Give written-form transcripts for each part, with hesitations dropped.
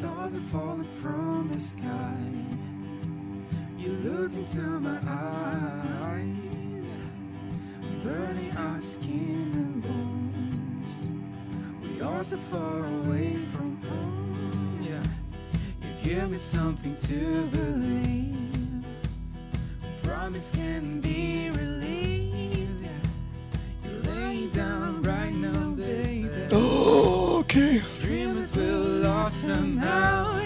Stars are falling from the sky. You look into my eyes, burning our skin and bones. We are so far away from home. Yeah, you give me something to believe. Promise can be relieved. Yeah, you lay down right now, baby. Oh, okay. Dreamers will lost somehow.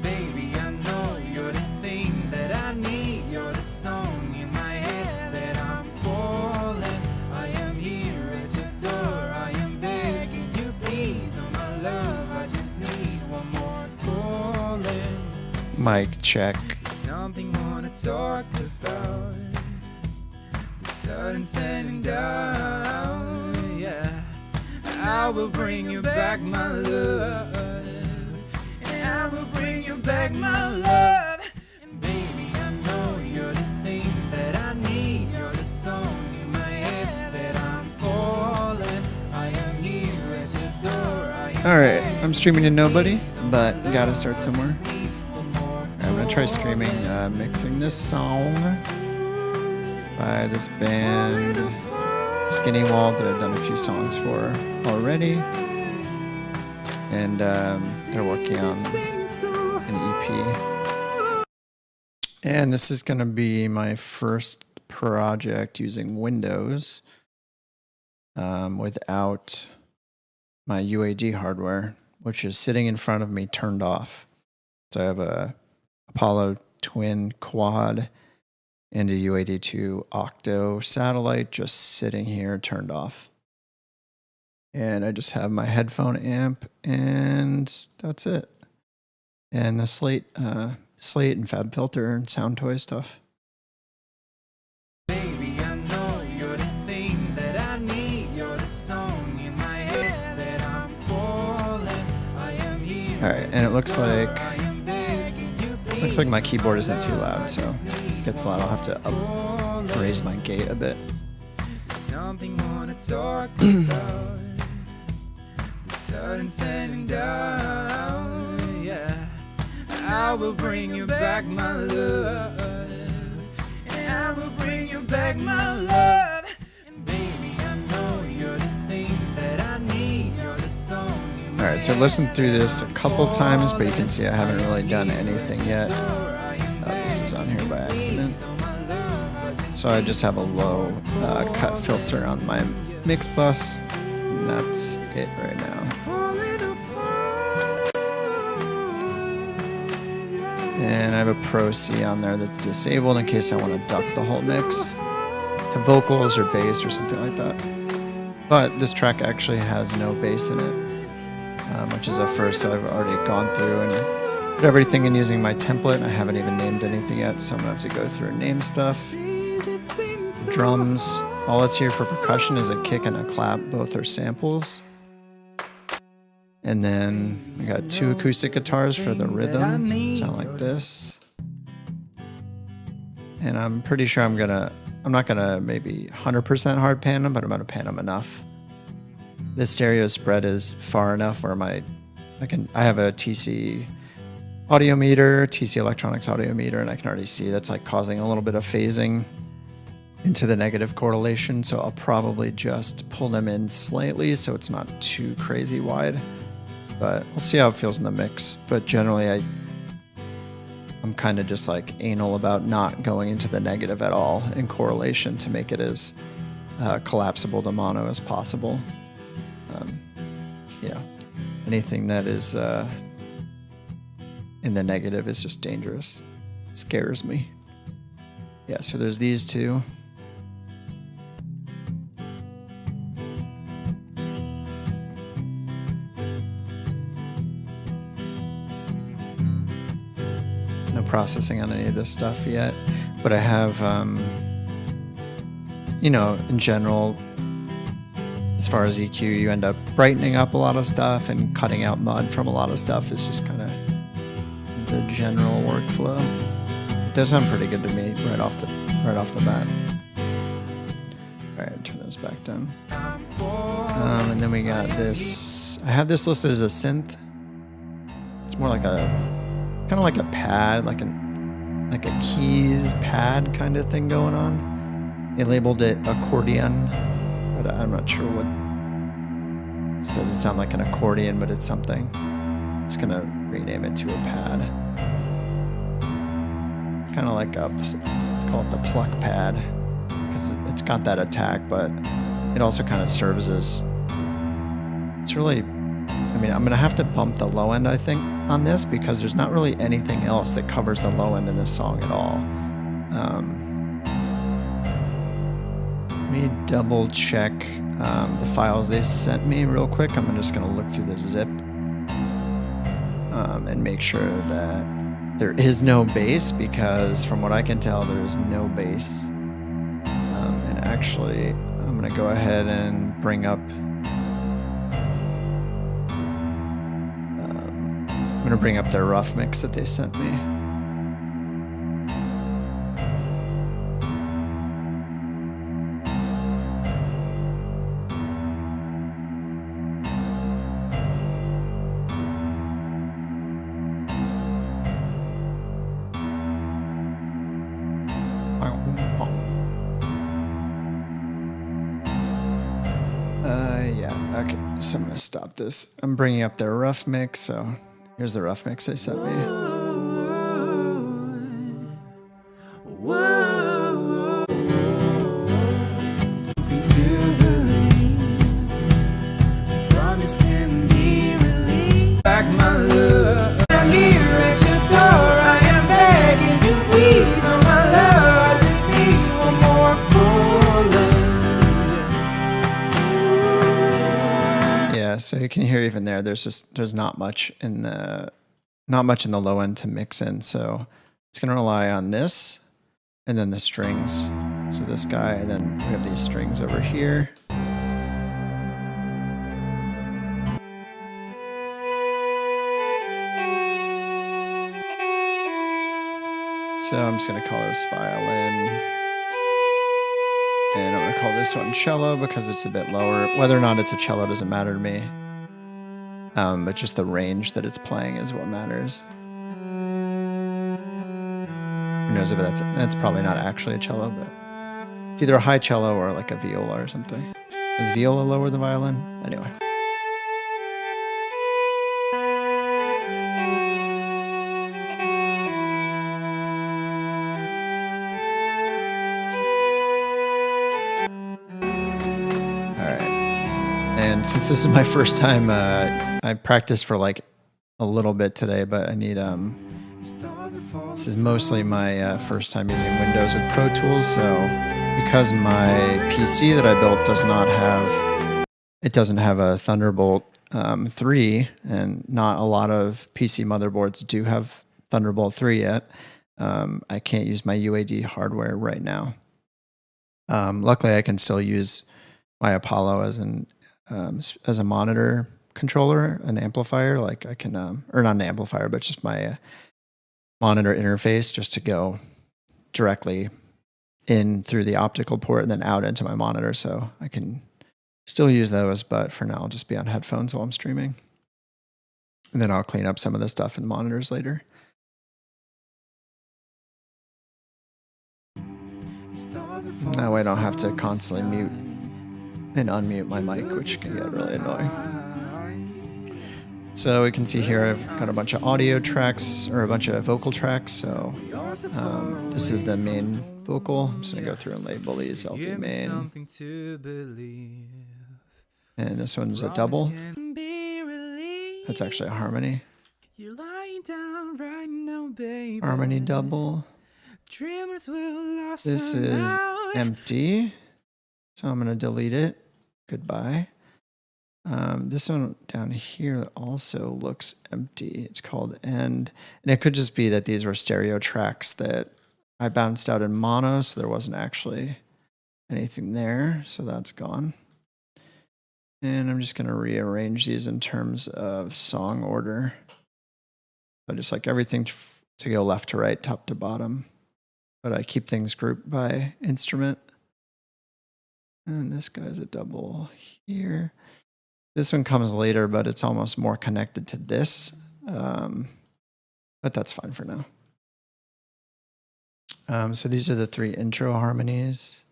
Baby, I know you're the thing that I need. You're the song in my head that I'm falling. I am here at your door. I am begging you, please. Oh my love, I just need one more calling. Mic check. Something wanna talk about. The sudden setting down. Yeah, I will bring you back, my love. And I will bring you back, my love. And baby, I know you're the thing that I need. You're the song in my head that I'm falling. I am here at your door. Alright, I'm streaming to nobody, but gotta start somewhere. I'm gonna try streaming, mixing this song by this band, Skinny Wall, that I've done a few songs for already. And they're working on an EP. And this is gonna be my first project using Windows without my UAD hardware, which is sitting in front of me turned off. So I have a Apollo Twin Quad and a UAD2 Octo satellite just sitting here turned off. And I just have my headphone amp, and that's it. And the Slate and Fab Filter and Soundtoy stuff. Baby, I know you're the thing that I need. You're the song in my head that I'm falling. I am here. All right, and it looks like my keyboard isn't too loud, so if it gets loud, I'll have to raise my gate a bit. Something wanna talk about. The sudden setting down. Yeah, I will bring you back, my love. And I will bring you back, my love. And baby, I know you're the thing that I need. You're the song. All right, so I listened through this a couple times, but you can see I haven't really done anything yet. This is on here by accident. So I just have a low cut filter on my mix bus, and that's it right now. And I have a Pro C on there that's disabled in case I want to duck the whole mix to vocals or bass or something like that. But this track actually has no bass in it, which is a first, so I've already gone through and put everything in using my template. I haven't even named anything yet, so I'm going to have to go through and name stuff. Drums, all that's here for percussion is a kick and a clap. Both are samples. And then I got 2 acoustic guitars for the rhythm. Sound like this. And I'm pretty sure I'm not gonna maybe 100% hard pan them, but I'm gonna pan them enough. This stereo spread is far enough where I have a TC audio meter, TC Electronics audio meter, and I can already see that's like causing a little bit of phasing into the negative correlation. So I'll probably just pull them in slightly so it's not too crazy wide. But we'll see how it feels in the mix. But generally, I'm kind of just like anal about not going into the negative at all in correlation to make it as collapsible to mono as possible. Yeah, anything that is in the negative is just dangerous. It scares me. Yeah, so there's these 2. Processing on any of this stuff yet, but I have in general, as far as EQ, you end up brightening up a lot of stuff and cutting out mud from a lot of stuff is just kind of the general workflow. It does sound pretty good to me right off the bat. All right, turn those back down. And then we got this. I have this listed as a synth. It's more like a kind of like a pad, like a keys pad kind of thing going on. They labeled it accordion, but I'm not sure what. This doesn't sound like an accordion, but it's something. I'm just gonna rename it to a pad. It's kind of like let's call it the pluck pad, because it's got that attack, but it also kind of serves as, it's really, I mean, I'm gonna have to bump the low end, I think, on this, because there's not really anything else that covers the low end in this song at all. Let me double check the files they sent me real quick. I'm just gonna look through the zip and make sure that there is no bass, because from what I can tell, there is no bass. And actually, I'm gonna go ahead and bring up. I'm gonna bring up their rough mix that they sent me. Yeah, okay, so I'm gonna stop this. I'm bringing up their rough mix, so here's the rough mix they sent me. Promise can be relieved. Like my love, I'm here at your door. I am begging you, please, oh my love. I just need one more pull. Yeah, so you can hear even there's not much in the low end to mix in, so it's gonna rely on this and then the strings. So this guy, and then we have these strings over here. So I'm just gonna call this violin, and I'm gonna call this one cello because it's a bit lower. Whether or not it's a cello doesn't matter to me, but just the range that it's playing is what matters. Who knows if that's probably not actually a cello, but it's either a high cello or like a viola or something. Is viola lower than violin? Anyway. And since this is my first time, I practiced for like a little bit today, but I need, this is mostly my first time using Windows with Pro Tools, so because my PC that I built doesn't have a Thunderbolt 3, and not a lot of PC motherboards do have Thunderbolt 3 yet, I can't use my UAD hardware right now. Luckily, I can still use my Apollo as a monitor controller, an amplifier. Like I can, or not an amplifier, but just my monitor interface, just to go directly in through the optical port and then out into my monitor. So I can still use those, but for now I'll just be on headphones while I'm streaming. And then I'll clean up some of the stuff in the monitors later. That way I don't have to constantly mute and unmute my mic, which can get really annoying. So we can see here I've got a bunch of audio tracks, or a bunch of vocal tracks. So this is the main vocal. I'm just gonna go through and label these LP main. And this one's a double. That's actually a harmony. Harmony double. This is empty. So I'm going to delete it. Goodbye. This one down here also looks empty. It's called End. And it could just be that these were stereo tracks that I bounced out in mono, so there wasn't actually anything there. So that's gone. And I'm just going to rearrange these in terms of song order. So just like everything to go left to right, top to bottom. But I keep things grouped by instrument. And this guy's a double here. This one comes later, but it's almost more connected to this. But that's fine for now. So these are the 3 intro harmonies.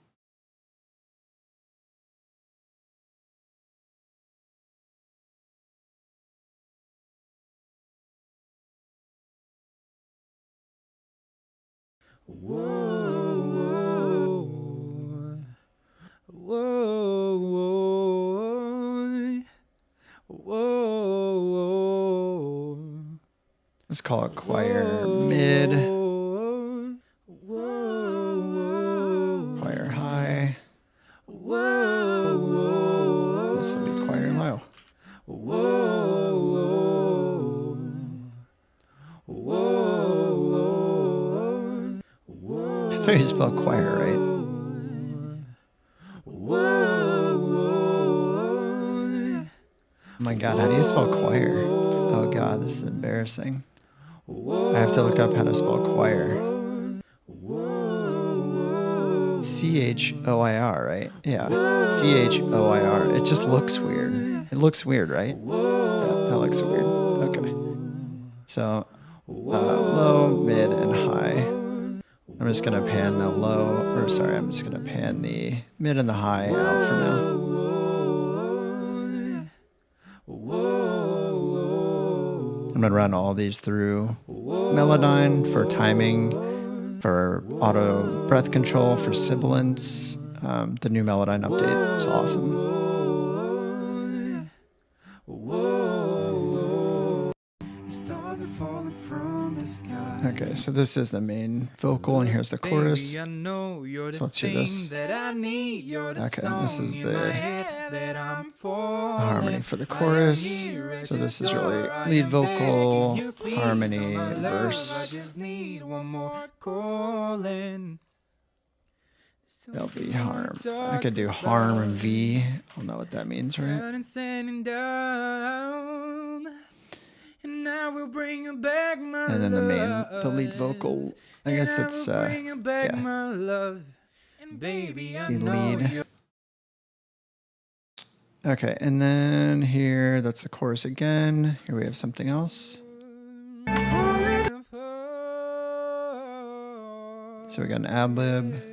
Whoa, whoa, whoa, whoa. Let's call it choir mid, choir high. This will be choir low. That's how you spell choir, right? Oh my god, how do you spell choir? Oh god, this is embarrassing. I have to look up how to spell choir. Choir, right? Yeah, Choir. It just looks weird. It looks weird, right? Yeah, that looks weird. Okay. So, low, mid, and high. I'm just gonna pan the low, or sorry, I'm just gonna pan the mid and the high out for now. I'm gonna run all these through Melodyne for timing, for auto breath control, for sibilance. The new Melodyne update is awesome. Stars are falling from the sky. Okay, so this is the main vocal, and here's the chorus. Baby, I know you're So the let's hear thing this. that I need. You're the Okay, this is song in the my head that I'm falling. harmony for the chorus. So this is really lead vocal, harmony, verse. I just need one more calling. LV harm. I could do harm V. I don't know what that means, right? Sun and sanding down, and I will bring you back my And then the lead love. vocal. I guess And it's I will bring you back yeah. my love. And baby, I the know lead. you're Okay, and then here, that's the chorus again. Here we have something else. falling apart. So we got an ad lib.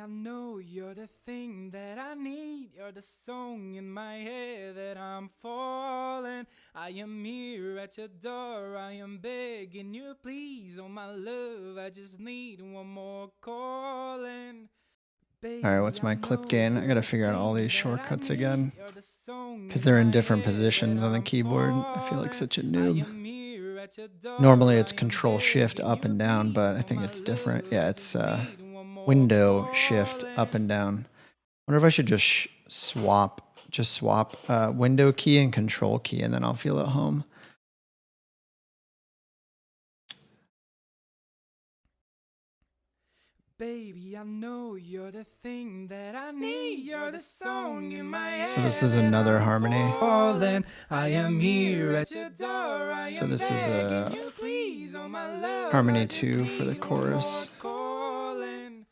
I know you're the thing that I need. You're the song in my head that I'm falling. I am here at your door. I am begging you, please, oh my love. I just need one more calling. All right, what's my clip gain? I gotta figure out all these shortcuts again because they're in different positions on the keyboard. I feel like such a noob. Normally it's Control Shift up and down, but I think it's different. Yeah, it's Window Shift up and down. I wonder if I should just swap Window key and Control key, and then I'll feel at home. Baby, I know you're the thing that I need. You're the song in my head. So this is another harmony. Falling, I am here at your door. I So am this is a begging you, please, oh my love. harmony I just 2 for the need one chorus. more calling.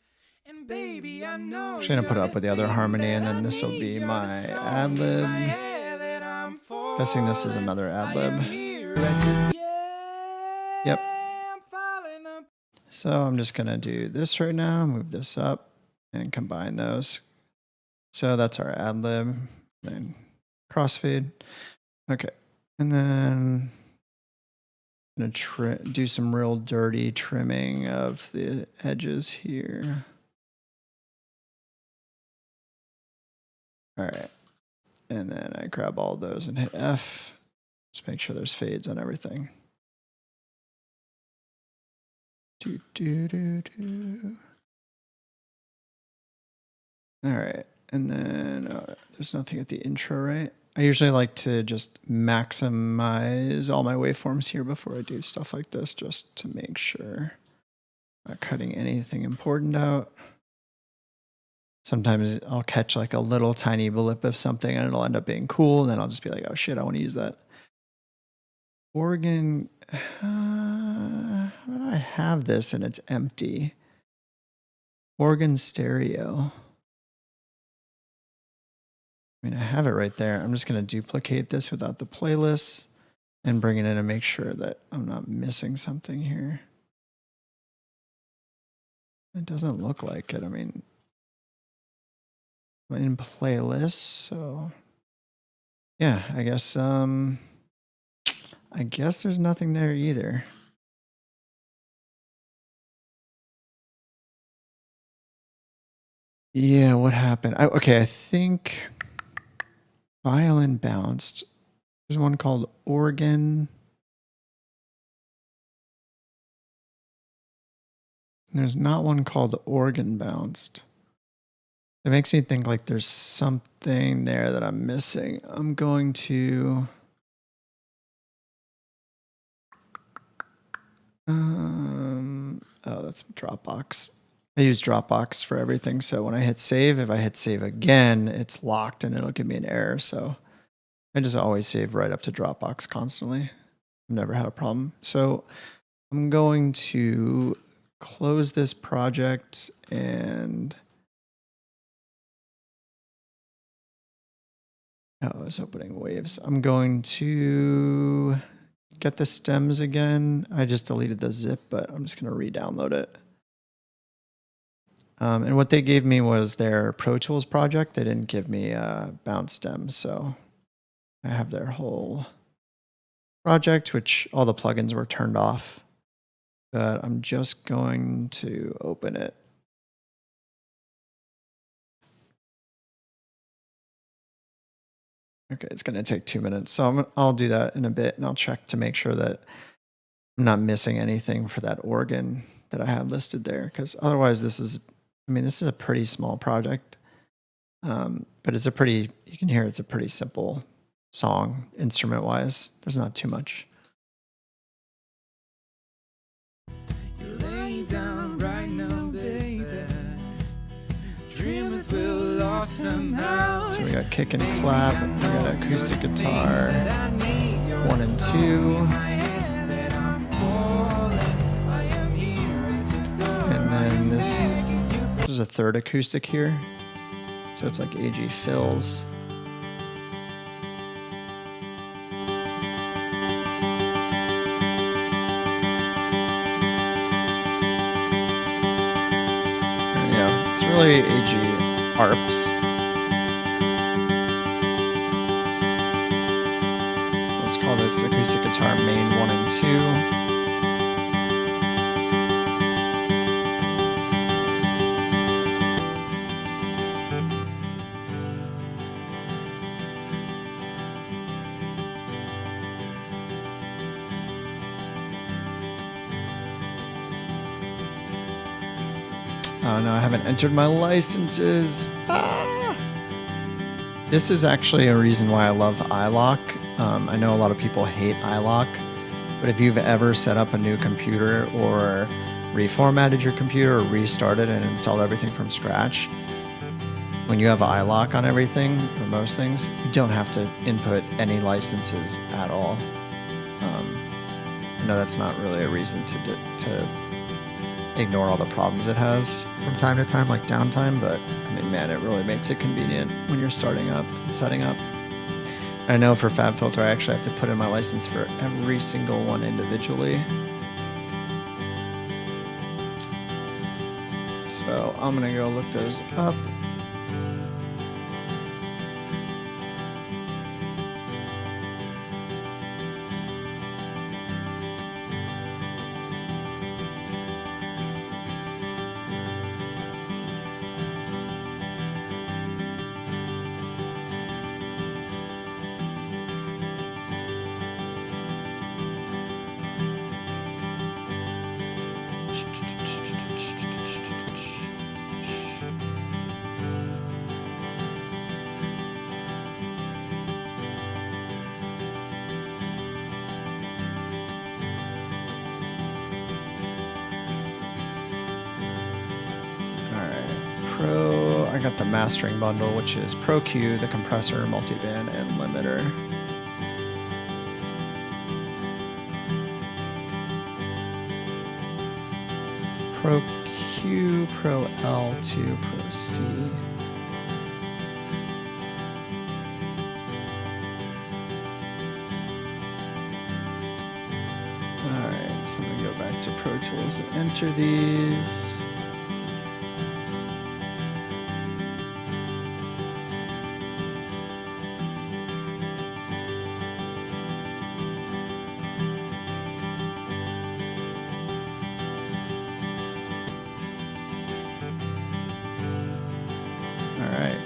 And baby, I know I'm just gonna put it up with the other harmony, and then this will be my ad lib. Guessing this is another ad lib. Yep. So I'm just gonna do this right now, move this up, and combine those. So that's our ad lib, then crossfade. Okay, and then I'm gonna do some real dirty trimming of the edges here. All right, and then I grab all those and hit F. Just make sure there's fades on everything. Do, do, do, do. All right, and then there's nothing at the intro, right? I usually like to just maximize all my waveforms here before I do stuff like this, just to make sure I'm not cutting anything important out. Sometimes I'll catch like a little tiny blip of something and it'll end up being cool, and then I'll just be like, oh shit, I want to use that. Organ, how do I have this and it's empty? Organ stereo. I mean, I have it right there. I'm just going to duplicate this without the playlists and bring it in and make sure that I'm not missing something here. It doesn't look like it. I mean, I'm in playlists, so yeah, I guess there's nothing there either. Yeah, what happened? Okay, I think violin bounced. There's one called organ. There's not one called organ bounced. It makes me think like there's something there that I'm missing. I'm going to oh, that's Dropbox. I use Dropbox for everything, so when I hit save, if I hit save again, it's locked and it'll give me an error. So I just always save right up to Dropbox constantly. I've never had a problem. So I'm going to close this project and oh, it's opening waves. I'm going to get the stems again. I just deleted the zip, but I'm just going to re-download it. And what they gave me was their Pro Tools project. They didn't give me bounce stems, so I have their whole project, which all the plugins were turned off. But I'm just going to open it. Okay, it's going to take 2 minutes, so I'll do that in a bit, and I'll check to make sure that I'm not missing anything for that organ that I had listed there, because otherwise this is a pretty small project, but it's you can hear it's a pretty simple song instrument-wise. There's not too much. You're laying down right now, baby. Dreamers will lost somehow. So we got kick and clap, we got acoustic guitar, 1 and 2. And then there's a third acoustic here. So it's like AG fills. Yeah, it's really AG harps. Let's call this acoustic guitar main 1 and 2. Oh no, I haven't entered my licenses. Ah! This is actually a reason why I love iLok. I know a lot of people hate iLok, but if you've ever set up a new computer or reformatted your computer or restarted and installed everything from scratch, when you have iLok on everything, or most things, you don't have to input any licenses at all. I know that's not really a reason to ignore all the problems it has from time to time, like downtime, but I mean, man, it really makes it convenient when you're starting up and setting up. I know for FabFilter, I actually have to put in my license for every single one individually. So I'm gonna go look those up. I got the mastering bundle, which is Pro Q, the compressor, multiband, and limiter. Pro Q, Pro L2, Pro C. So I'm gonna go back to Pro Tools and enter these.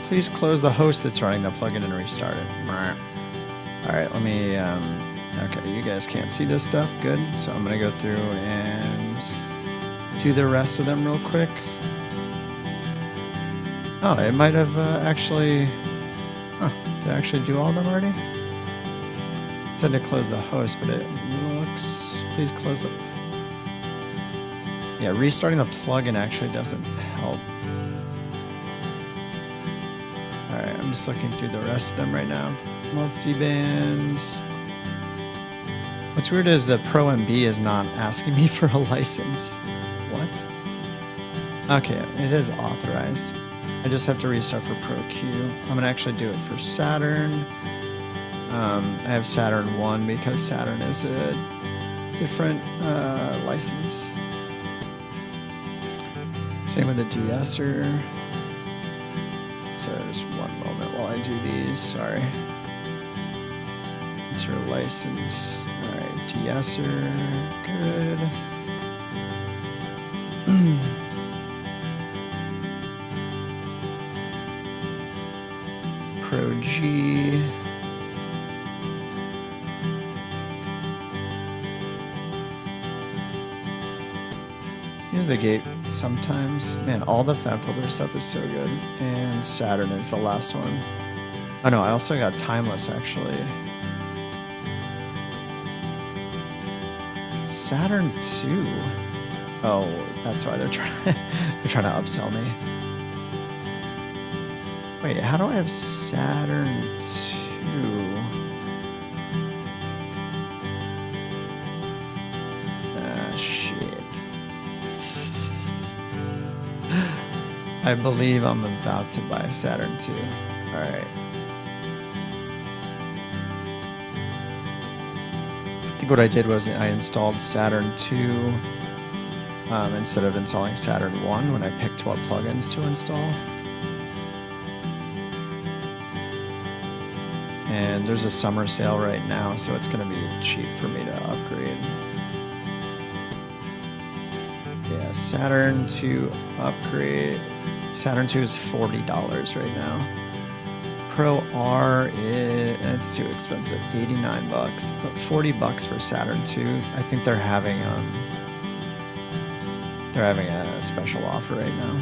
Please close the host that's running the plugin and restart it. All right, let me, okay, you guys can't see this stuff. Good. So I'm going to go through and do the rest of them real quick. Oh, it might have actually, did I actually do all of them already? It said to close the host, but it looks, please close the, yeah, restarting the plugin actually doesn't help. Alright, I'm just looking through the rest of them right now. Multi-bands. What's weird is the Pro MB is not asking me for a license. What? Okay, it is authorized. I just have to restart for Pro Q. I'm going to actually do it for Saturn. I have Saturn 1 because Saturn is a different license. Same with the de-esser. So just one moment while I do these, sorry. Enter license. Alright, de-esser, good. Pro G. Use the gate sometimes. Man, all the FabFilter stuff is so good. And Saturn is the last one. Oh no, I also got Timeless actually. Saturn 2. Oh, that's why they're trying to upsell me. Wait, how do I have Saturn 2? I believe I'm about to buy Saturn 2. Alright. I think what I did was I installed Saturn 2 instead of installing Saturn 1 when I picked what plugins to install. And there's a summer sale right now, so it's going to be cheap for me to upgrade. Yeah, Saturn 2 upgrade. Saturn 2 is $40 right now. Pro R it's too expensive, $89. But $40 for Saturn 2. I think they're having a special offer right now.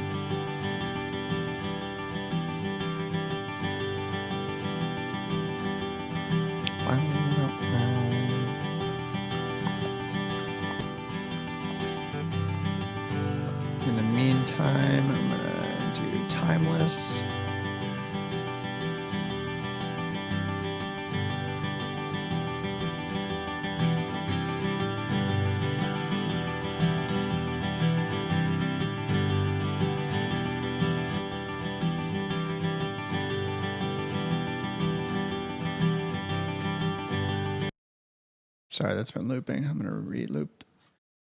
In the meantime, I'm gonna do Timeless. Sorry, that's been looping. I'm gonna re-loop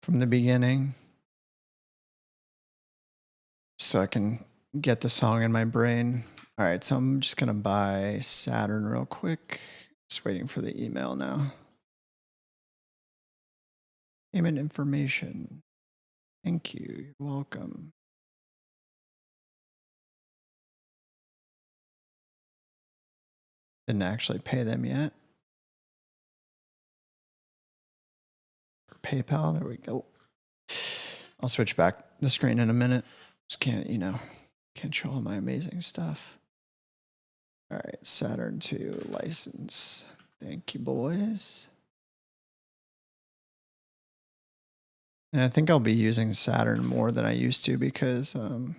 from the beginning so I can get the song in my brain. All right, so I'm just gonna buy Saturn real quick. Just waiting for the email now. Payment information. Thank you. You're welcome. Didn't actually pay them yet. PayPal, there we go. I'll switch back the screen in a minute. Just can't, can't show all my amazing stuff. All right, Saturn 2 license. Thank you, boys. And I think I'll be using Saturn more than I used to because, oh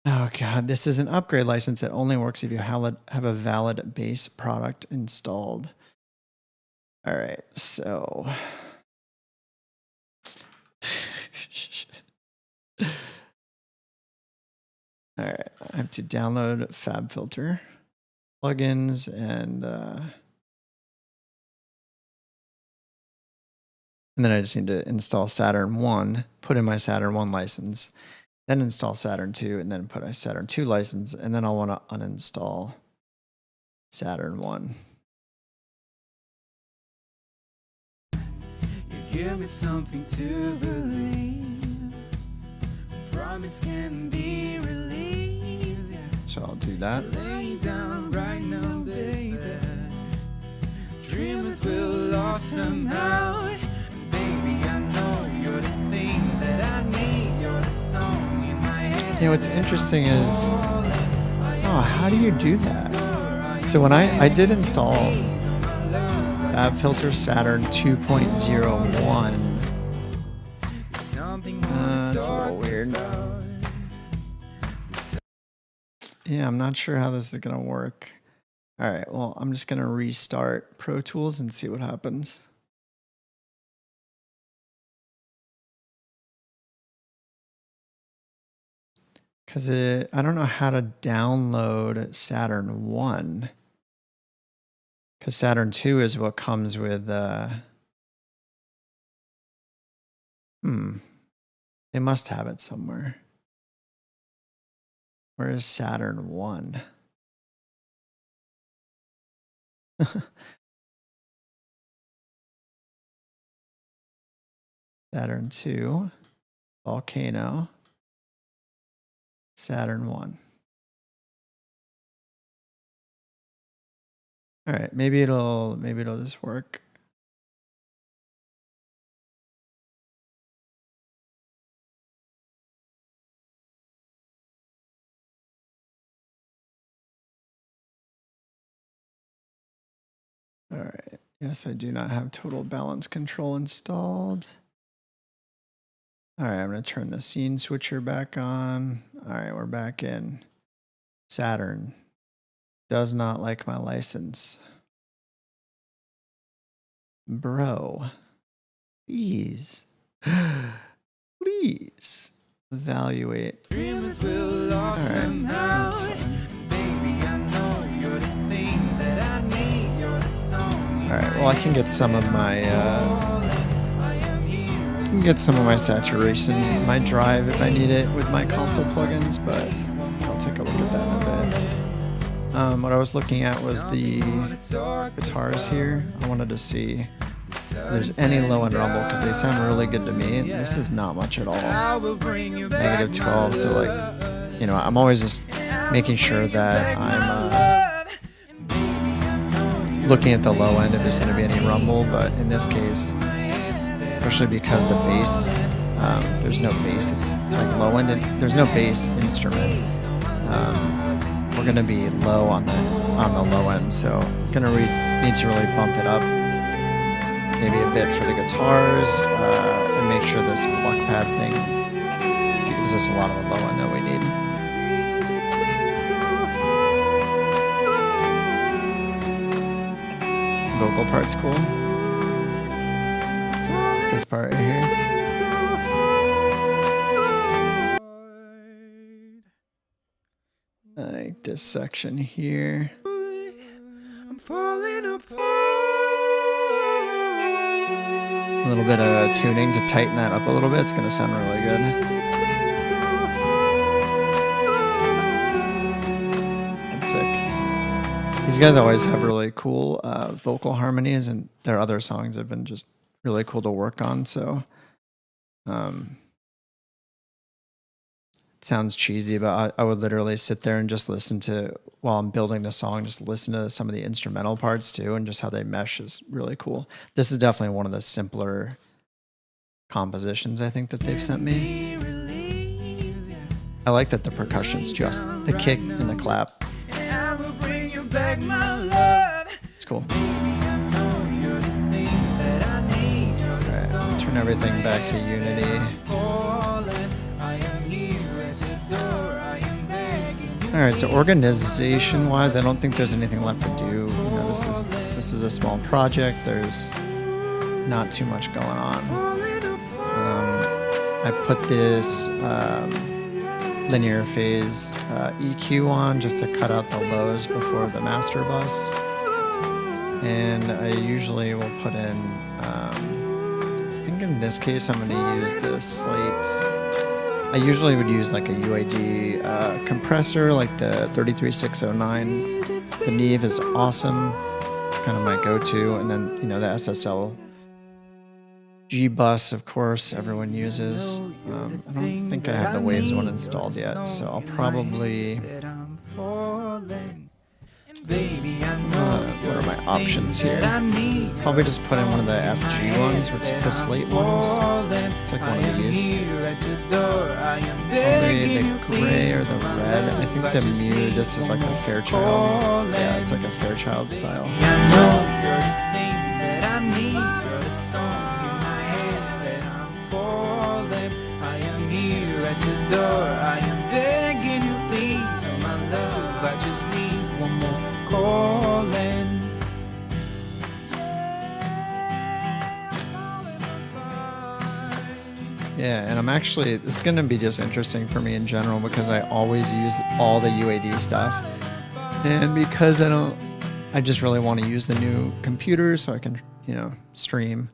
God, this is an upgrade license that only works if you have a valid base product installed. All right, so. All right, I have to download FabFilter plugins and And then I just need to install Saturn 1, put in my Saturn 1 license, then install Saturn 2, and then put my Saturn 2 license, and then I'll want to uninstall Saturn 1. You give me something to believe. Promise can be relieved. So I'll do that. Lay down right now, baby. Dreamers will lost somehow. Baby, I know you're the thing that I need. You're the song in my head. You know, what's interesting is, oh, how do you do that? So when I did install FabFilter Saturn 2.01, that's a little weird. Yeah, I'm not sure how this is going to work. All right, well, I'm just going to restart Pro Tools and see what happens. Because I don't know how to download Saturn 1. Because Saturn 2 is what comes with... They must have it somewhere. Where is Saturn 1? Saturn 2, Volcano, Saturn 1. All right, maybe it'll just work. All right. Yes, I do not have Total Balance Control installed. All right, I'm going to turn the scene switcher back on. All right, we're back in. Saturn does not like my license. Bro, please, please evaluate. All right, that's fine. All right, well, I can get some of my saturation, my drive if I need it with my console plugins, but I'll take a look at that in a bit. What I was looking at was the guitars here. I wanted to see if there's any low end rumble because they sound really good to me. This is not much at all. -12, so like, you know, I'm always just making sure that I'm looking at the low end if there's going to be any rumble, but in this case, especially because the bass, there's no bass, like low end, there's no bass instrument. We're going to be low on the low end, so going to need to really bump it up, maybe a bit for the guitars, and make sure this pluck pad thing gives us a lot of the low end that we need. Vocal part's cool. This part right here. I like this section here. I'm falling apart. A little bit of tuning to tighten that up a little bit. It's going to sound really good. That's sick. These guys always have really cool vocal harmonies, and their other songs have been just really cool to work on. So it sounds cheesy, but I would literally sit there and just listen to, while I'm building the song, just listen to some of the instrumental parts too, and just how they mesh is really cool. This is definitely one of the simpler compositions I think that they've sent me. I like that the percussion's just the kick and the clap. It's cool. Alright, turn everything back to Unity. Alright, so organization wise, I don't think there's anything left to do. You know, this is a small project. There's not too much going on. I put this linear phase EQ on just to cut out the lows before the master bus. And I usually will put in, I think in this case I'm going to use the Slate. I usually would use like a UAD compressor, like the 33609. The Neve is awesome. It's kind of my go-to. And then, you know, the SSL G-Bus, of course, everyone uses. I don't think I have the Waves one installed yet, so I'll probably... what are my options here? Probably just put in one of the FG ones, which is the Slate ones. It's like one of these. Probably the gray or the red. I think the Mew, this is like a Fairchild. Yeah, it's like a Fairchild style. At your door, I am begging you, please, oh my love, I just need one more calling. Yeah, and I'm actually, it's going to be just interesting for me in general because I always use all the UAD stuff, and because I just really want to use the new computer so I can, you know, stream.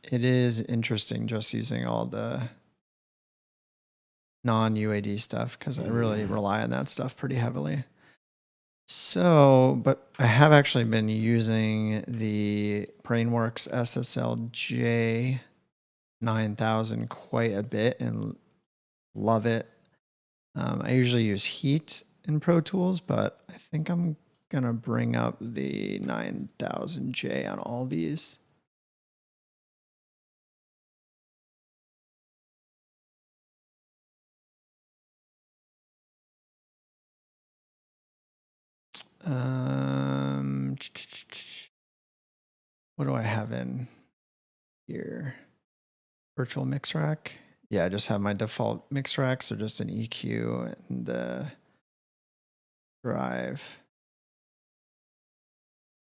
It is interesting just using all the non-UAD stuff because I really rely on that stuff pretty heavily. So, but I have actually been using the Brainworks SSL J9000 quite a bit and love it. I usually use Heat in Pro Tools, but I think I'm going to bring up the 9000J on all these. What do I have in here? Virtual mix rack. Yeah, I just have my default mix rack, so just an EQ and the drive.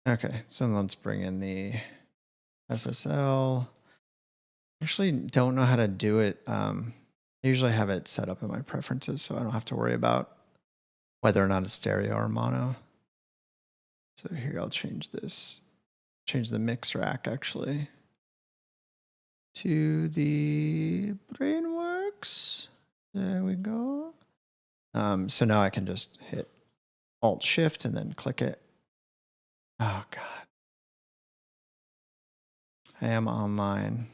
Okay, so let's bring in the SSL. Actually don't know how to do it. I usually have it set up in my preferences, so I don't have to worry about whether or not it's stereo or mono. So here, I'll change this. Change the mix rack, actually, to the Brainworks. There we go. So now I can just hit Alt-Shift and then click it. Oh, God. I am online.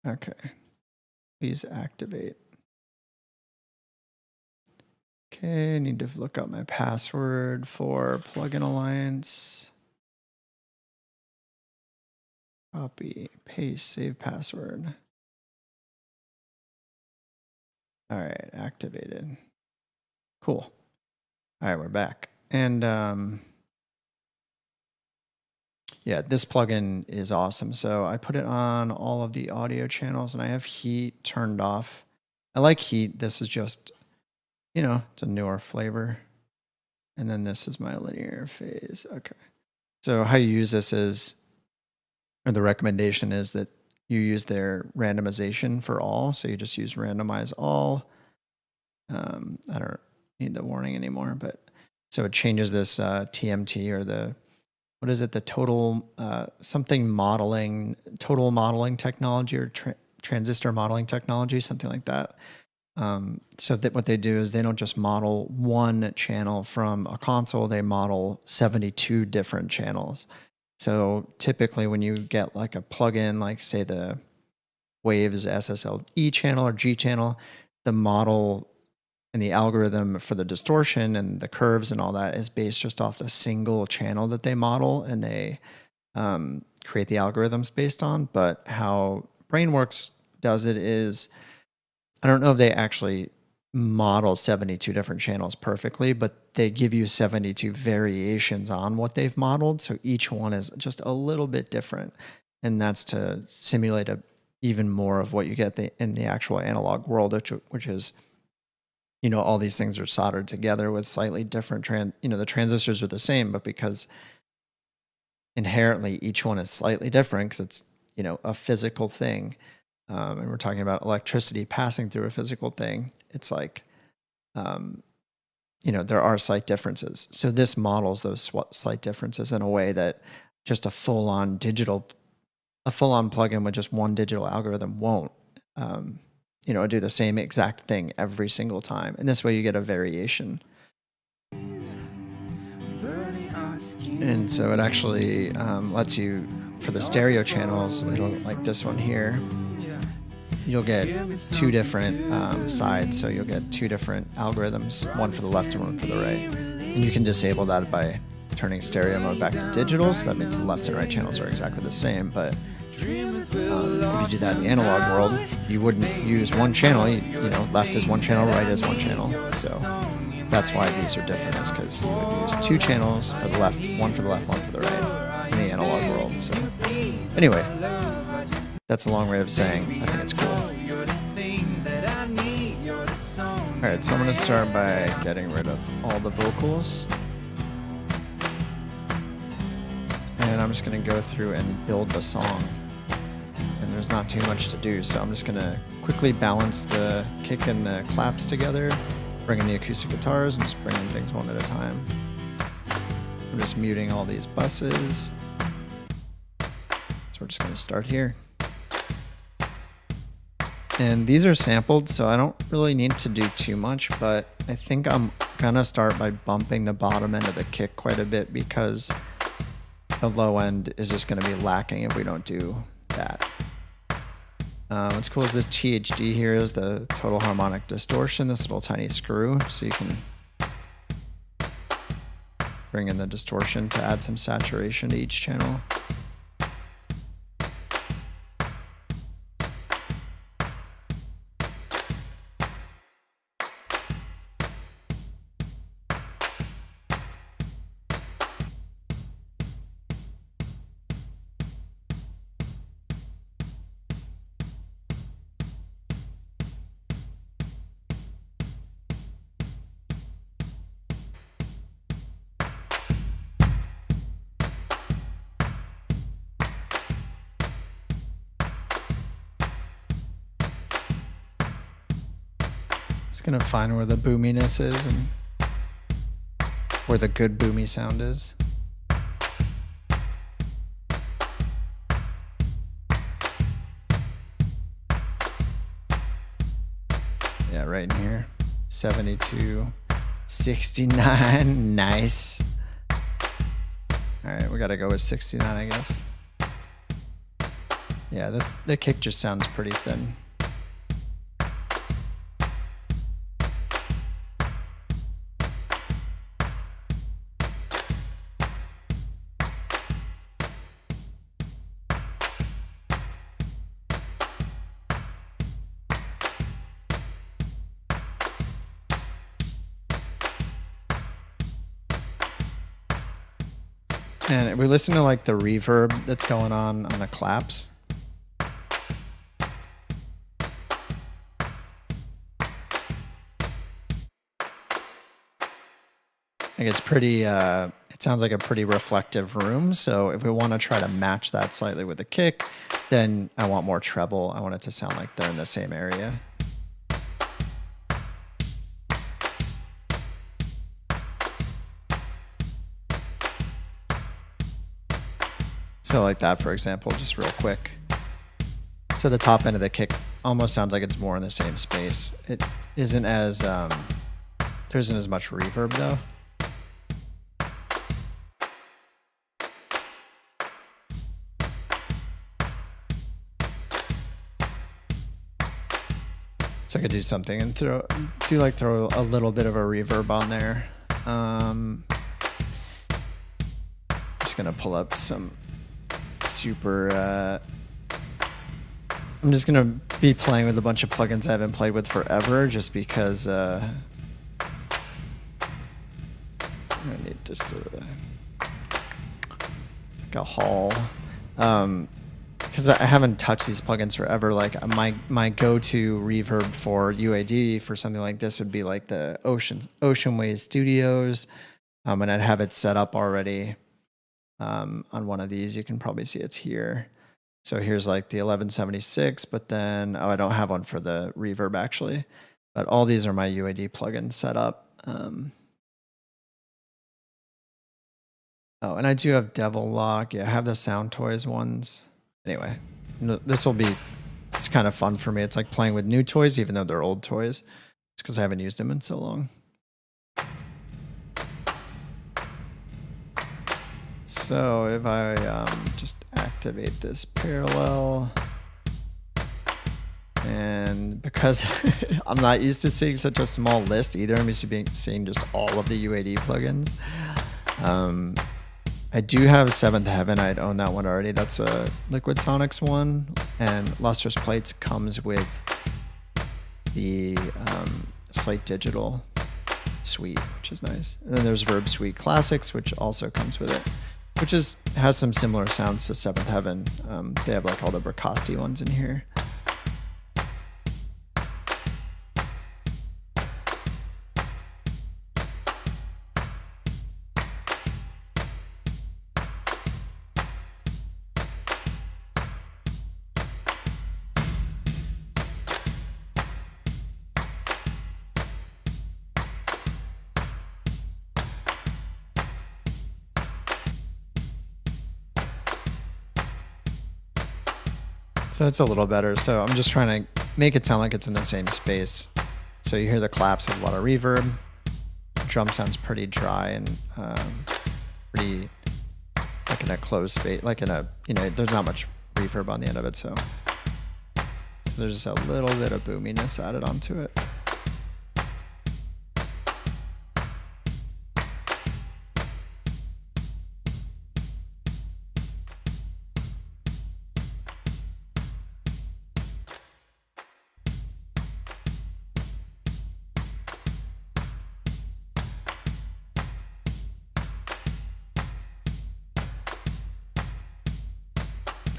Okay. Please activate. Okay, I need to look up my password for Plugin Alliance. Copy, paste, save password. All right, activated. Cool. All right, we're back. And yeah, this plugin is awesome. So I put it on all of the audio channels and I have Heat turned off. I like Heat. This is just, you know, it's a newer flavor. And then this is my linear phase. Okay. So how you use this is, or the recommendation is that you use their randomization for all. So you just use randomize all. I don't need the warning anymore, but so it changes this TMT or the, what is it? The total something modeling, total modeling technology or transistor modeling technology, something like that. So that what they do is they don't just model one channel from a console, they model 72 different channels. So typically when you get like a plugin, like say the Waves SSL E channel or G channel, the model and the algorithm for the distortion and the curves and all that is based just off a single channel that they model and they create the algorithms based on. But how Brainworks does it is, I don't know if they actually model 72 different channels perfectly, but they give you 72 variations on what they've modeled. So each one is just a little bit different. And that's to simulate even more of what you get in the actual analog world, which is, you know, all these things are soldered together with slightly different, the transistors are the same, but because inherently each one is slightly different because it's, you know, a physical thing. And we're talking about electricity passing through a physical thing. It's like, there are slight differences. So this models those slight differences in a way that just a full-on plugin with just one digital algorithm won't, do the same exact thing every single time. And this way you get a variation. And so it actually lets you, for the stereo channels, like this one here, you'll get two different sides. So you'll get two different algorithms, one for the left and one for the right. And you can disable that by turning stereo mode back to digital. So that means the left and right channels are exactly the same. But if you do that in the analog world, you wouldn't use one channel. Left is one channel, right is one channel. So that's why these are different, is because you would use two channels for the left, one for the left, one for the right in the analog world. So anyway, that's a long way of saying I think it's cool. All right, so I'm going to start by getting rid of all the vocals. And I'm just going to go through and build the song. And there's not too much to do, so I'm just going to quickly balance the kick and the claps together, bring in the acoustic guitars, and just bring in things one at a time. I'm just muting all these buses. So we're just going to start here. And these are sampled, so I don't really need to do too much, but I think I'm going to start by bumping the bottom end of the kick quite a bit, because the low end is just going to be lacking if we don't do that. What's cool is this THD here is the total harmonic distortion, this little tiny screw, so you can bring in the distortion to add some saturation to each channel. Just gonna find where the boominess is and where the good boomy sound is. Yeah, right in here. 72, 69, nice. All right, we gotta go with 69, I guess. Yeah, the kick just sounds pretty thin. And we listen to like the reverb that's going on the claps. Like it's pretty, it sounds like a pretty reflective room. So if we want to try to match that slightly with the kick, then I want more treble. I want it to sound like they're in the same area. So like that, for example, just real quick. So the top end of the kick almost sounds like it's more in the same space. It isn't as, there isn't as much reverb though. So I could do something and throw a little bit of a reverb on there. Just gonna pull up some super, I'm just gonna be playing with a bunch of plugins I haven't played with forever, just because I need just like a haul, because I haven't touched these plugins forever. Like my go-to reverb for UAD for something like this would be like the Ocean Ways Studios, and I'd have it set up already. On one of these, you can probably see it's here. So here's like the 1176, but then, I don't have one for the reverb actually, but all these are my UAD plugins set up. Oh, and I do have Devil Lock. Yeah, I have the Sound Toys ones. Anyway, this will be, it's kind of fun for me. It's like playing with new toys, even though they're old toys, because I haven't used them in so long. So if I just activate this parallel, and because I'm not used to seeing such a small list either, I'm used to seeing just all of the UAD plugins. I do have Seventh Heaven. I'd own that one already. That's a Liquid Sonics one, and Lustrous Plates comes with the Slate Digital suite, which is nice. And then there's Verb Suite Classics, which also comes with it, which has some similar sounds to Seventh Heaven. They have like all the Bricasti ones in here. So it's a little better. So I'm just trying to make it sound like it's in the same space. So you hear the claps have a lot of reverb. The drum sounds pretty dry and pretty like in a closed space, like in a, there's not much reverb on the end of it. So there's just a little bit of boominess added onto it.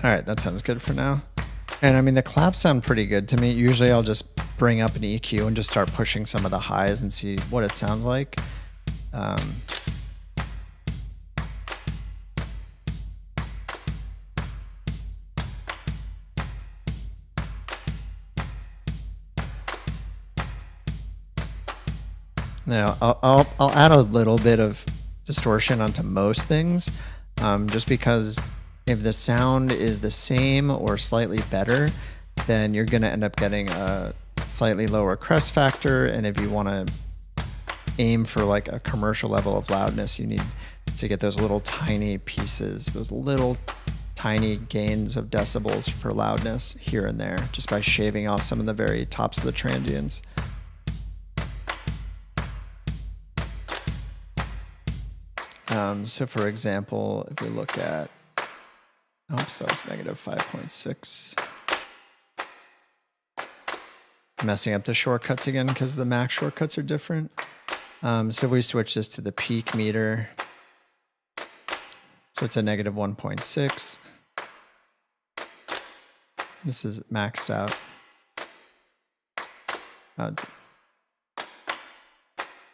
All right, that sounds good for now. And I mean, the claps sound pretty good to me. Usually I'll just bring up an EQ and just start pushing some of the highs and see what it sounds like. Now, I'll add a little bit of distortion onto most things, just because if the sound is the same or slightly better, then you're going to end up getting a slightly lower crest factor. And if you want to aim for like a commercial level of loudness, you need to get those little tiny pieces, those little tiny gains of decibels for loudness here and there, just by shaving off some of the very tops of the transients. So for example, if we look at, oops, that was negative 5.6. Messing up the shortcuts again because the max shortcuts are different. So if we switch this to the peak meter, so it's a negative 1.6. This is maxed out.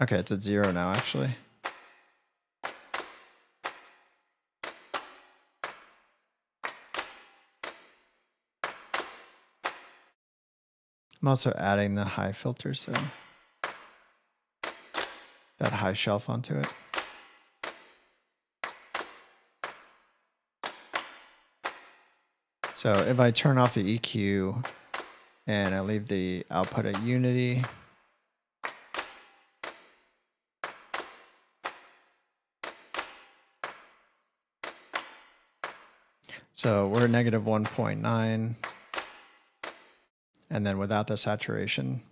Okay, it's at 0 now, actually. I'm also adding the high filter, so that high shelf onto it. So if I turn off the EQ and I leave the output at unity, so we're at negative 1.9. And then without the saturation,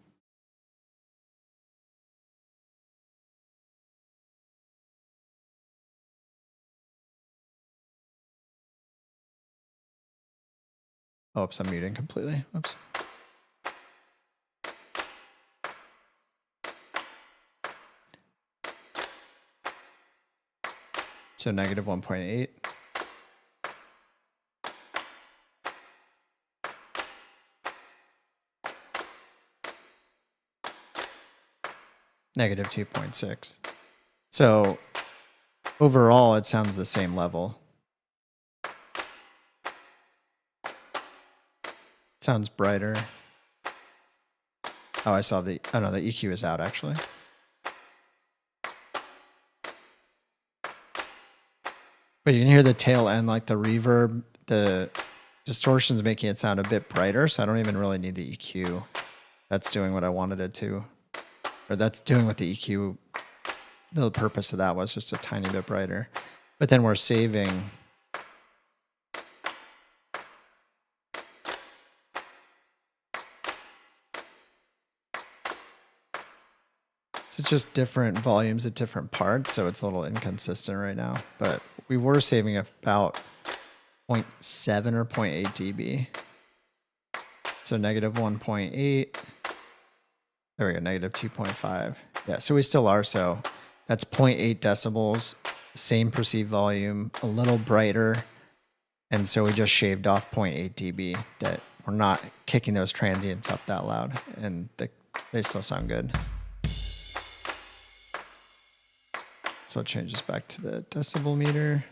oops, I'm muting completely. Oops. So negative 1.8. Negative 2.6. So overall, it sounds the same level. Sounds brighter. Oh, I saw the, oh no, the EQ is out actually. But you can hear the tail end, like the reverb, the distortion's making it sound a bit brighter, so I don't even really need the EQ. That's doing what I wanted it to. Or that's doing what the EQ, the purpose of that was just a tiny bit brighter. But then we're saving. It's just different volumes at different parts, so it's a little inconsistent right now. But we were saving about 0.7 or 0.8 dB. So negative 1.8. There we go, negative 2.5. Yeah, so we still are. So that's 0.8 decibels, same perceived volume, a little brighter. And so we just shaved off 0.8 dB that we're not kicking those transients up that loud. And they still sound good. So it changes back to the decibel meter.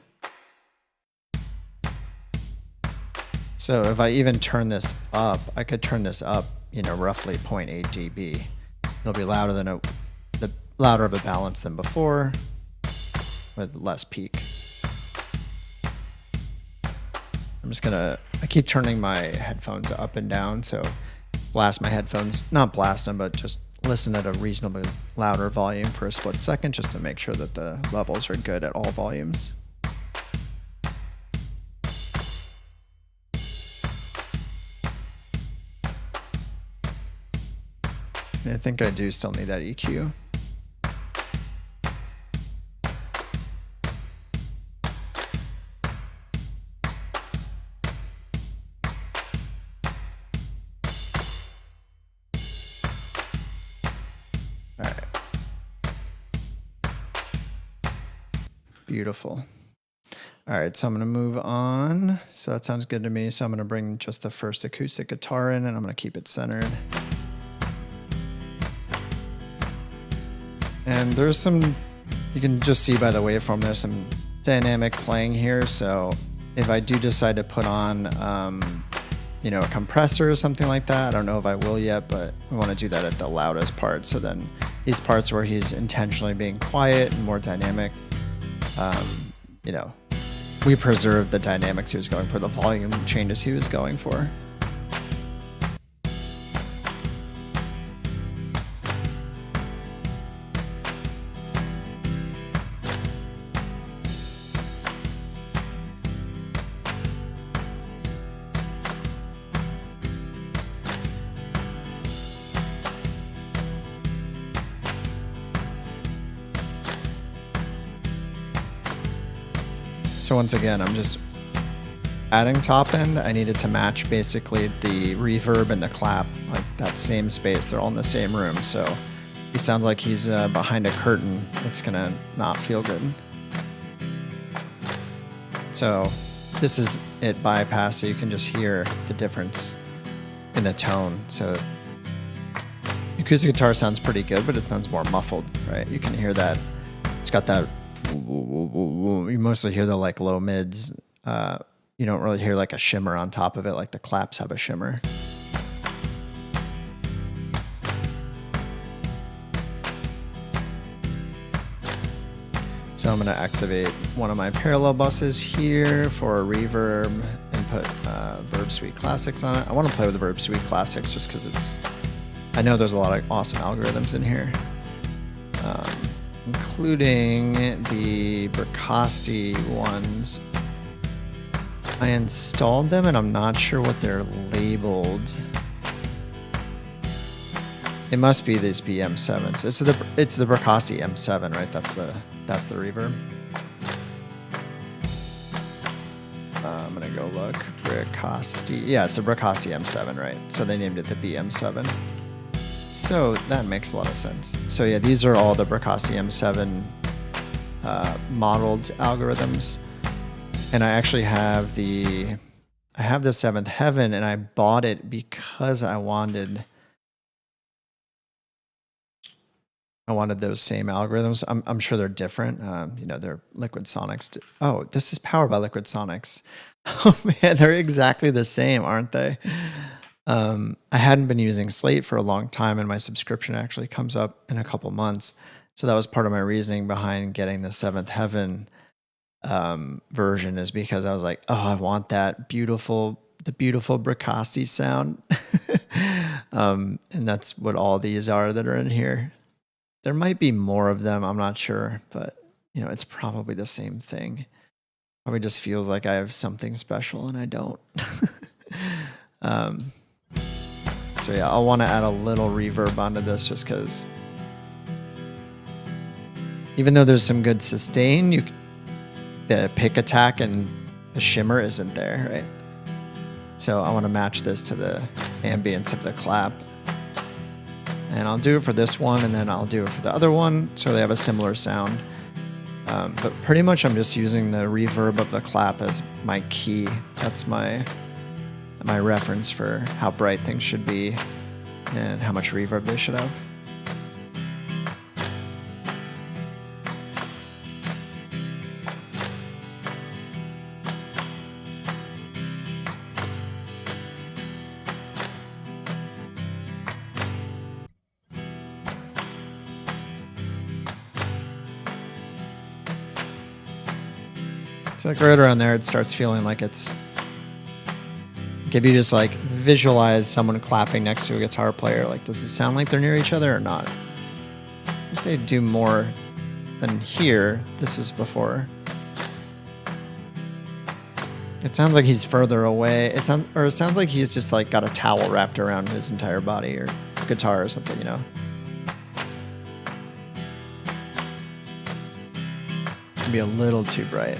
So if I even turn this up, I could turn this up, roughly 0.8 dB. It'll be louder than louder of a balance than before, with less peak. I keep turning my headphones up and down, so blast my headphones, not blast them, but just listen at a reasonably louder volume for a split second, just to make sure that the levels are good at all volumes. I think I do still need that EQ. All right. Beautiful. All right, so I'm going to move on. So that sounds good to me. So I'm going to bring just the first acoustic guitar in, and I'm going to keep it centered. And there's some, you can just see by the waveform, there's some dynamic playing here. So if I do decide to put on, a compressor or something like that, I don't know if I will yet, but we want to do that at the loudest part. So then these parts where he's intentionally being quiet and more dynamic, we preserve the dynamics he was going for, the volume changes he was going for. So once again, I'm just adding top end. I need it to match basically the reverb and the clap, like that same space. They're all in the same room. So he sounds like he's behind a curtain. It's gonna not feel good. So this is it bypass, so you can just hear the difference in the tone. So acoustic guitar sounds pretty good, but it sounds more muffled, right? You can hear that. It's got that. You mostly hear the like low mids. You don't really hear like a shimmer on top of it, like the claps have a shimmer. So I'm going to activate one of my parallel buses here for a reverb and put Verb Suite Classics on it. I want to play with the Verb Suite Classics just because I know there's a lot of awesome algorithms in here. Including the Bricasti ones. I installed them and I'm not sure what they're labeled. It must be these BM7s. It's the Bricasti M7, right? That's the reverb. I'm gonna go look. Bricasti. Yeah, it's the Bricasti M7, right? So they named it the BM7. So that makes a lot of sense. So yeah, these are all the Bricasti M7 modeled algorithms. And I actually have the Seventh Heaven, and I bought it because I wanted those same algorithms. I'm sure they're different. They're Liquid Sonics. Oh, this is powered by Liquid Sonics. Oh man, they're exactly the same, aren't they? I hadn't been using Slate for a long time, and my subscription actually comes up in a couple months. So that was part of my reasoning behind getting the Seventh Heaven version is because I was like, oh, I want the beautiful Bricasti sound. And that's what all these are that are in here. There might be more of them, I'm not sure, but you know, it's probably the same thing. Probably just feels like I have something special and I don't. So yeah, I'll want to add a little reverb onto this just because even though there's some good sustain, the pick attack and the shimmer isn't there, right? So I want to match this to the ambience of the clap. And I'll do it for this one, and then I'll do it for the other one, so they have a similar sound. But pretty much I'm just using the reverb of the clap as my key. That's my reference for how bright things should be and how much reverb they should have. So like right around there, it starts feeling like it's... If you just like visualize someone clapping next to a guitar player, like does it sound like they're near each other or not? If they do more than here, this is before. It sounds like he's further away. It sounds like he's just like got a towel wrapped around his entire body or guitar or something, you know? It'd be a little too bright.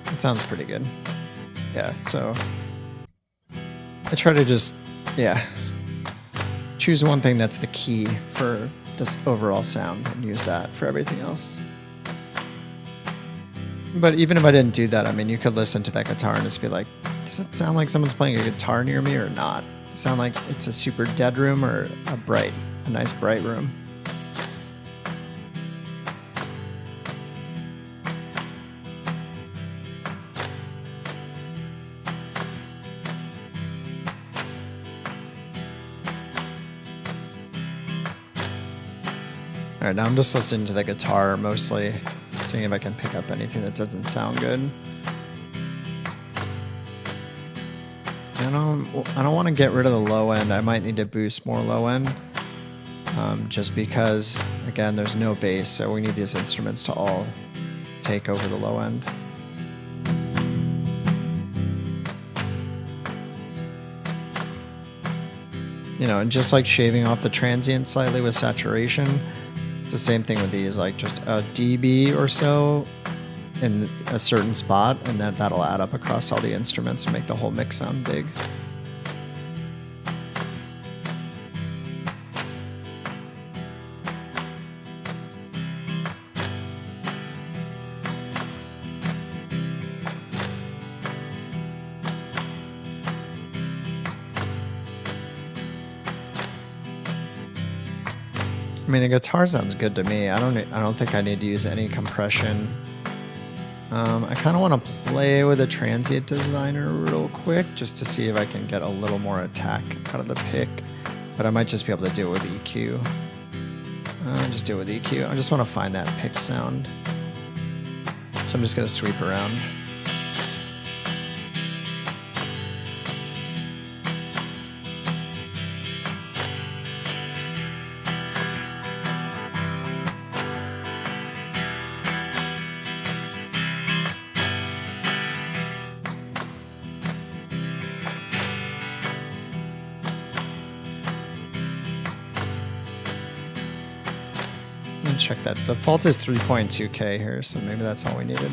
It sounds pretty good. Yeah, so I try to just, choose one thing that's the key for this overall sound and use that for everything else. But even if I didn't do that, I mean, you could listen to that guitar and just be like, does it sound like someone's playing a guitar near me or not? Sound like it's a super dead room or a nice bright room? Alright, now I'm just listening to the guitar mostly, seeing if I can pick up anything that doesn't sound good. I don't want to get rid of the low end. I might need to boost more low end, just because, again, there's no bass, so we need these instruments to all take over the low end. You know, and just like shaving off the transient slightly with saturation, it's the same thing with these, like just a dB or so in a certain spot, and that'll add up across all the instruments and make the whole mix sound big. I mean, the guitar sounds good to me. I don't think I need to use any compression. I kind of want to play with a transient designer real quick just to see if I can get a little more attack out of the pick, but I might just be able to do it with EQ. Just do it with EQ. I just want to find that pick sound. So I'm just going to sweep around. Check that. Default is 3.2K here, so maybe that's all we needed.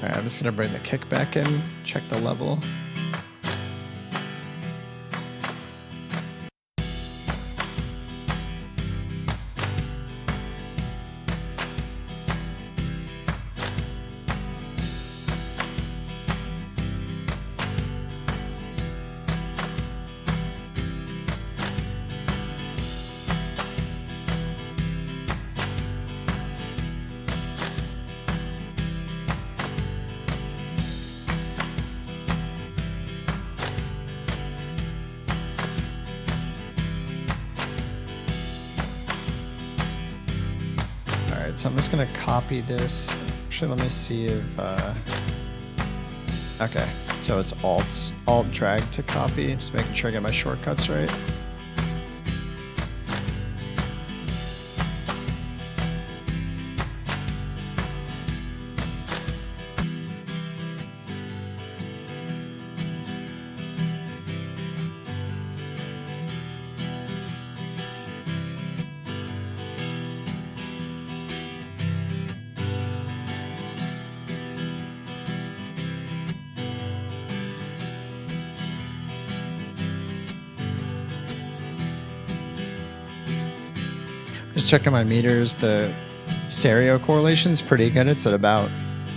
Alright, I'm just going to bring the kick back in, check the level. right, so I'm just gonna copy this. Actually, let me see if, okay, so it's Alt drag to copy, just making sure I get my shortcuts right. Just checking my meters, the stereo correlation is pretty good. It's at about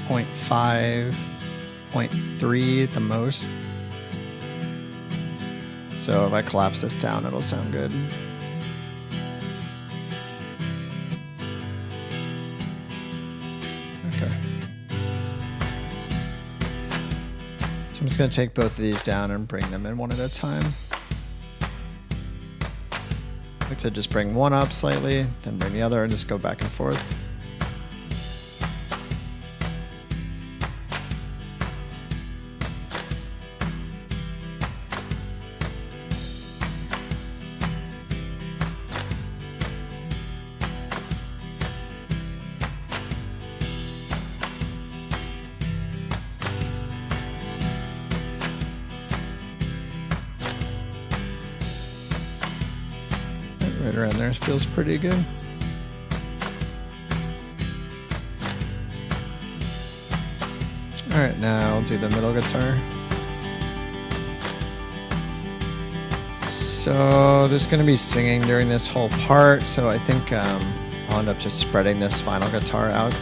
0.5, 0.3 at the most. So if I collapse this down, it'll sound good. Okay. So I'm just going to take both of these down and bring them in one at a time. I like to just bring one up slightly, then bring the other and just go back and forth. Right around there feels pretty good. All right, now I'll do the middle guitar. So there's going to be singing during this whole part, so I think I'll end up just spreading this final guitar out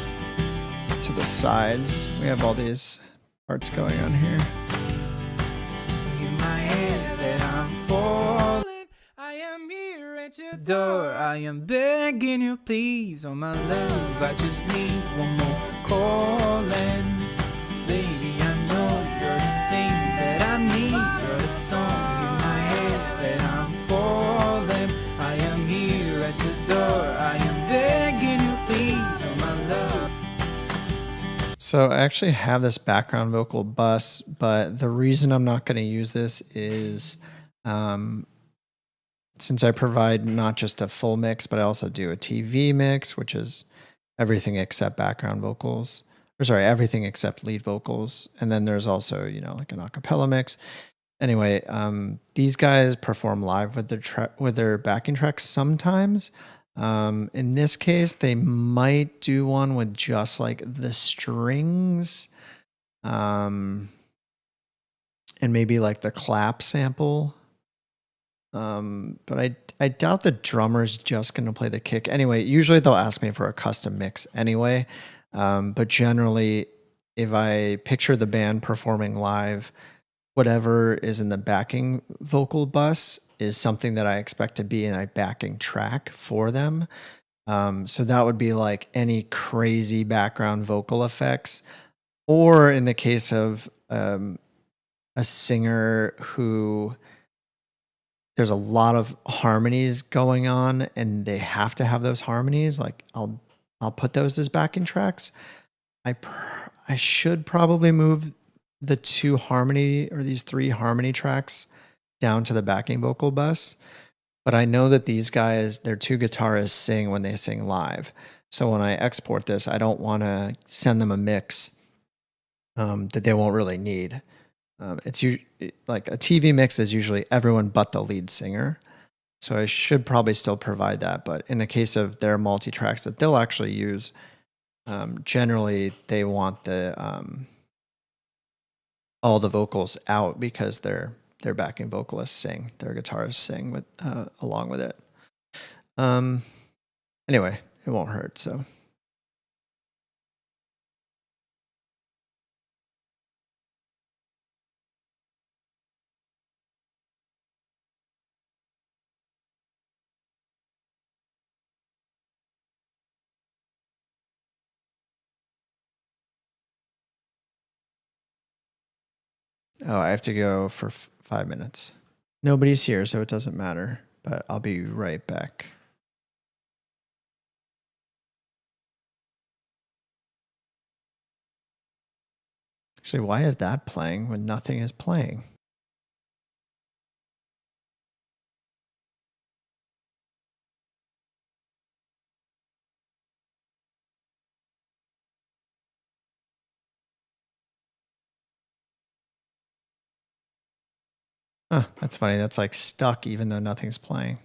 to the sides. We have all these parts going on here. In my head that I'm falling, I am here at your door. I am begging you, please, oh my love. I just need one more calling. Baby, I know you're the thing that I need. You're the song in my head that I'm falling. I am here at your door. I am begging you, please, oh my love. So I actually have this background vocal bus, but the reason I'm not going to use this is since I provide not just a full mix, but I also do a TV mix, which is everything except background vocals, or sorry, everything except lead vocals. And then there's also, you know, like an acapella mix. Anyway, these guys perform live with their backing tracks sometimes. In this case, they might do one with just like the strings, and maybe like the clap sample. But I doubt the drummer's just going to play the kick. Anyway, usually they'll ask me for a custom mix anyway. But generally, if I picture the band performing live, whatever is in the backing vocal bus is something that I expect to be in a backing track for them. So that would be like any crazy background vocal effects, or in the case of a singer who there's a lot of harmonies going on and they have to have those harmonies, like I'll put those as backing tracks. I should probably move the these three harmony tracks down to the backing vocal bus. But I know that these guys, their two guitarists sing when they sing live. So when I export this, I don't want to send them a mix that they won't really need. It's like a TV mix is usually everyone but the lead singer. So I should probably still provide that. But in the case of their multi-tracks that they'll actually use, generally they want all the vocals out because their backing vocalists sing, their guitarists sing with along with it. Anyway, it won't hurt. So. Oh, I have to go for 5 minutes. Nobody's here, so it doesn't matter, but I'll be right back. Actually, why is that playing when nothing is playing? Huh, that's funny. That's like stuck even though nothing's playing.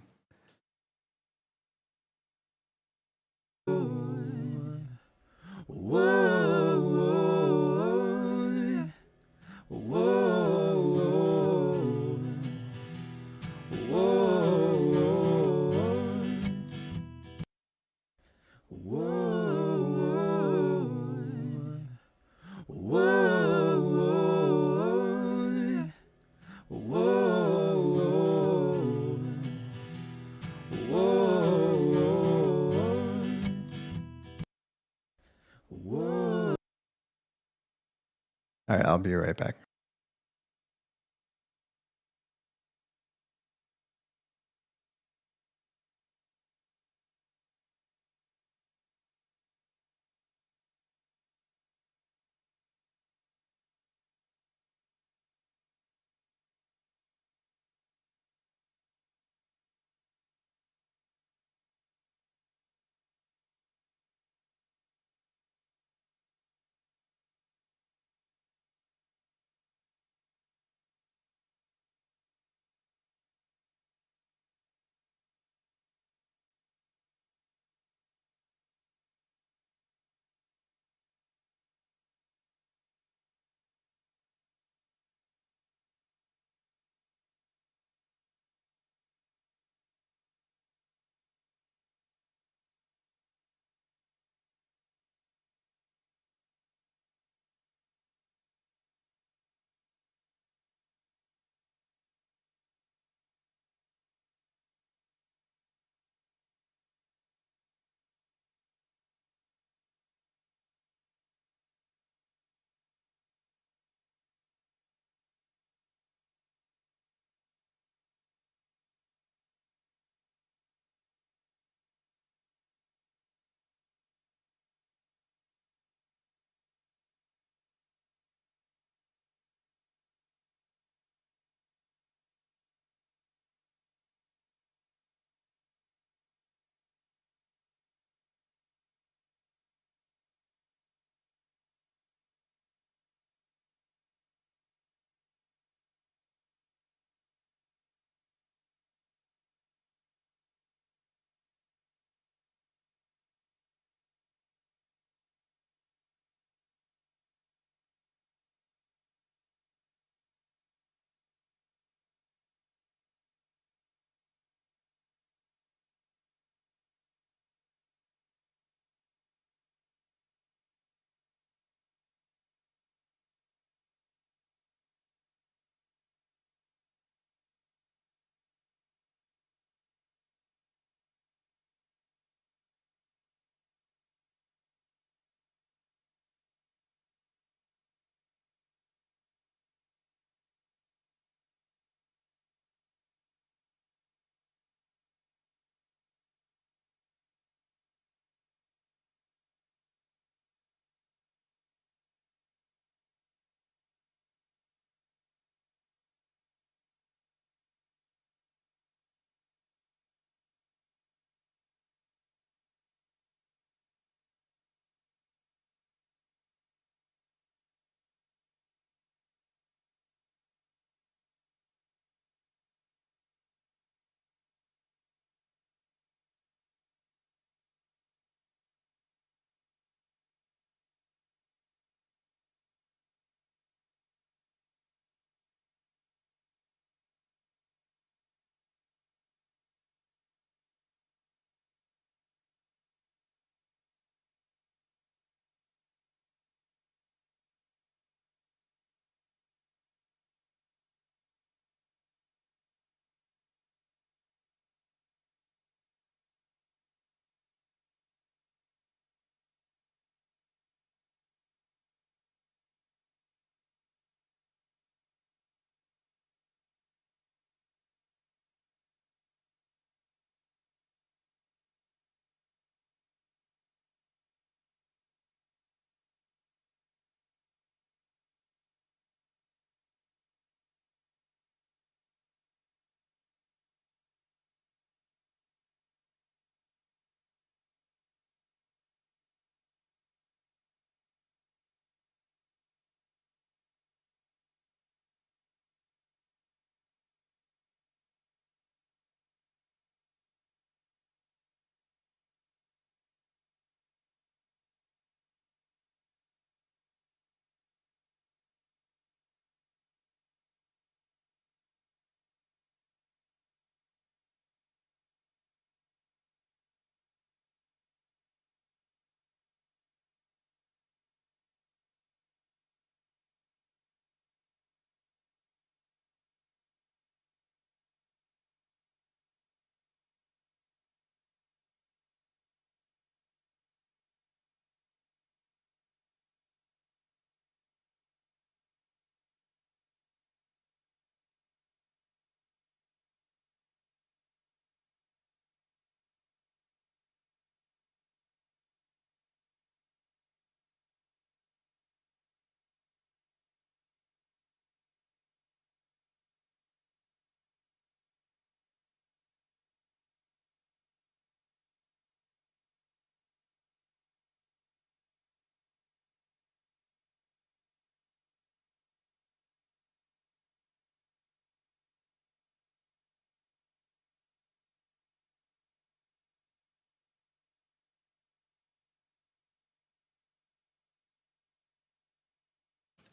Whoa, whoa, All right, I'll be right back.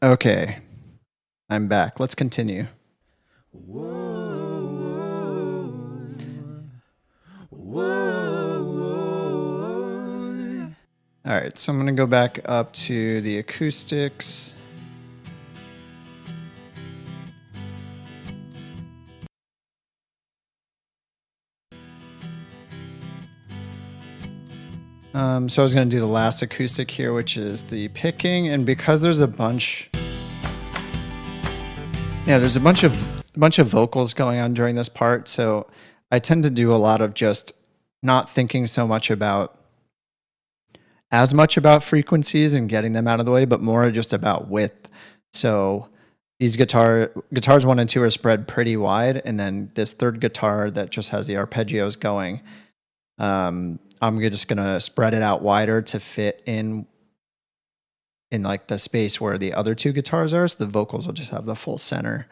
Okay, I'm back. Let's continue. All right, so I'm going to go back up to the acoustics. So I was going to do the last acoustic here, which is the picking, and because there's a bunch, there's a bunch of vocals going on during this part, so I tend to do a lot of just not thinking so much about frequencies and getting them out of the way, but more just about width. So these guitars 1 and 2 are spread pretty wide, and then this third guitar that just has the arpeggios going, I'm just gonna spread it out wider to fit in like the space where the other two guitars are, so the vocals will just have the full center.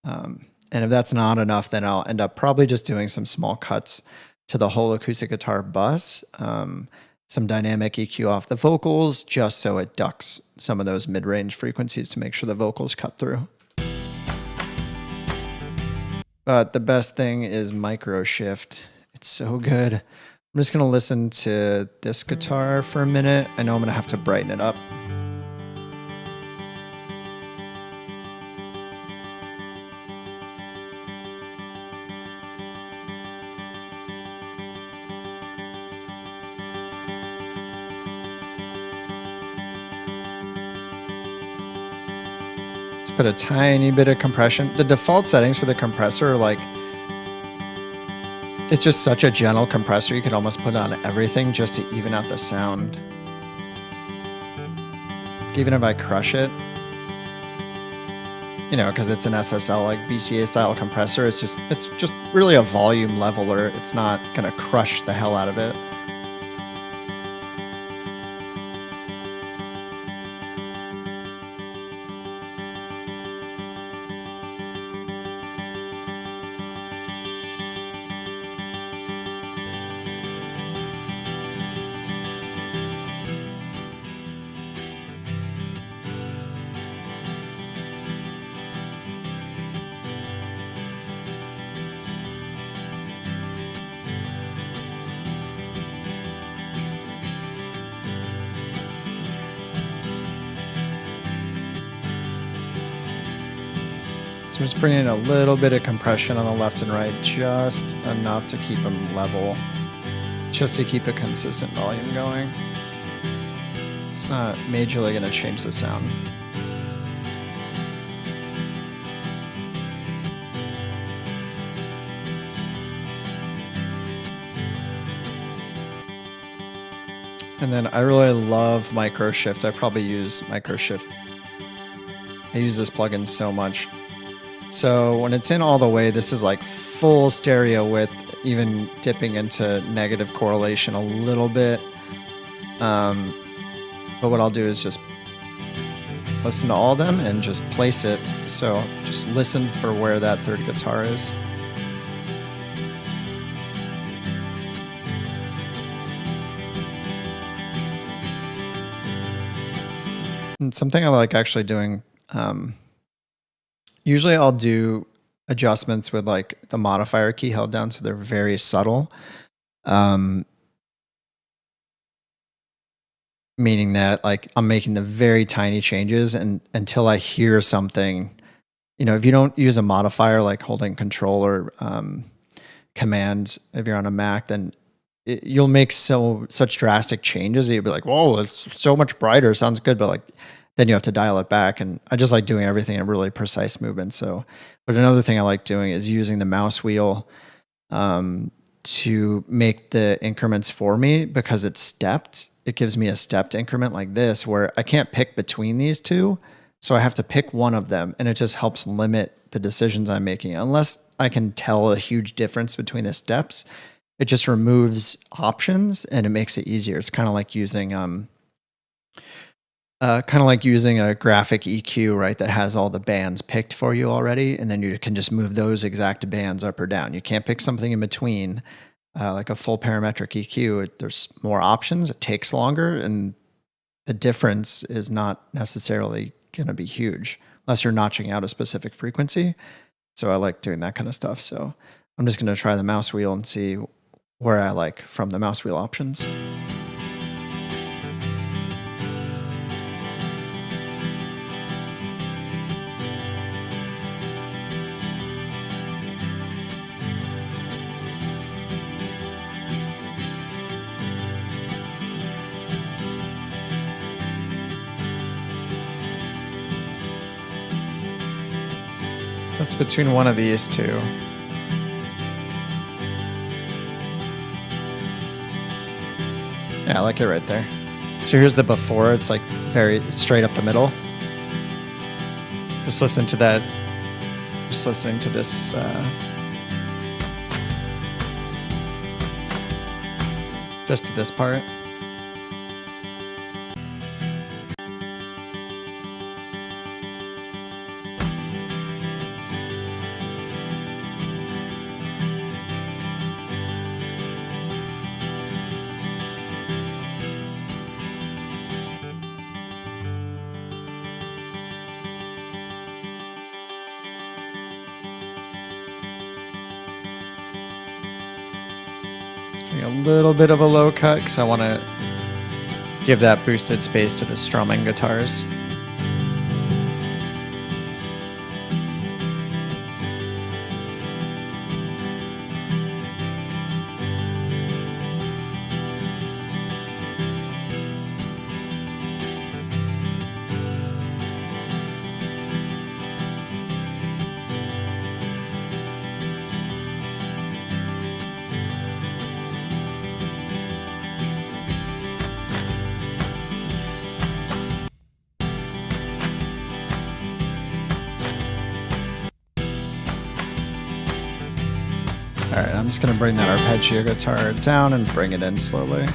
And if that's not enough, then I'll end up probably just doing some small cuts to the whole acoustic guitar bus, some dynamic EQ off the vocals, just so it ducks some of those mid-range frequencies to make sure the vocals cut through. But the best thing is micro shift. It's so good. I'm just going to listen to this guitar for a minute. I know I'm going to have to brighten it up. Let's put a tiny bit of compression. The default settings for the compressor are like, it's just such a gentle compressor. You could almost put on everything just to even out the sound. Even if I crush it, because it's an SSL like BCA style compressor, it's just really a volume leveler. It's not gonna crush the hell out of it. So I'm just bringing in a little bit of compression on the left and right, just enough to keep them level, just to keep a consistent volume going. It's not majorly going to change the sound. And then I really love Microshift. I probably use Microshift. I use this plugin so much. So when it's in all the way, this is like full stereo width, even dipping into negative correlation a little bit. But what I'll do is just listen to all of them and just place it. So just listen for where that third guitar is. And something I like actually doing, usually I'll do adjustments with like the modifier key held down so they're very subtle. Meaning that like I'm making the very tiny changes and until I hear something, if you don't use a modifier like holding control or command if you're on a Mac, then you'll make such drastic changes that you'll be like, whoa, it's so much brighter, sounds good, but like then you have to dial it back. And I just like doing everything in really precise movement. So, but another thing I like doing is using the mouse wheel to make the increments for me because it's stepped. It gives me a stepped increment like this where I can't pick between these two. So I have to pick one of them, and it just helps limit the decisions I'm making. Unless I can tell a huge difference between the steps, it just removes options and it makes it easier. It's kind of like using a graphic EQ, right? That has all the bands picked for you already, and then you can just move those exact bands up or down. You can't pick something in between, like a full parametric EQ. There's more options. It takes longer, and the difference is not necessarily gonna be huge unless you're notching out a specific frequency. So I like doing that kind of stuff. So I'm just gonna try the mouse wheel and see where I like from the mouse wheel options. That's between one of these two. Yeah, I like it right there. So here's the before. It's like very straight up the middle. Just listen to that. Just listening to this. Just to this part. A little bit of a low cut because I want to give that boosted space to the strumming guitars. Alright, I'm just going to bring that arpeggio guitar down and bring it in slowly.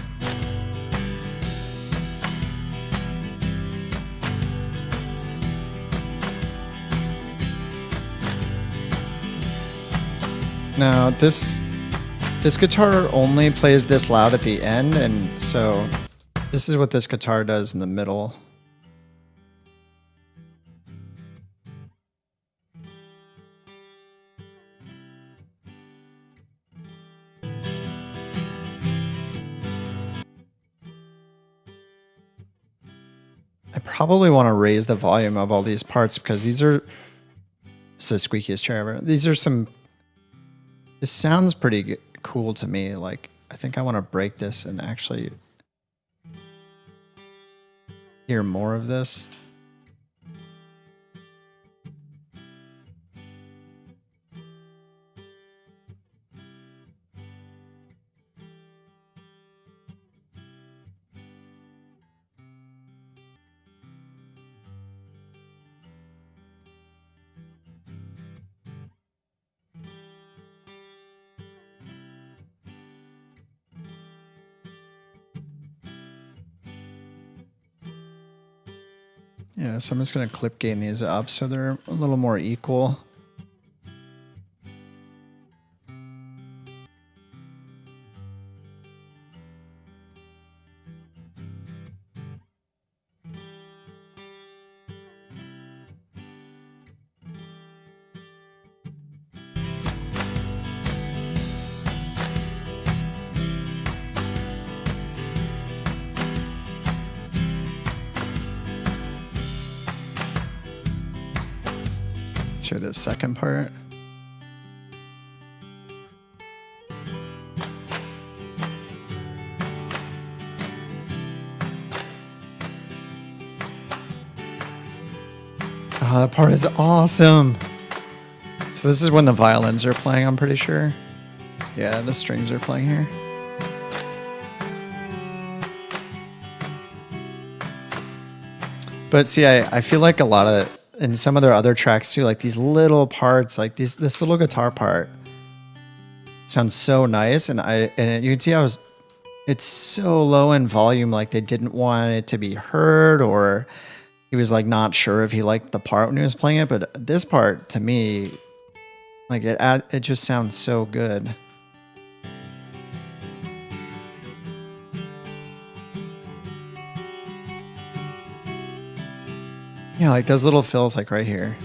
Now, this guitar only plays this loud at the end, and so this is what this guitar does in the middle. I probably want to raise the volume of all these parts because these are, it's the squeakiest chair ever. These are some, this sounds pretty cool to me. Like, I think I want to break this and actually hear more of this. Yeah, so I'm just going to clip gain these up so they're a little more equal. Let's hear this second part. Oh, that part is awesome. So this is when the violins are playing, I'm pretty sure. Yeah, the strings are playing here. But see, I feel like a lot of, in some of their other tracks too, like these little parts, like this little guitar part sounds so nice. And you can see how it's so low in volume, like they didn't want it to be heard, or he was like not sure if he liked the part when he was playing it. But this part to me, like it just sounds so good. Yeah, like those little fills like right here.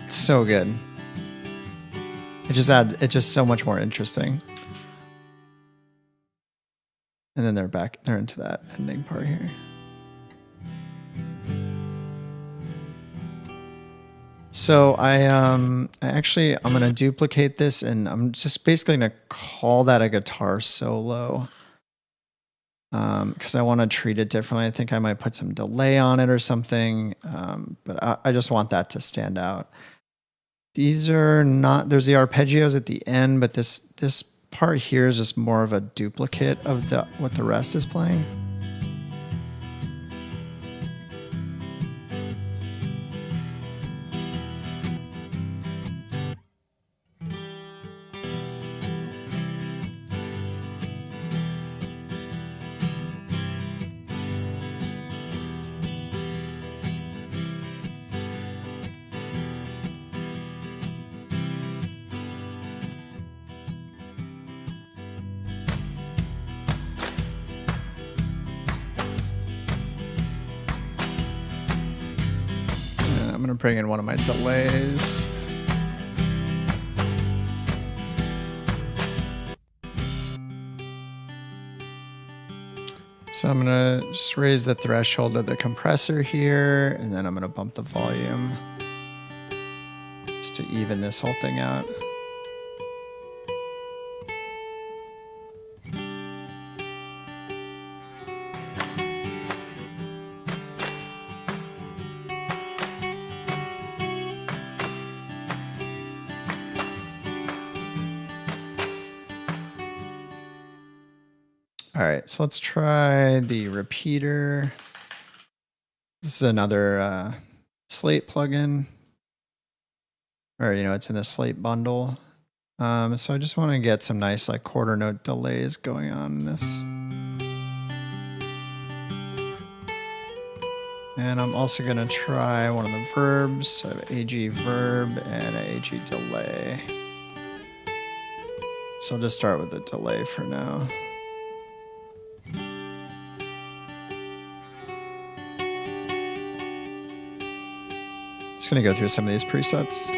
It's so good. It's just so much more interesting. And then they're into that ending part here. So I'm gonna duplicate this, and I'm just basically gonna call that a guitar solo. Because I want to treat it differently. I think I might put some delay on it or something. But I just want that to stand out. These are not, there's the arpeggios at the end, but this part here is just more of a duplicate of what the rest is playing. I'm going to bring in one of my delays. So I'm going to just raise the threshold of the compressor here, and then I'm going to bump the volume just to even this whole thing out. All right, so let's try the repeater. This is another Slate plugin, or it's in the Slate bundle. So I just want to get some nice like quarter note delays going on in this. And I'm also going to try one of the verbs. So I have AG verb and an AG delay. So I'll just start with the delay for now. Just going to go through some of these presets.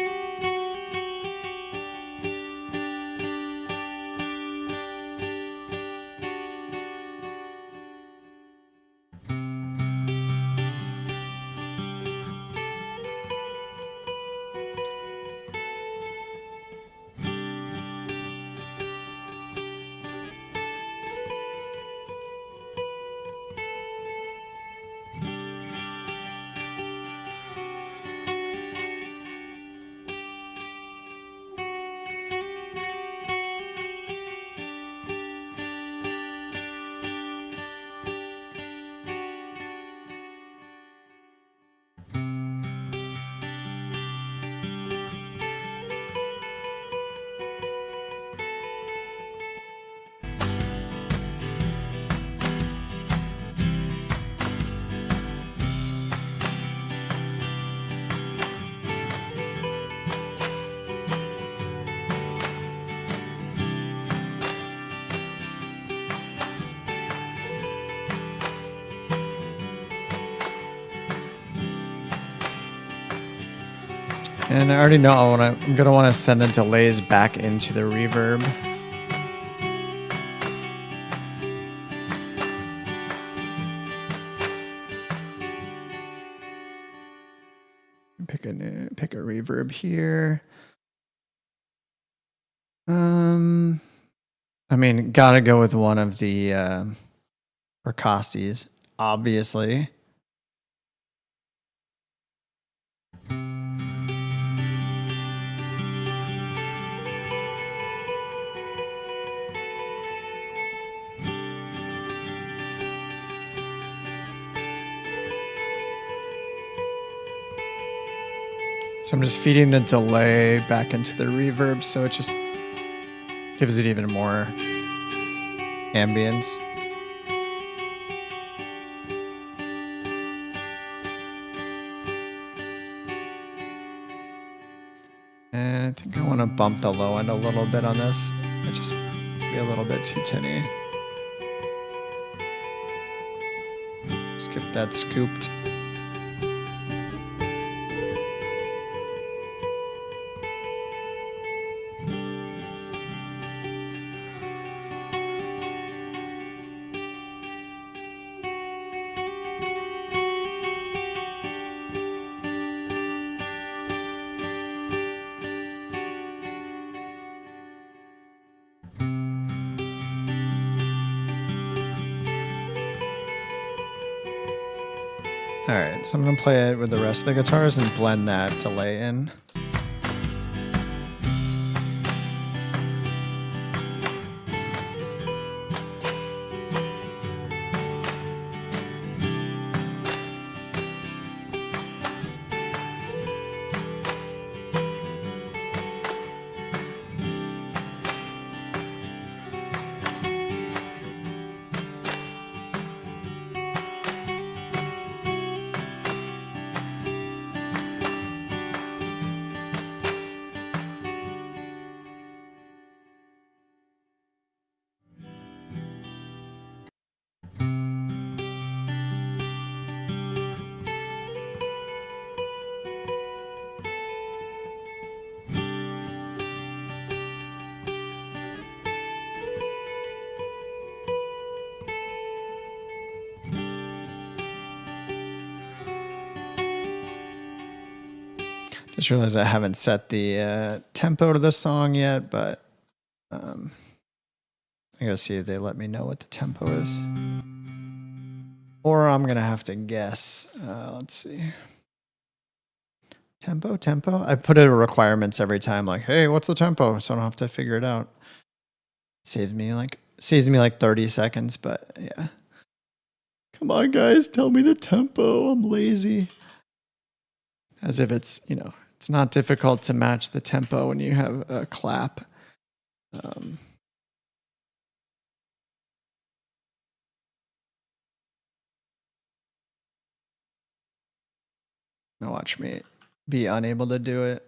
And I already know I'm going to want to send the delays back into the reverb. Pick a reverb here. I mean, gotta go with one of the Ricastis, obviously. So I'm just feeding the delay back into the reverb, so it just gives it even more ambience. And I think I want to bump the low end a little bit on this. It just be a little bit too tinny. Just get that scooped. Alright, so I'm going to play it with the rest of the guitars and blend that delay in. Just realized I haven't set the tempo to the song yet, but I gotta see if they let me know what the tempo is. Or I'm gonna have to guess. Let's see. Tempo. I put it in requirements every time, like, hey, what's the tempo? So I don't have to figure it out. Saves me like 30 seconds, but yeah. Come on, guys, tell me the tempo. I'm lazy. As if it's, it's not difficult to match the tempo when you have a clap. Now watch me be unable to do it.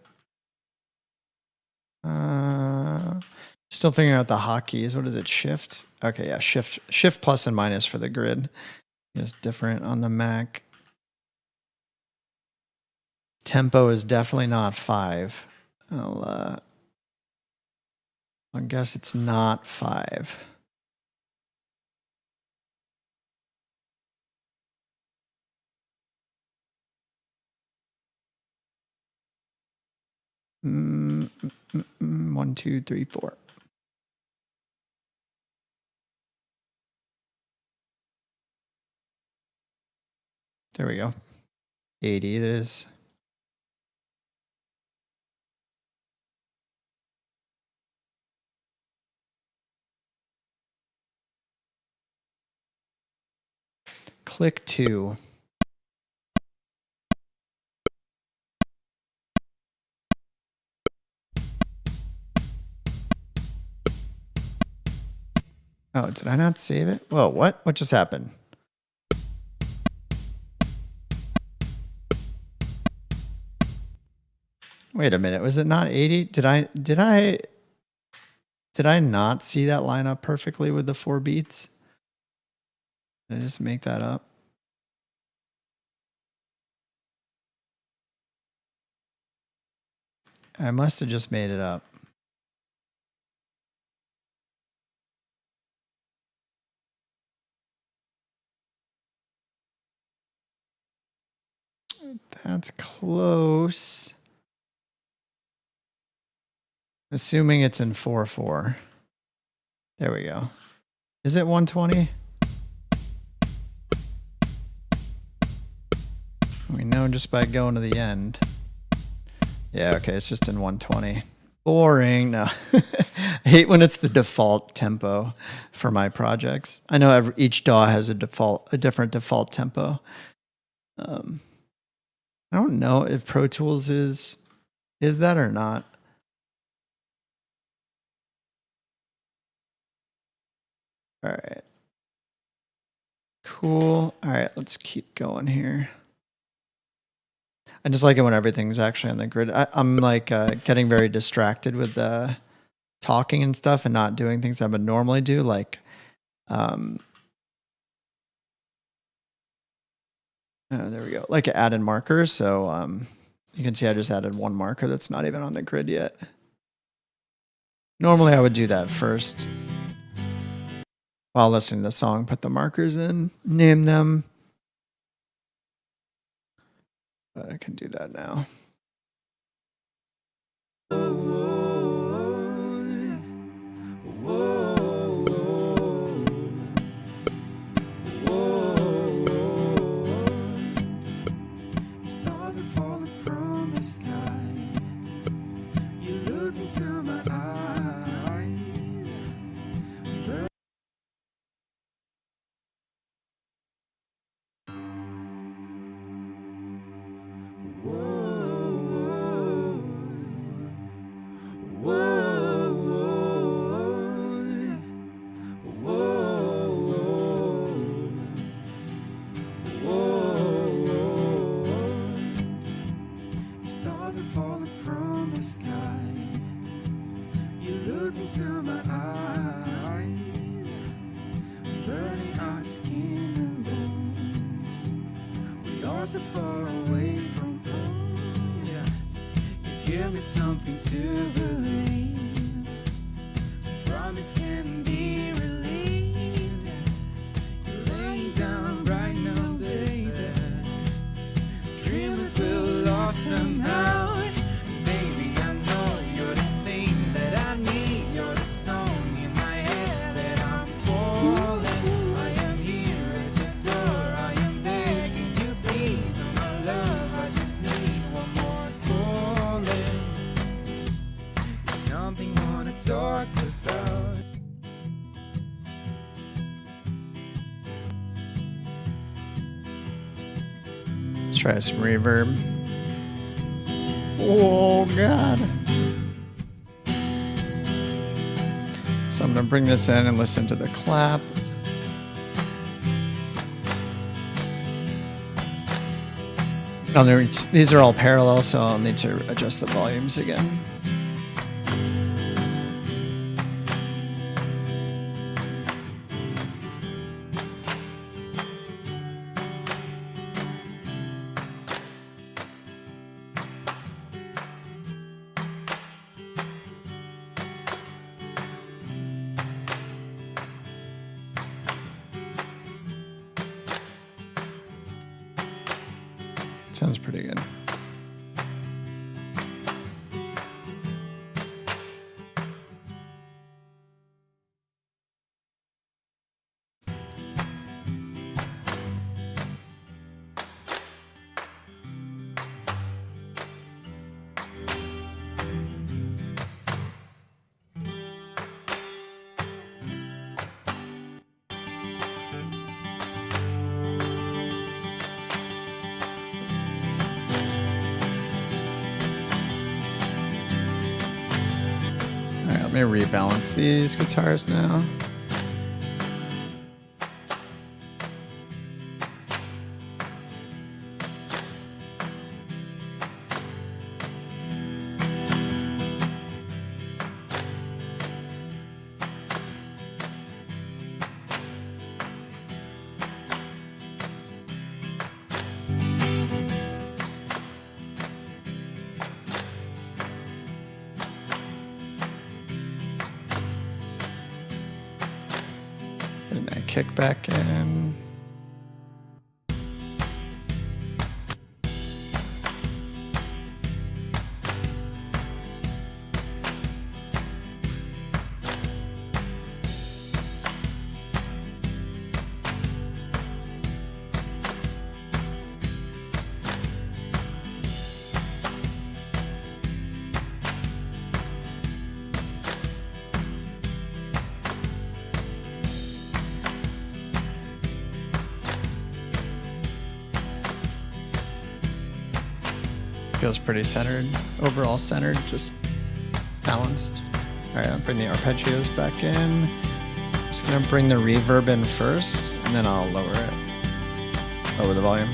Still figuring out the hotkeys. What is it? Shift? Okay, yeah, shift plus and minus for the grid is different on the Mac. Tempo is definitely not 5. I guess it's not 5. One, two, three, four. There we go. 80 it is. Click 2. Oh, did I not save it? Whoa, what? What just happened? Wait a minute. Was it not 80? Did I not see that line up perfectly with the 4 beats? Did I just make that up? I must have just made it up. That's close. Assuming it's in 4/4. There we go. Is it 120? We know just by going to the end. Yeah, okay, it's just in 120. Boring. No. I hate when it's the default tempo for my projects. I know each DAW has a different default tempo. I don't know if Pro Tools is that or not. All right. Cool. All right, let's keep going here. I just like it when everything's actually on the grid. I'm like getting very distracted with the talking and stuff and not doing things I would normally do. Like, Oh, there we go. Like added markers. So you can see I just added one marker that's not even on the grid yet. Normally I would do that first. While listening to the song, put the markers in, name them. But I can do that now. Stars are falling from the sky. You look into my eyes. Stars are falling from the sky. You look into my eyes, burning our skin and bones. We are so far away from home. Yeah. You give me something to believe. Promise can be relieved. You're laying down right now, baby. Dreamers will lost somehow. Baby, I know you're the thing that I need. You're the song in my head that I'm falling. I am here at your door. I am begging you, please. Oh my love, I just need one more calling. There's something I wanna talk about. Let's try some reverb. Oh, God. So I'm going to bring this in and listen to the clap. These are all parallel, so I'll need to adjust the volumes again. Sounds pretty good. Let me rebalance these guitars now. Putting that kick back in. Feels pretty centered, overall centered, just balanced. All right, I'll bring the arpeggios back in. Just gonna bring the reverb in first, and then I'll lower the volume.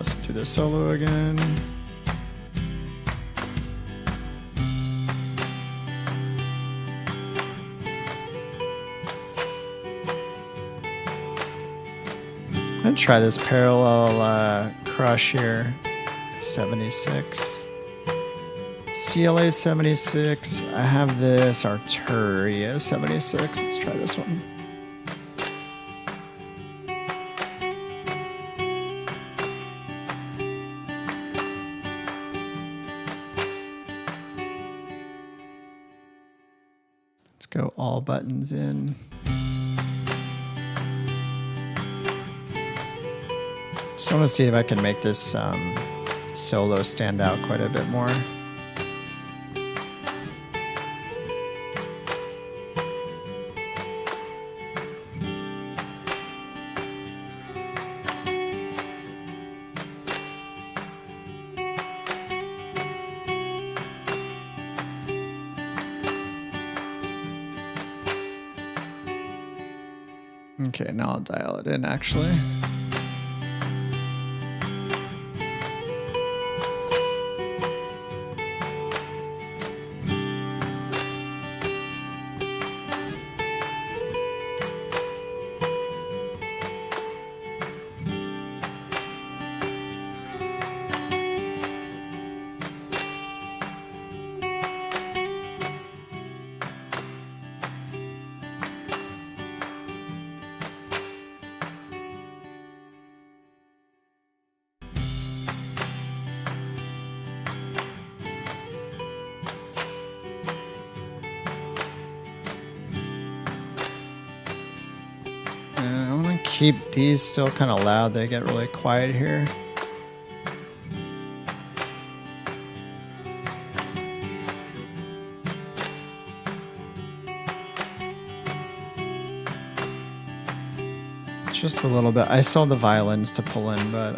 listen to this solo again. I'm gonna try this parallel crush here. 76. CLA 76. I have this Arturia 76. Let's try this one. Let's go all buttons in. Just want to see if I can make this solo stand out quite a bit more. Okay, now I'll dial it in actually. I want to keep these still kind of loud. They get really quiet here. Just a little bit. I saw the violins to pull in, but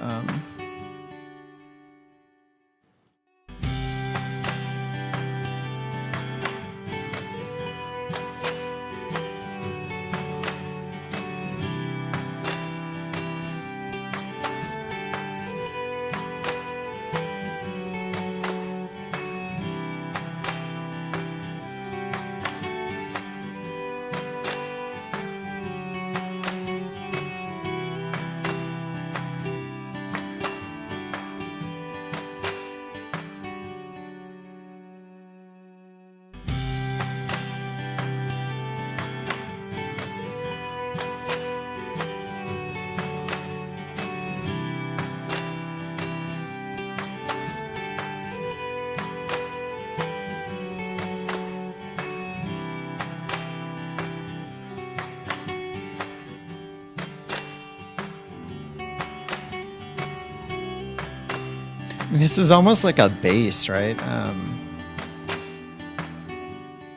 this is almost like a bass, right?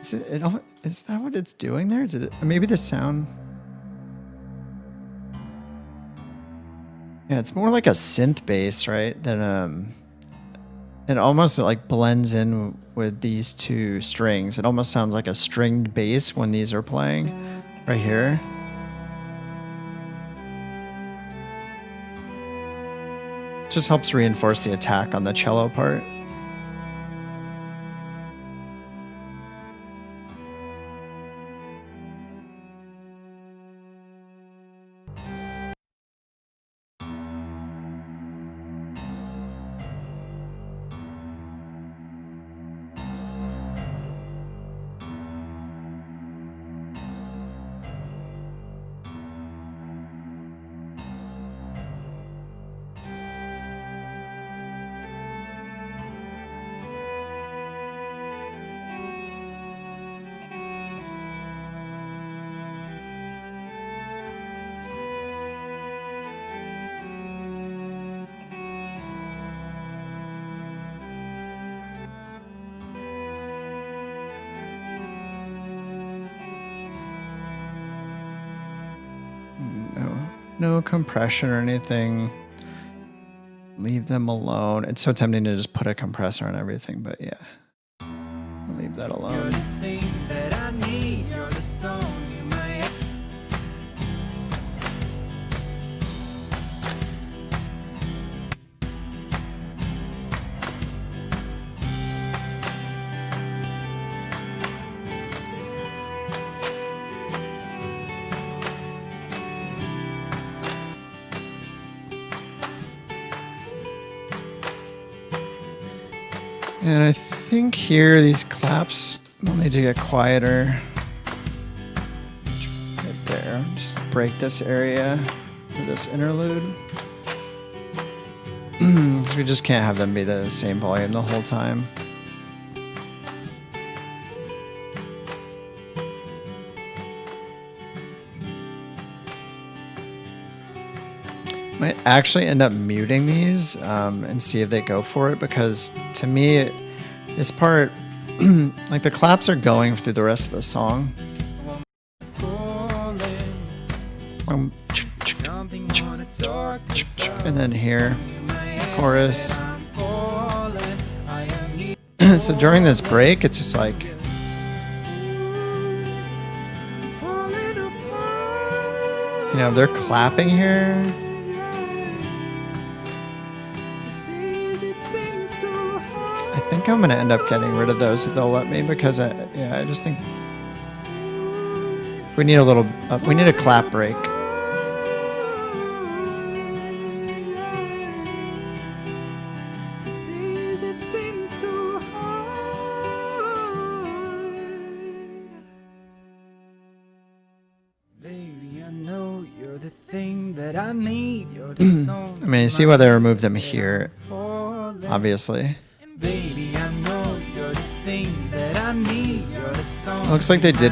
Is that what it's doing there? Maybe the sound? Yeah, it's more like a synth bass, right? Than it almost like blends in with these two strings. It almost sounds like a stringed bass when these are playing right here. Just helps reinforce the attack on the cello part. No compression or anything. Leave them alone. It's so tempting to just put a compressor on everything, but yeah. Leave that alone. You're the thing that I need. You're the song you might. And I think here these claps will need to get quieter. Right there. Just break this area for this interlude. Because we just can't have them be the same volume the whole time. Might actually end up muting these and see if they go for it, because to me, this part, like the claps are going through the rest of the song. And then here, chorus. So during this break, it's just like, you know, they're clapping here. I think I'm gonna end up getting rid of those if they'll let me, because I just think we need a little, we need a clap break. I mean, you see why they removed them here, obviously. Baby, I know you're the thing that I need. You're the song. Looks like they did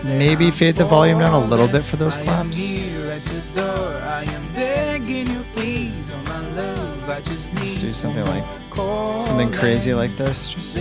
maybe fade the volume down a little bit for those claps. Just do something like something crazy like this. Just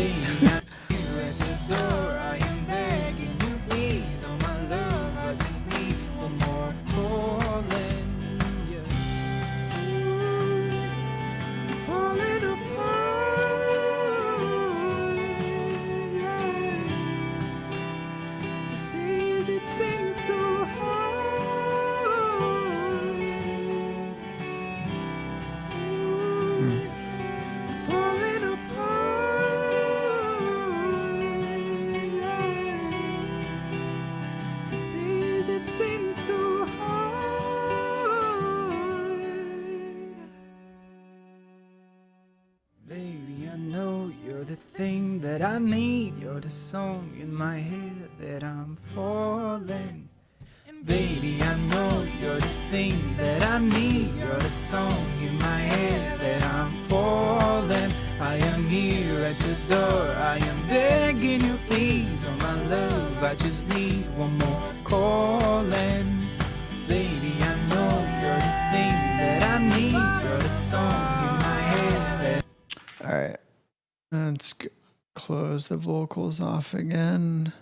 the thing that I need. You're the song in my head that I'm falling. And baby, I know you're the thing that I need. You're the song in my head that I'm falling. I am here at your door. I am begging you, please. Oh my love, I just need one more calling. Baby, I know you're the thing that I need. You're the song in my head that... all right. Let's close the vocals off again.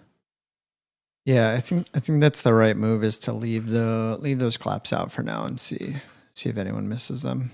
Yeah, I think that's the right move, is to leave those claps out for now and see if anyone misses them.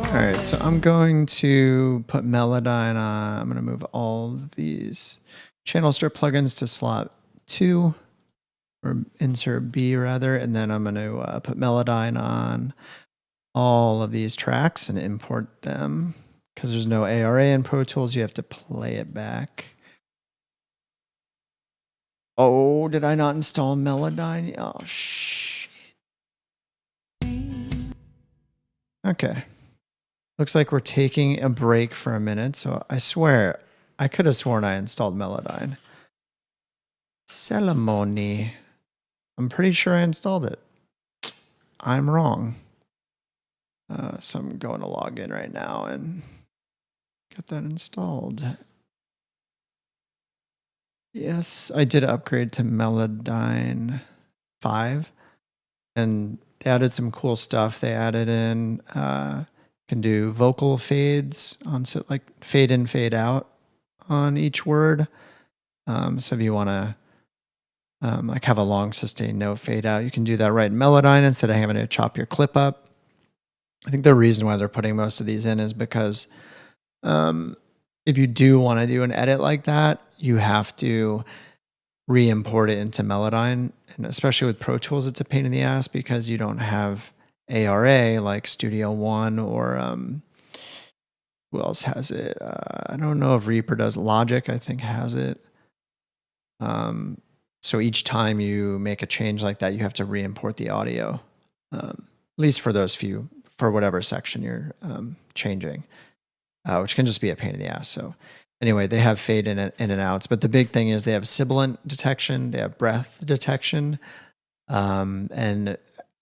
All right, so I'm going to put Melodyne on. I'm going to move all of these channel strip plugins to slot 2, or insert B rather, and then I'm going to put Melodyne on all of these tracks and import them. Because there's no ARA in Pro Tools, you have to play it back. Oh, did I not install Melodyne? Oh, shit. Okay. Looks like we're taking a break for a minute, so I swear, I could have sworn I installed Melodyne. Ceremony. I'm pretty sure I installed it. I'm wrong. So I'm going to log in right now and get that installed. Yes, I did upgrade to Melodyne 5, and they added some cool stuff. They added in... can do vocal fades on, like fade in, fade out on each word. So if you want to like have a long sustained note fade out, you can do that right in Melodyne instead of having to chop your clip up. I think the reason why they're putting most of these in is because if you do want to do an edit like that, you have to re-import it into Melodyne. And especially with Pro Tools, it's a pain in the ass because you don't have ARA like Studio One or Who else has it? I don't know if Reaper does. Logic, I think, has it. So each time you make a change like that, you have to re-import the audio, at least for those few, for whatever section you're changing, which can just be a pain in the ass. So anyway, they have fade in and outs, but the big thing is they have sibilant detection, they have breath detection, and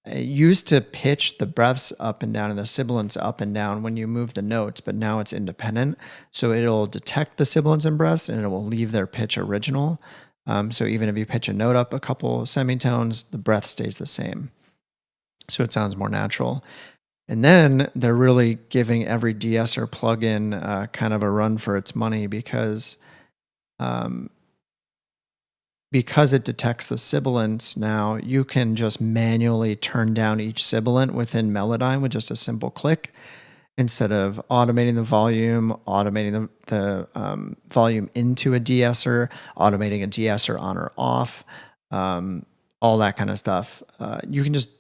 it used to pitch the breaths up and down and the sibilants up and down when you move the notes, but now it's independent. So it'll detect the sibilants and breaths and it will leave their pitch original. So even if you pitch a note up a couple semitones, the breath stays the same. So it sounds more natural. And then they're really giving every de-esser plugin kind of a run for its money because it detects the sibilants now, you can just manually turn down each sibilant within Melodyne with just a simple click instead of automating the volume, automating the volume into a de-esser, automating a de-esser on or off, all that kind of stuff. You can just,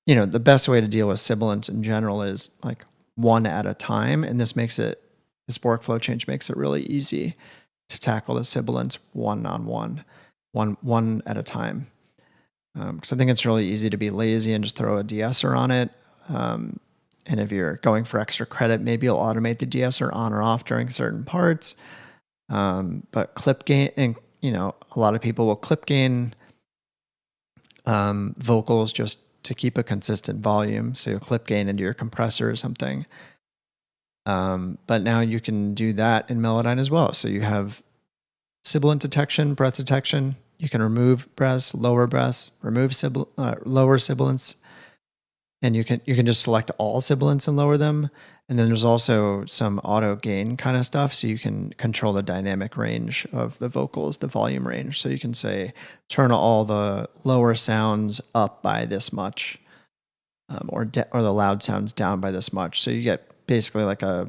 the best way to deal with sibilants in general is like one at a time. And this workflow change makes it really easy to tackle the sibilants one at a time. Because I think it's really easy to be lazy and just throw a de-esser on it. And if you're going for extra credit, maybe you'll automate the de-esser on or off during certain parts. But clip gain, and a lot of people will clip gain vocals just to keep a consistent volume. So you'll clip gain into your compressor or something. But now you can do that in Melodyne as well. So you have sibilant detection, breath detection. You can remove breaths, lower breaths, remove lower sibilants, and you can just select all sibilants and lower them. And then there's also some auto gain kind of stuff, so you can control the dynamic range of the vocals, the volume range. So you can say turn all the lower sounds up by this much, or the loud sounds down by this much. So you get basically like a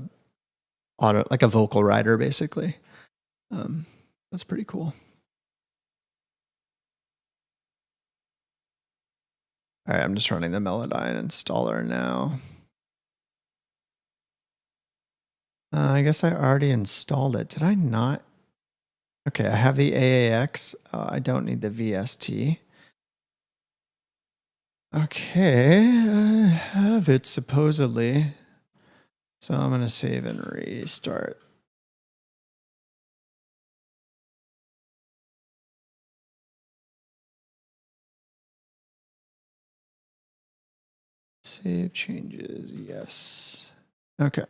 vocal rider, basically. That's pretty cool. All right, I'm just running the Melodyne installer now. I guess I already installed it. Did I not? Okay, I have the AAX. I don't need the VST. Okay, I have it supposedly. So I'm going to save and restart. Save changes, yes. Okay.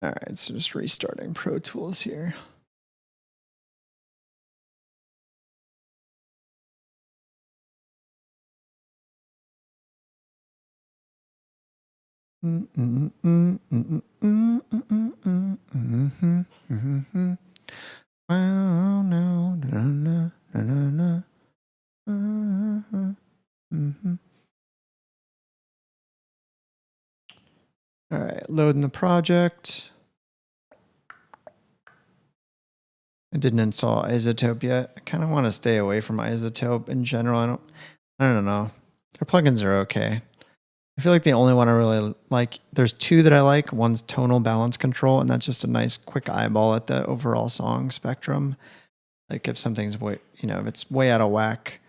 All right, so just restarting Pro Tools here. All right, loading the project. I didn't install iZotope yet. I kind of want to stay away from iZotope in general. I don't know. Their plugins are okay. I feel like the only one I really like, there's two that I like. One's tonal balance control, and that's just a nice quick eyeball at the overall song spectrum. Like if something's way, if it's way out of whack,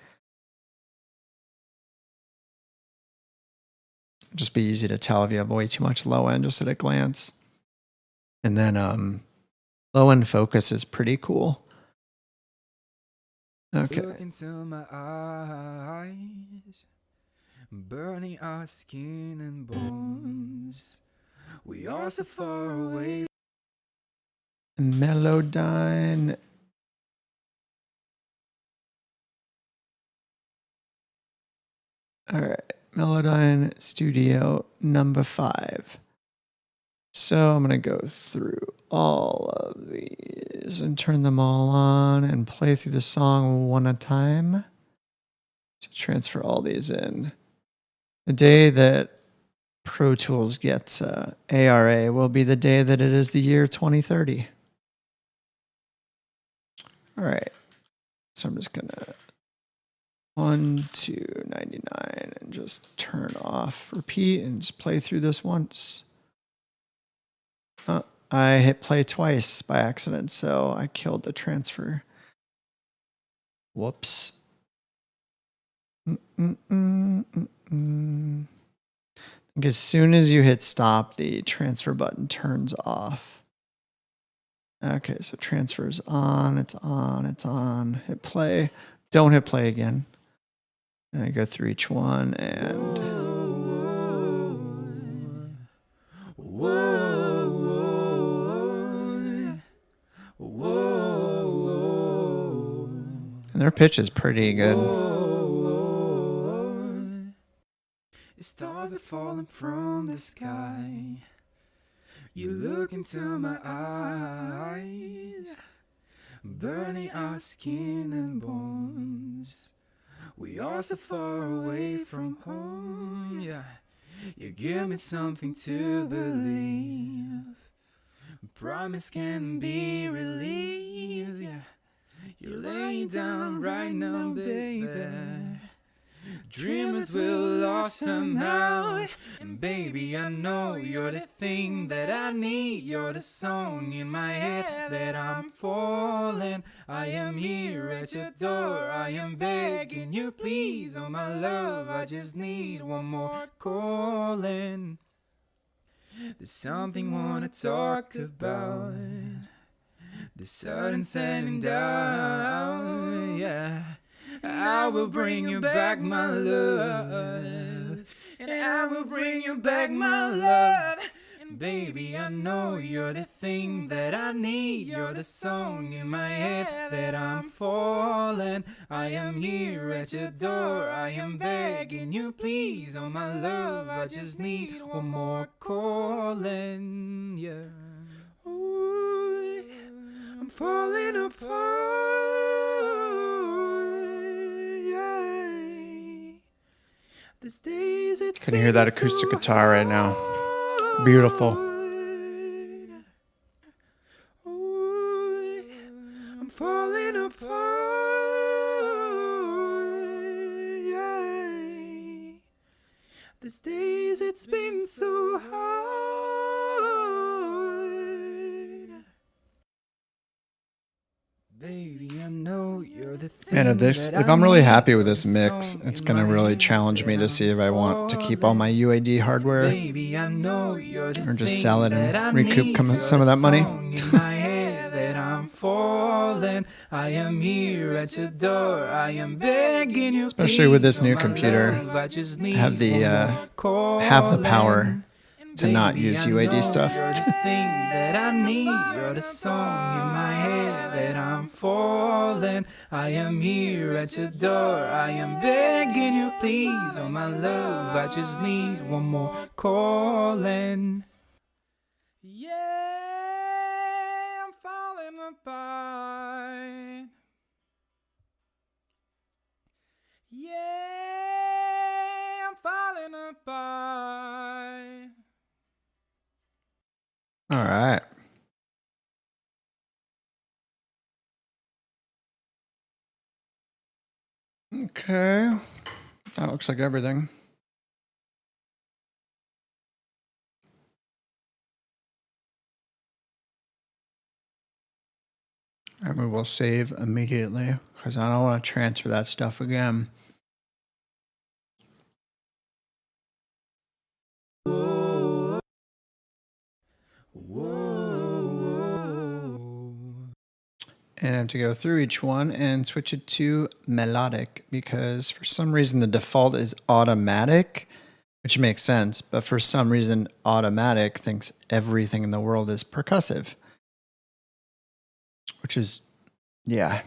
it'd just be easy to tell if you have way too much low end just at a glance. And then low end focus is pretty cool. Okay. Look into my eyes, burning our skin and bones. We are so far away. Melodyne. All right, Melodyne Studio number 5. So I'm going to go through all of these and turn them all on and play through the song one at a time to transfer all these in. The day that Pro Tools gets ARA will be the day that it is the year 2030. All right. So I'm just going to 1, 2, 99, and just turn off, repeat, and just play through this once. I hit play twice by accident, so I killed the transfer. Whoops. I think as soon as you hit stop, the transfer button turns off. Okay, so transfer is on, it's on, it's on. Hit play. Don't hit play again. And I go through each one and... And their pitch is pretty good. Stars are falling from the sky. You look into my eyes, burning our skin and bones. We are so far away from home, yeah. You give me something to believe. Promise can be relieved, yeah. You're laying down right now, baby. Dreamers will lost somehow. And baby, I know you're the thing that I need. You're the song in my head that I'm falling. I am here at your door. I am begging you, please. Oh my love, I just need one more calling. There's something wanna talk about. The sudden setting down, yeah. I will bring you back, my love. And I will bring you back, my love. And baby, I know you're the thing that I need. You're the song in my head that I'm falling. I am here at your door. I am begging you, please. Oh, my love, I just need one more calling, yeah. Ooh, I'm falling apart. These days it's Can you hear that acoustic guitar right now? Beautiful. Ooh, I'm falling apart. Yeah. These days it's been so hard. Baby, I know you're the thing. And if I'm really happy with this mix, it's going to really challenge me to see if I want to keep all my UAD hardware or just sell it and recoup some of that money. I am here at your door. I am begging you, especially with this new computer, have the power to not use UAD stuff. You're the thing that I need. You're the song in my head that I'm falling. I am here at your door. I am begging you, please. Oh, my love, I just need one more calling. Yeah, I'm falling apart. Yeah, I'm falling apart. All right. Okay. That looks like everything. And we will save immediately because I don't want to transfer that stuff again. And I have to go through each one and switch it to melodic because for some reason the default is automatic, which makes sense. But for some reason, automatic thinks everything in the world is percussive, which is, yeah.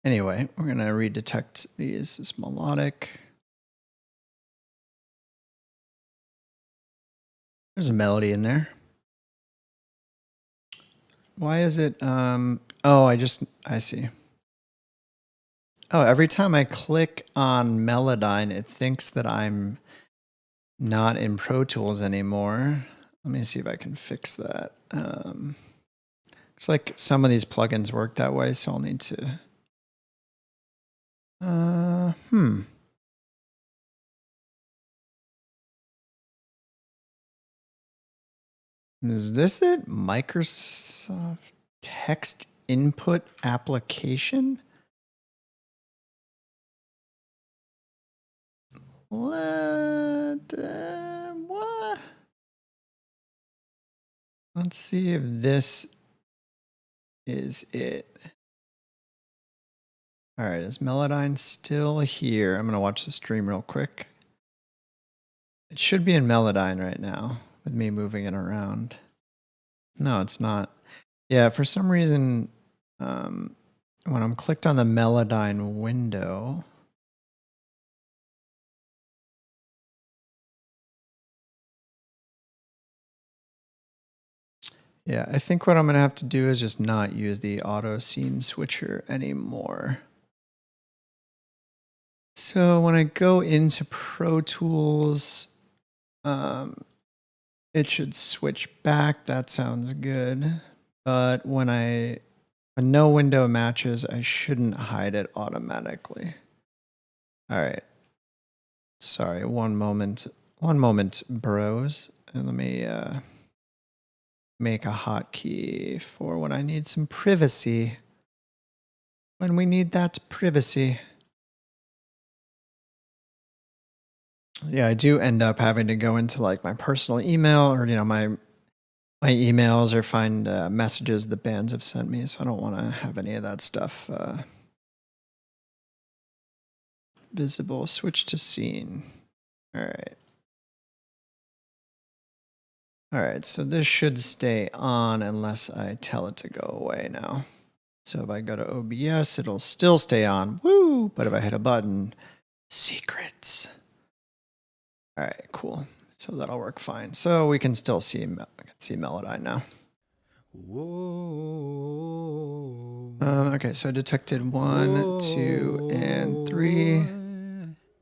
Anyway, we're going to redetect these as melodic. There's a melody in there. Why is it, I see. Oh, every time I click on Melodyne, it thinks that I'm not in Pro Tools anymore. Let me see if I can fix that. It's like some of these plugins work that way, so I'll need to Is this it? Microsoft Text Input Application? What? What? Let's see if this is it. All right, is Melodyne still here? I'm going to watch the stream real quick. It should be in Melodyne right now with me moving it around. No, it's not. Yeah, for some reason, when I'm clicked on the Melodyne window, yeah, I think what I'm going to have to do is just not use the auto scene switcher anymore. So when I go into Pro Tools, it should switch back. That sounds good. But when no window matches, I shouldn't hide it automatically. All right. Sorry, one moment, bros. And let me make a hotkey for when I need some privacy. When we need that privacy. Yeah, I do end up having to go into like my personal email or, my emails or find messages the bands have sent me. So I don't want to have any of that stuff visible. Switch to scene. All right. All right, so this should stay on unless I tell it to go away now. So if I go to OBS, it'll still stay on. Woo! But if I hit a button, secrets. All right, cool. So that'll work fine. So we can still see Melodyne now. Whoa. Okay, so I detected 1, 2, and 3. All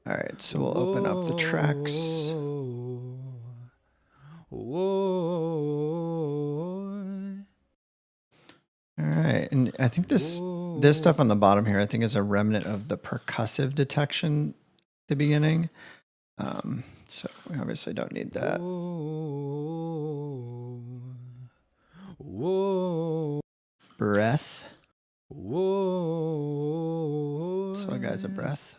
right, so we'll open up the tracks. All right, and I think this stuff on the bottom here, I think is a remnant of the percussive detection at the beginning. So we obviously don't need that. Breath. So guys, a breath.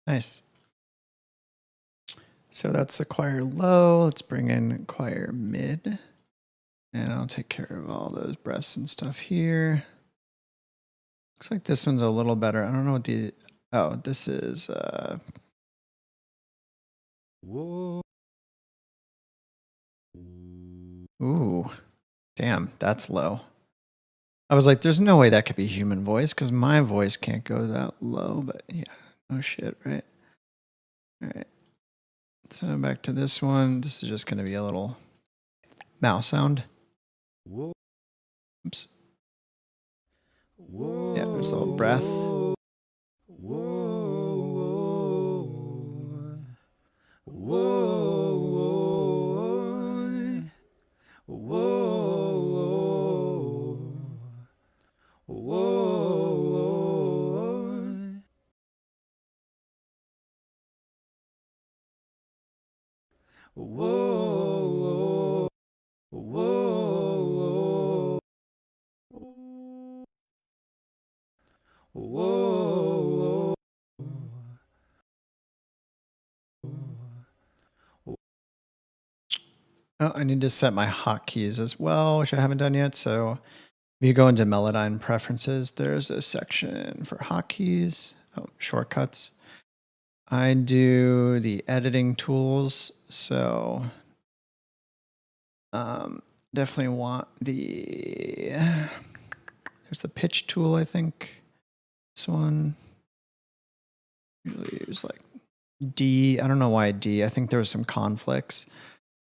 Nice. So that's the choir low. Let's bring in choir mid. And I'll take care of all those breaths and stuff here. Looks like this one's a little better. I don't know what the... Oh, this is... Ooh. Damn, that's low. I was like, there's no way that could be human voice because my voice can't go that low. But yeah, no shit, right? All right. So back to this one. This is just going to be a little mouse sound. Oops. Yeah, there's a little breath. Oh, I need to set my hotkeys as well, which I haven't done yet. So if you go into Melodyne preferences, there's a section for hotkeys, shortcuts. I do the editing tools. So definitely want there's the pitch tool, I think. This one usually use like D. I don't know why D. I think there was some conflicts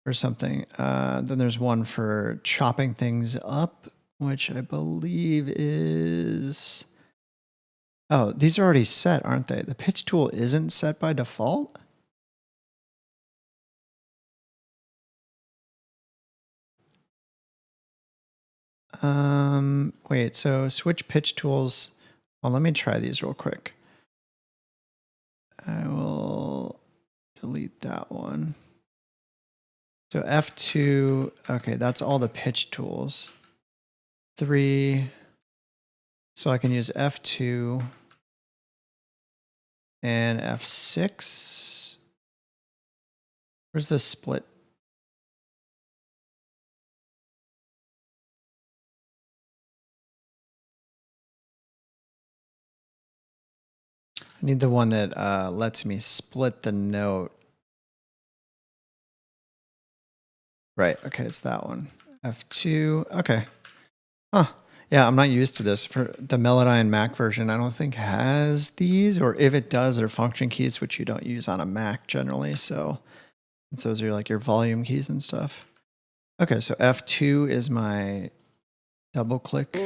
or something. Then there's one for chopping things up, which I believe is Oh, these are already set, aren't they? The pitch tool isn't set by default? Wait, so switch pitch tools. Well, let me try these real quick. I will delete that one. So F2, okay, that's all the pitch tools. 3, so I can use F2 and F6. Where's the split? I need the one that lets me split the note. Right, okay, it's that one. F2, okay. Huh. Yeah, I'm not used to this. For the Melodyne Mac version, I don't think has these, or if it does, they're function keys, which you don't use on a Mac generally. So those are like your volume keys and stuff. Okay, so F2 is my double click,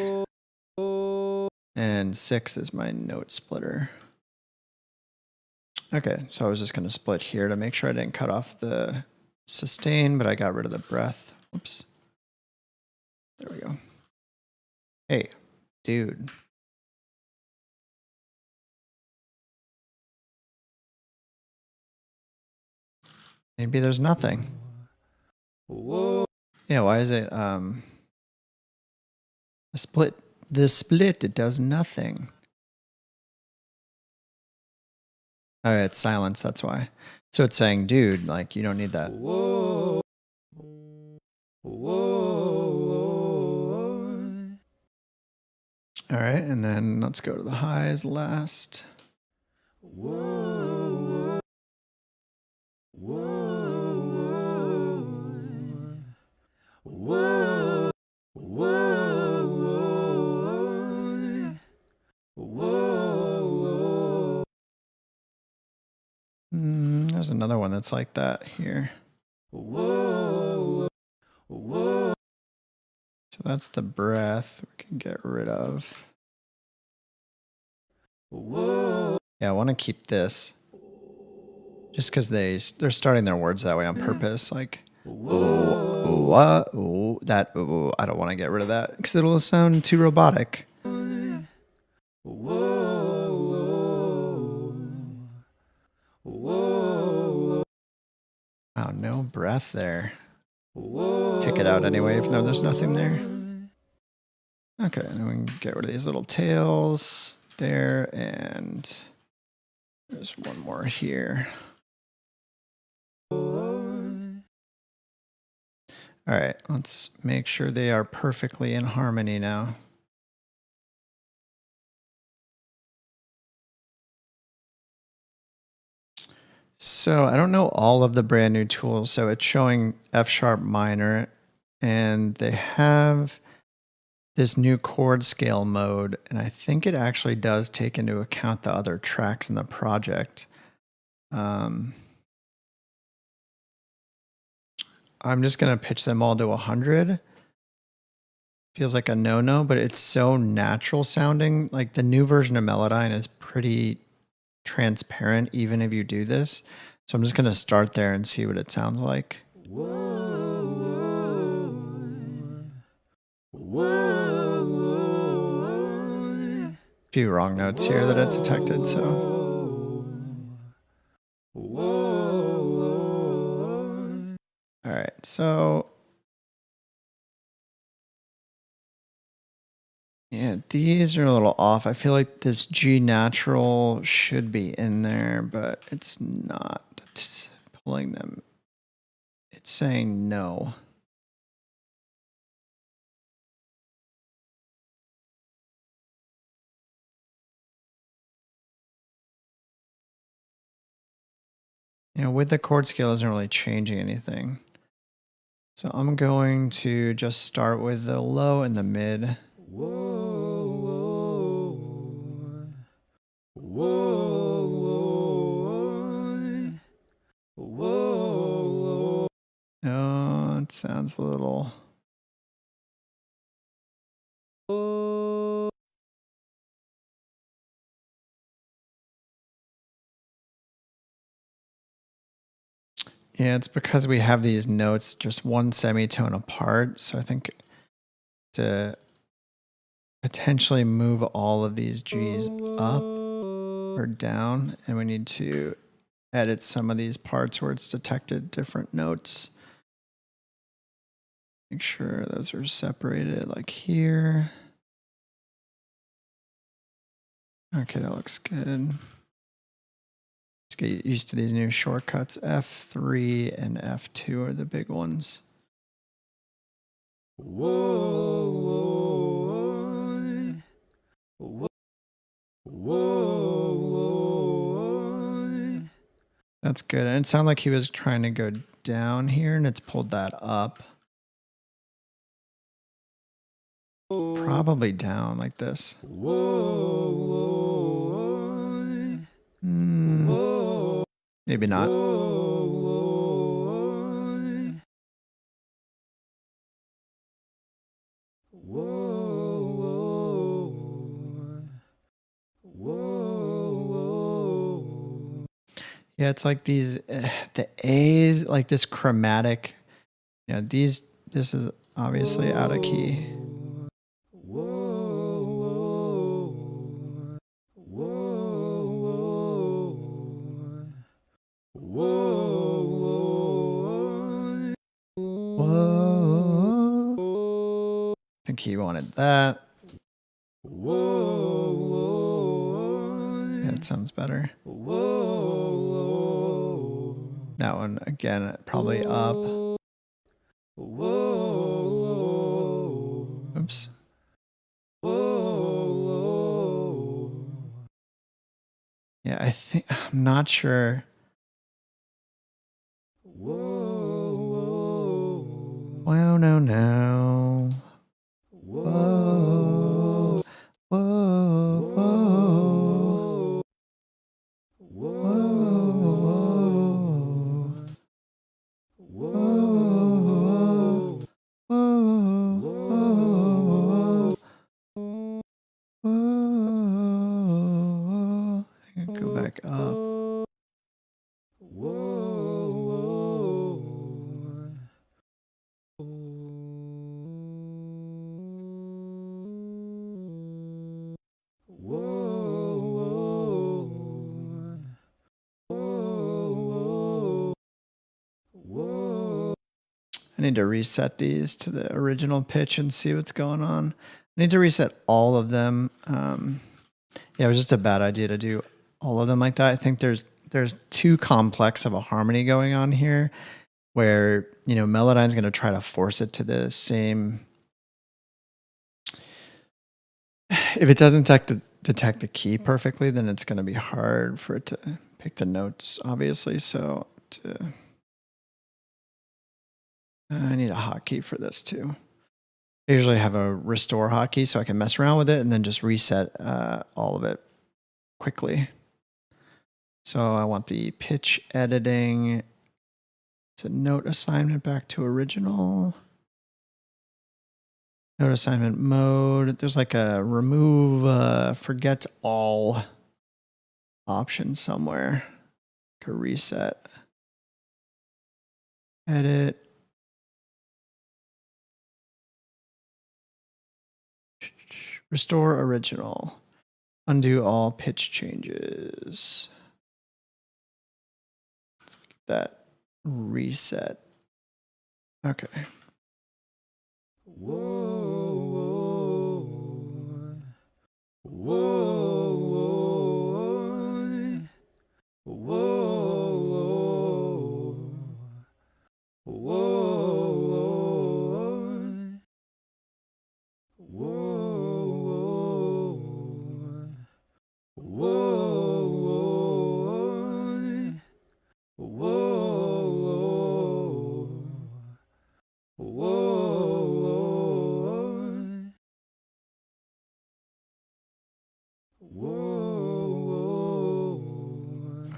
and 6 is my note splitter. Okay, so I was just going to split here to make sure I didn't cut off the sustain, but I got rid of the breath. Oops. There we go. Hey, dude. Maybe there's nothing. Whoa. Yeah, why is it the split it does nothing. Oh, it's silence, that's why. So it's saying, dude, like you don't need that. Whoa. Whoa. All right, and then let's go to the highs last. Whoa. Whoa. Whoa. Whoa. Whoa. There's another one that's like that here. Whoa. Whoa. So that's the breath we can get rid of. Whoa. Yeah, I want to keep this. Just because they're starting their words that way on purpose. Like, ooh, what? Ooh, that, ooh, I don't want to get rid of that because it'll sound too robotic. Whoa. Whoa. Oh, no breath there. Whoa. Take it out anyway, even though there's nothing there. Okay, and then we can get rid of these little tails there, and there's one more here. All right, let's make sure they are perfectly in harmony now. So I don't know all of the brand new tools. So it's showing F sharp minor, and they have this new chord scale mode. And I think it actually does take into account the other tracks in the project. I'm just going to pitch them all to 100. Feels like a no-no, but it's so natural sounding. Like the new version of Melodyne is pretty transparent even if you do this. So I'm just going to start there and see what it sounds like. A few wrong notes here that it detected, so. All right, so yeah, these are a little off. I feel like this G natural should be in there, but it's not. It's pulling them. It's saying no. You know, with the chord scale isn't really changing anything. So I'm going to just start with the low and the mid. Oh, it sounds a little. Yeah, it's because we have these notes just one semitone apart. So I think to potentially move all of these G's up or down, and we need to edit some of these parts where it's detected different notes. Make sure those are separated like here. Okay, that looks good. Just get used to these new shortcuts. F3 and F2 are the big ones. Whoa, whoa, whoa. That's good. And it sounded like he was trying to go down here, and it's pulled that up. Probably down like this. Maybe not. Yeah, it's like these, the A's, like this chromatic. Yeah, this is obviously out of key. Whoa. I think he wanted that. Yeah, that sounds better. That one, again, probably up. Oops. Yeah, I think, I'm not sure. Whoa, no. Whoa. Whoa. Go back up. I need to reset these to the original pitch and see what's going on. I need to reset all of them. Yeah, it was just a bad idea to do all of them like that. I think there's too complex of a harmony going on here where, you know, Melodyne's going to try to force it to the same. If it doesn't detect the key perfectly, then it's going to be hard for it to pick the notes, obviously. So I need a hotkey for this too. I usually have a restore hotkey so I can mess around with it and then just reset all of it quickly. So I want the pitch editing. It's a note assignment back to original. Note assignment mode. There's like a remove forget all option somewhere. Like a reset. Edit. Restore original. Undo all pitch changes. Let's get that reset. Okay.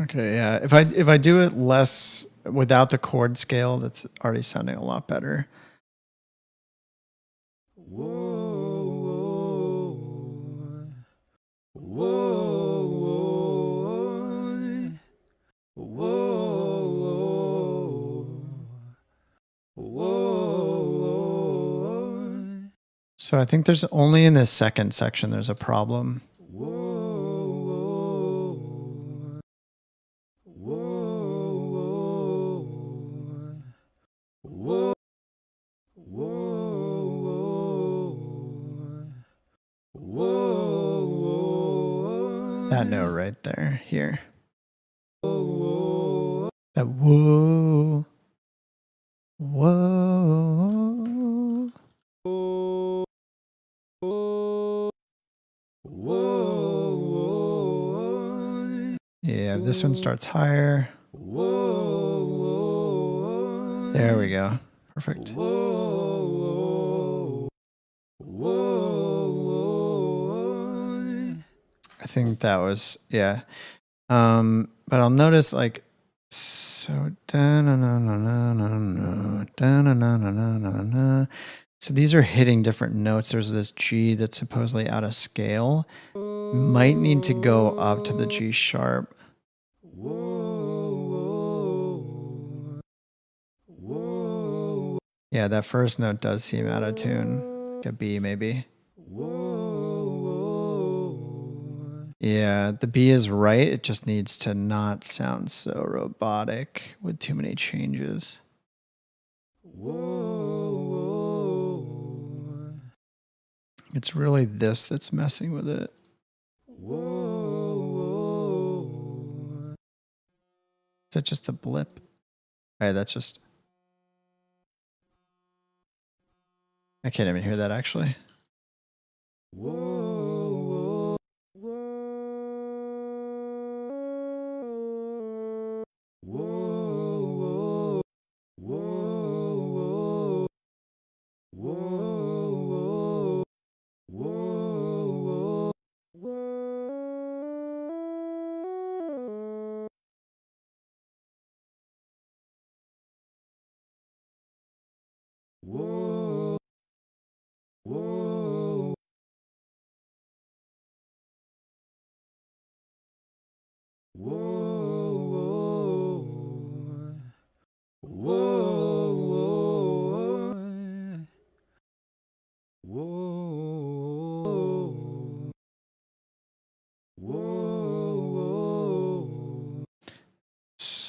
Okay, yeah. If I do it less without the chord scale, that's already sounding a lot better. So I think there's only in this second section there's a problem. That note right there, here. That whoa. Whoa. Yeah, this one starts higher. There we go. Perfect. I think that was, yeah. But I'll notice like, so so these are hitting different notes. There's this G that's supposedly out of scale. Might need to go up to the G sharp. Yeah, that first note does seem out of tune. Like a B maybe. Yeah, the B is right. It just needs to not sound so robotic with too many changes. It's really this that's messing with it. Is that just a blip? All right, that's just... I can't even hear that actually.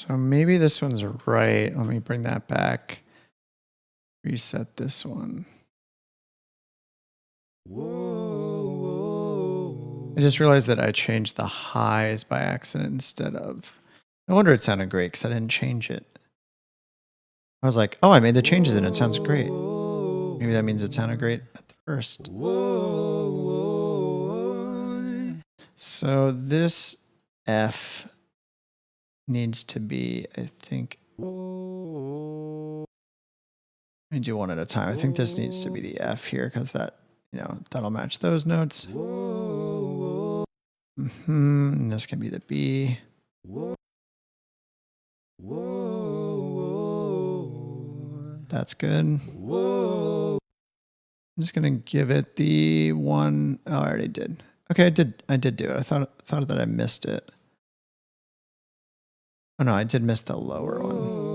So maybe this one's right. Let me bring that back. Reset this one. I just realized that I changed the highs by accident instead of... No wonder it sounded great because I didn't change it. I was like, oh, I made the changes and it sounds great. Maybe that means it sounded great at the first. So this F needs to be, I think... I do one at a time. I think this needs to be the F here because that, you know, that'll match those notes. And this can be the B. That's good. I'm just gonna give it the one. Oh, I already did. Okay, I did do it. I thought that I missed it. Oh no, I did miss the lower one.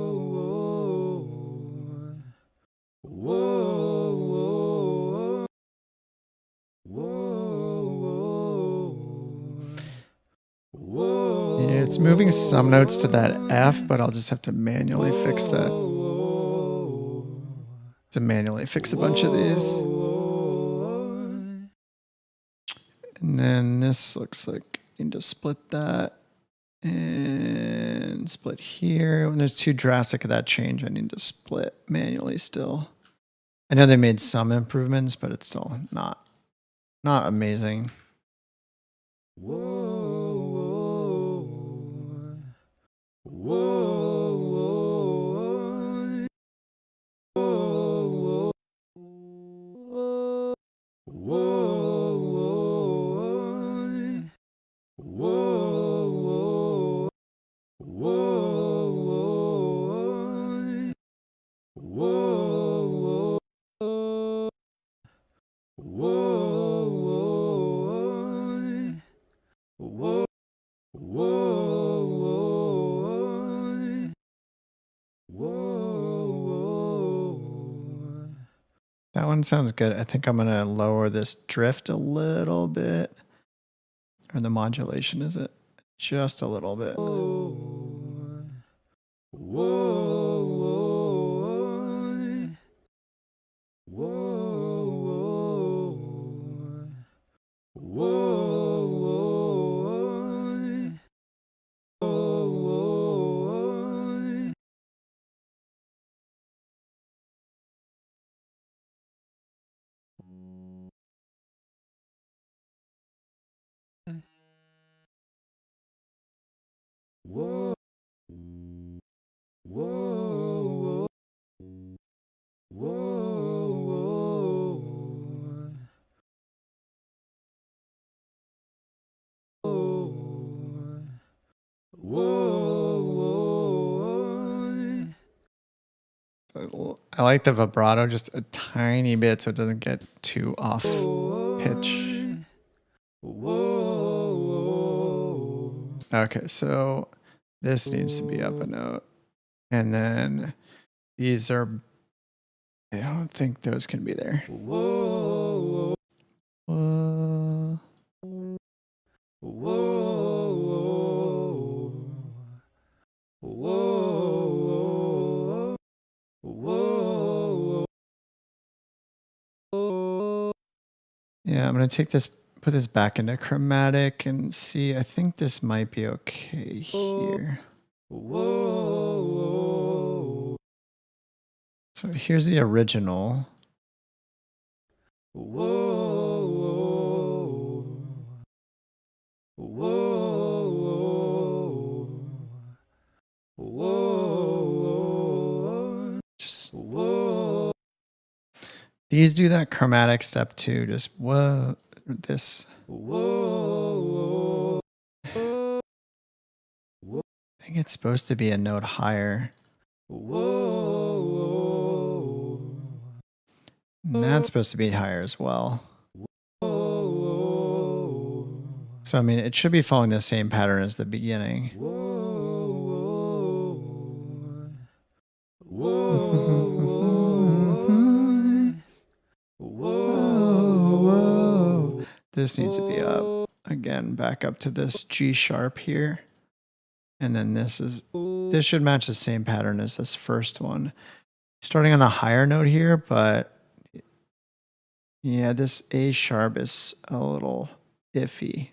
Yeah, it's moving some notes to that F, but I'll just have to manually fix that. To manually fix a bunch of these. And then this looks like I need to split that and split here. When there's too drastic of that change, I need to split manually still. I know they made some improvements, but it's still not amazing. That one sounds good. I think I'm going to lower this drift a little bit. Or the modulation, is it? Just a little bit. I like the vibrato just a tiny bit so it doesn't get too off pitch. Okay, so this needs to be up a note. And then these are, I don't think those can be there. Yeah, I'm going to take this, put this back into chromatic and see. I think this might be okay here. So here's the original. These do that chromatic step too. Just whoa, this. I think it's supposed to be a note higher. And that's supposed to be higher as well. So, I mean, it should be following the same pattern as the beginning. This needs to be up. Again, back up to this G sharp here. And then this should match the same pattern as this first one. Starting on the higher note here, but yeah, this A sharp is a little iffy.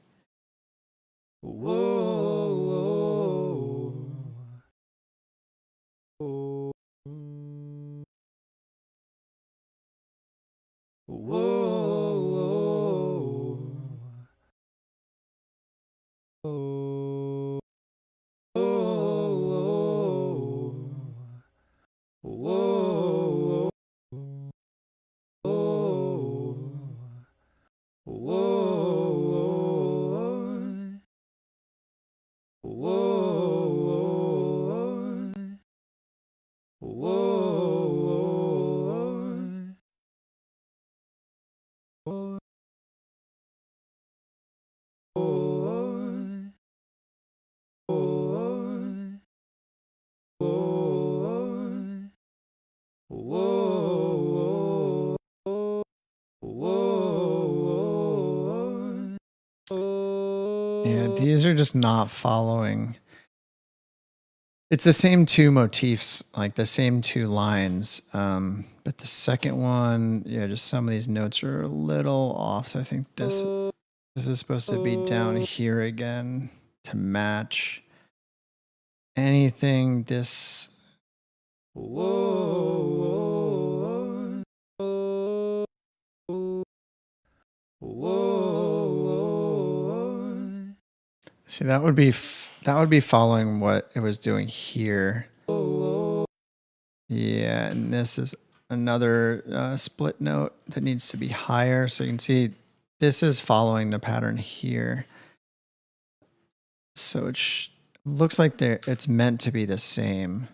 Yeah, these are just not following. It's the same two motifs, like the same two lines. But the second one, yeah, just some of these notes are a little off. So I think this is supposed to be down here again to match anything this. See, that would be following what it was doing here. Yeah, and this is another split note that needs to be higher. So you can see this is following the pattern here. So it looks like it's meant to be the same.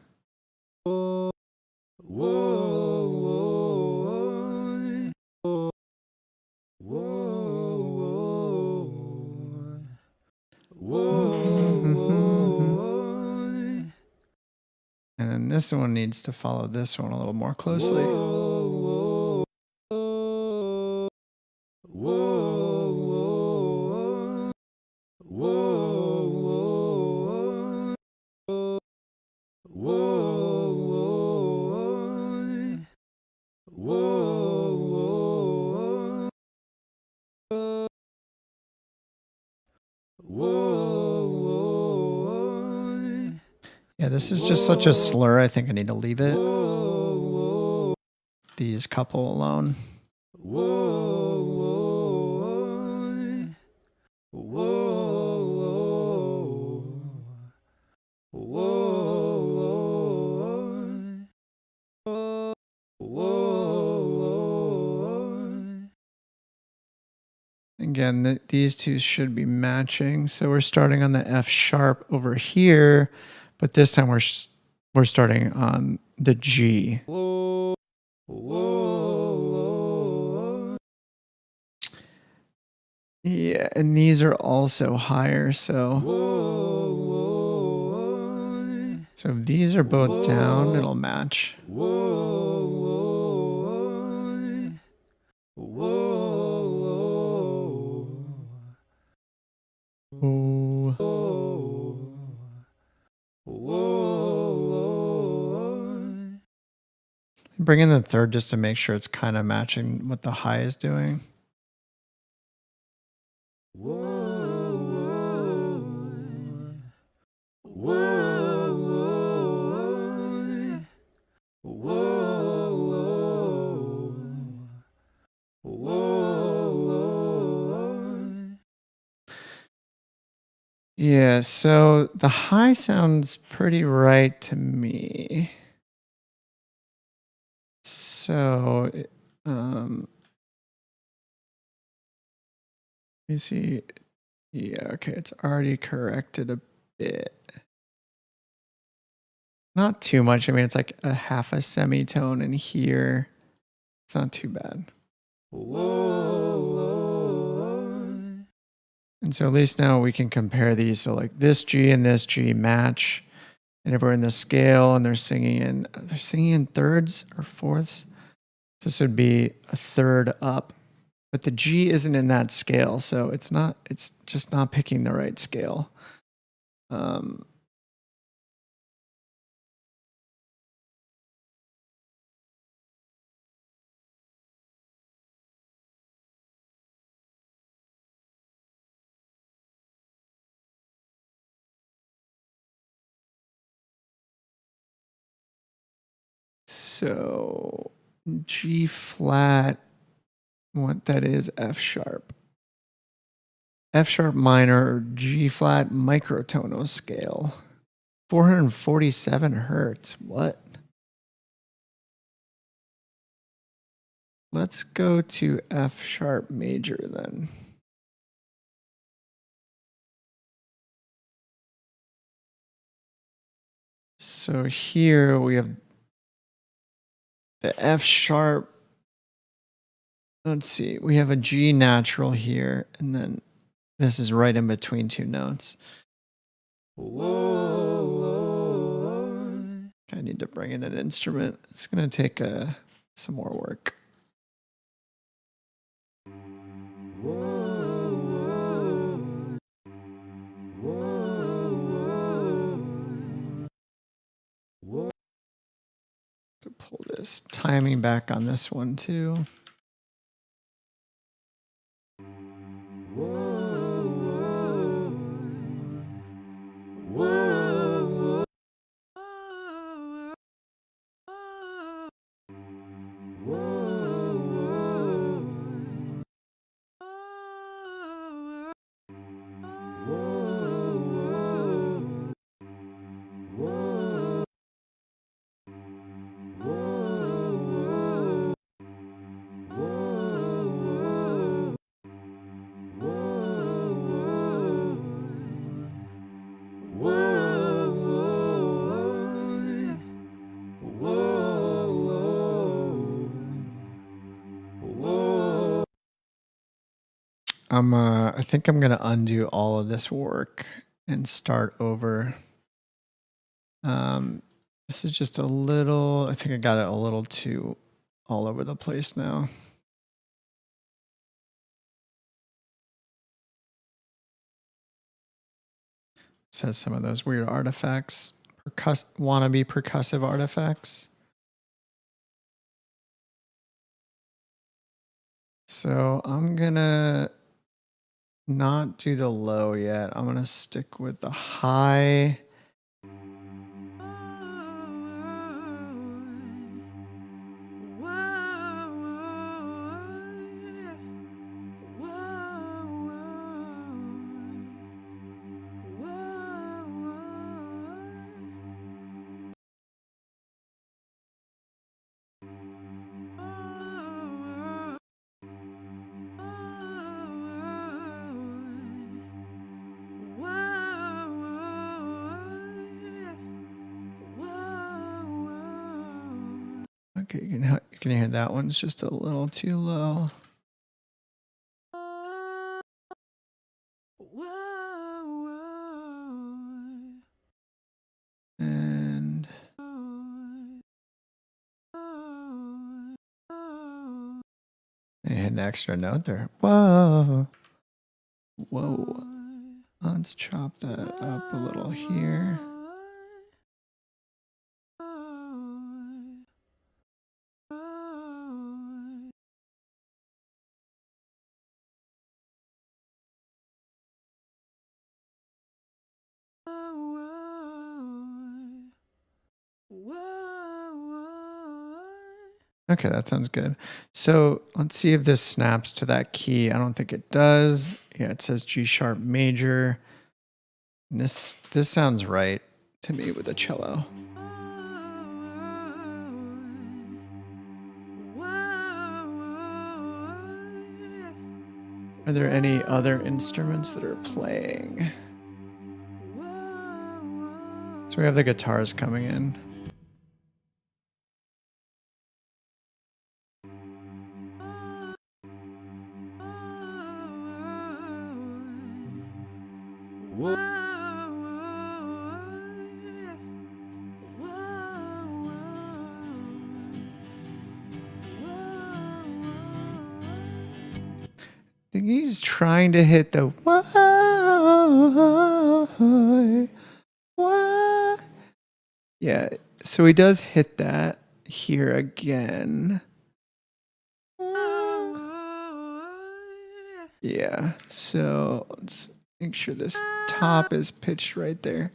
And then this one needs to follow this one a little more closely. Yeah, this is just such a slur. I think I need to leave it. These couple alone. Again, these two should be matching. So we're starting on the F sharp over here, but this time we're starting on the G. Yeah, and these are also higher, so if these are both down, it'll match. Bring in the third just to make sure it's kind of matching what the high is doing. Yeah, so the high sounds pretty right to me. So, let me see. Yeah, okay, it's already corrected a bit. Not too much. I mean, it's like a half a semitone in here. It's not too bad. And so at least now we can compare these. So like this G and this G match. And if we're in the scale and they're singing in thirds or fourths. This would be a third up. But the G isn't in that scale, so it's just not picking the right scale. So G flat, what that is, F sharp. F sharp minor or G flat microtonal scale. 447 hertz. What? Let's go to F sharp major then. So here we have the F sharp. Let's see, we have a G natural here, and then this is right in between two notes. I need to bring in an instrument. It's going to take some more work. To pull this timing back on this one too. I think I'm gonna undo all of this work and start over. This is just a little, I think I got it a little too all over the place now. says some of those weird artifacts, wannabe percussive artifacts. So I'm gonna not do the low yet. I'm gonna stick with the high. Okay, you can hear that one's just a little too low. And I hit an extra note there. Whoa. Whoa. Let's chop that up a little here. Okay, that sounds good. So let's see if this snaps to that key. I don't think it does. Yeah, it says G sharp major. And this sounds right to me with a cello. Are there any other instruments that are playing? So we have the guitars coming in. I think he's trying to hit the why. Yeah, so he does hit that here again. Yeah, so let's make sure this top is pitched right there.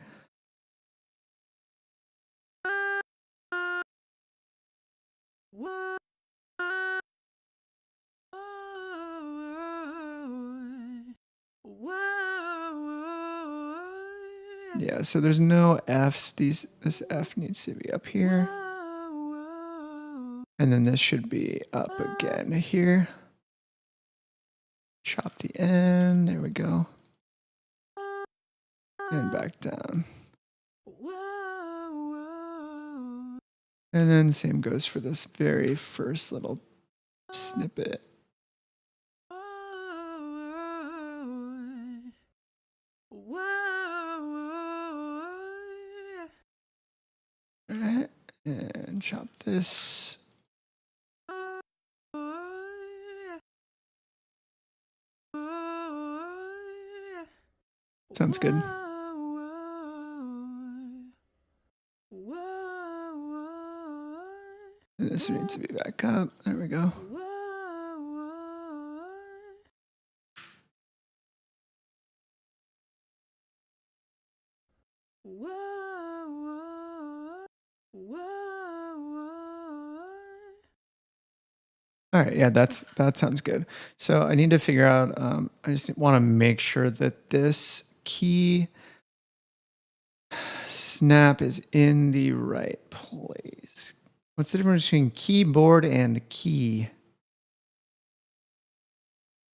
Yeah, so there's no Fs. This F needs to be up here. And then this should be up again here. Chop the end. There we go. And back down. And then same goes for this very first little snippet. Alright, and chop this. Sounds good. And this needs to be back up. There we go. All right, yeah, that sounds good. So I need to figure out. I just want to make sure that this key snap is in the right place. What's the difference between keyboard and key?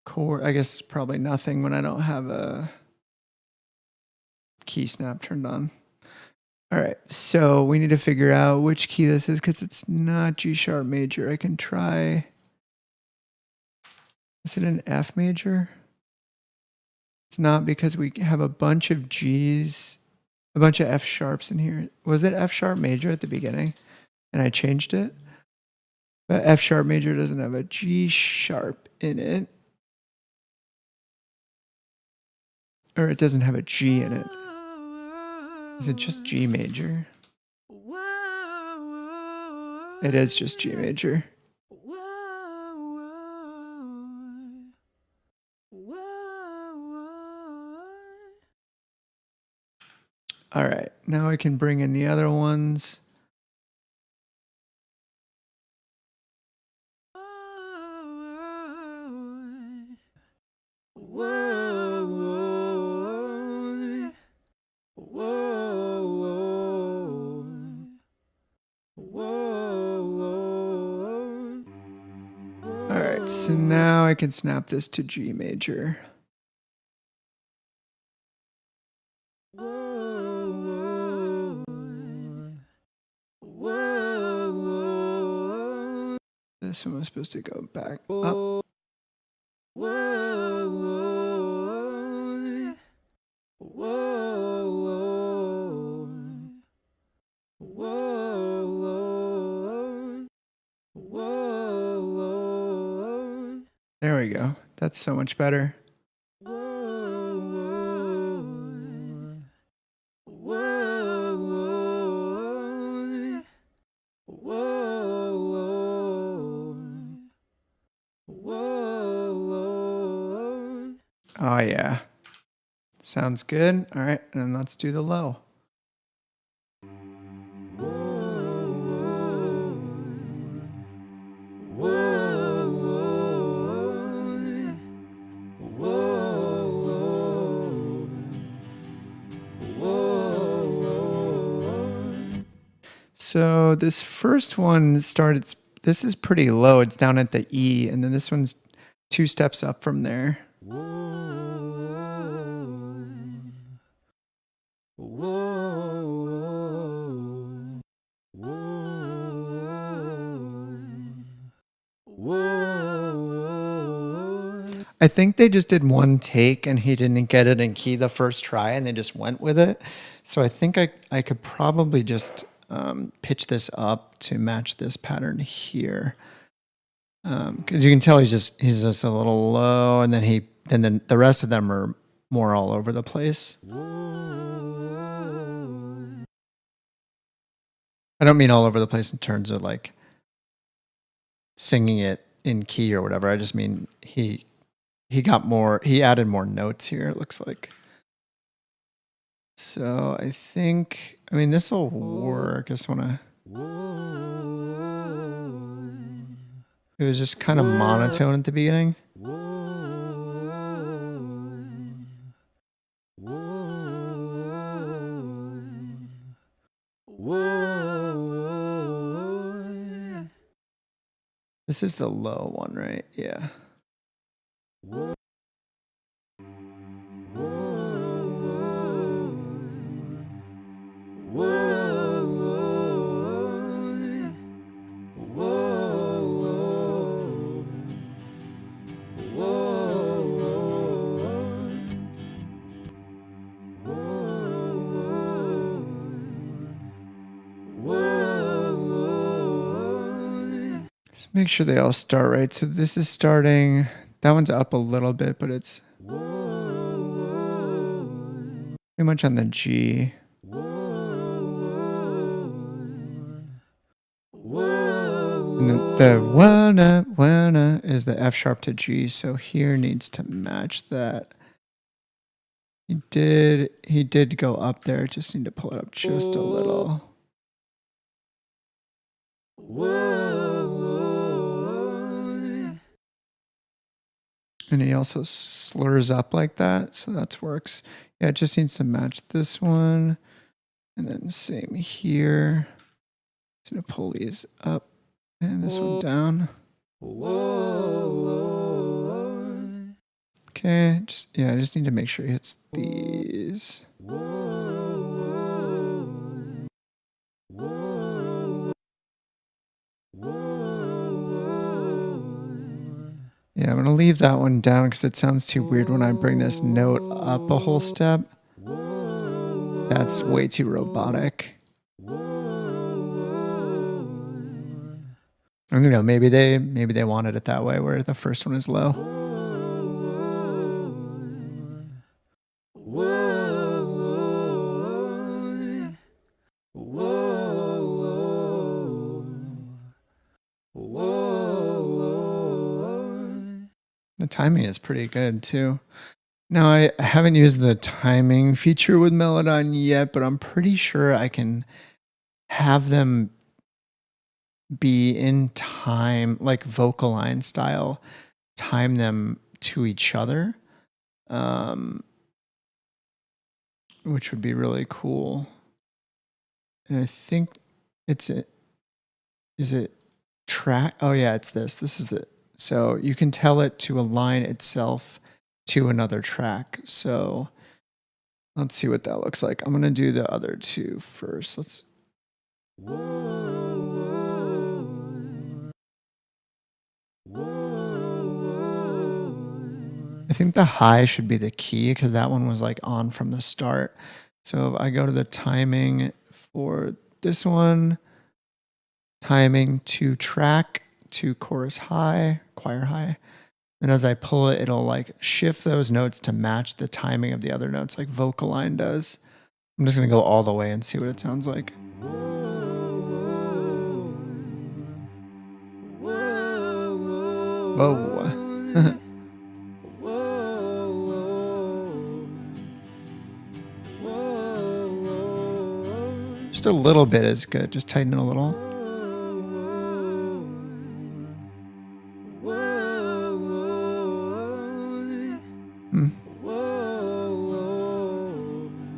Chord, I guess probably nothing when I don't have a key snap turned on. All right, so we need to figure out which key this is because it's not G sharp major. I can try. Is it an F major? It's not because we have a bunch of G's, a bunch of F sharps in here. Was it F sharp major at the beginning? And I changed it? But F sharp major doesn't have a G sharp in it. Or it doesn't have a G in it. Is it just G major? It is just G major. All right, now I can bring in the other ones. All right, so now I can snap this to G major. This one was supposed to go back up. There we go. That's so much better. Oh yeah. Sounds good. All right, and let's do the low. So this first one started, this is pretty low. It's down at the E, and then this one's 2 steps up from there. I think they just did one take and he didn't get it in key the first try and they just went with it. So I think I could probably just pitch this up to match this pattern here. Because you can tell he's just a little low, and then the rest of them are more all over the place. I don't mean all over the place in terms of like singing it in key or whatever. I just mean he added more notes here, it looks like. So I think, I mean, this will work. I just want to. It was just kind of monotone at the beginning. This is the low one, right? Yeah. Make sure they all start right. So this is starting, that one's up a little bit, but it's pretty much on the G. And the wanna is the F sharp to G, so here needs to match that. He did go up there, just need to pull it up just a little. And he also slurs up like that, so that works. Yeah, it just needs to match this one. And then same here. It's gonna pull these up and this one down. Okay, I just need to make sure he hits these. Yeah, I'm going to leave that one down because it sounds too weird when I bring this note up a whole step. That's way too robotic. I don't know, maybe they wanted it that way where the first one is low. timing is pretty good too. Now, I haven't used the timing feature with Melodyne yet, but I'm pretty sure I can have them be in time, like vocal line style, time them to each other, which would be really cool. And I think is it track? Oh yeah, it's this. This is it. So you can tell it to align itself to another track. So let's see what that looks like. I'm gonna do the other two first. Let's. I think the high should be the key because that one was like on from the start. So if I go to the timing for this one, timing to track to chorus high, choir high. And as I pull it, it'll like shift those notes to match the timing of the other notes like vocal line does. I'm just going to go all the way and see what it sounds like. Whoa. Just a little bit is good. Just tighten it a little.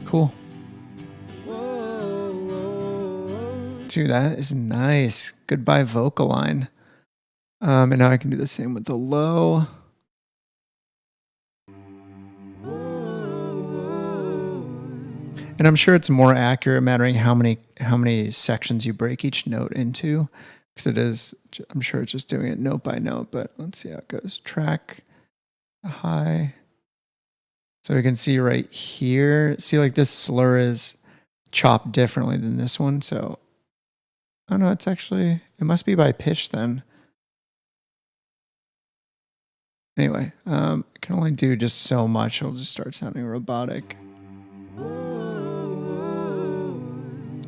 Cool. Dude, that is nice. Goodbye vocal line. And now I can do the same with the low. And I'm sure it's more accurate mattering how many sections you break each note into, because it is, I'm sure it's just doing it note by note, but let's see how it goes. Track, high. So we can see right here, see like this slur is chopped differently than this one. So, oh no, it's actually, it must be by pitch then. Anyway, I can only do just so much. It'll just start sounding robotic.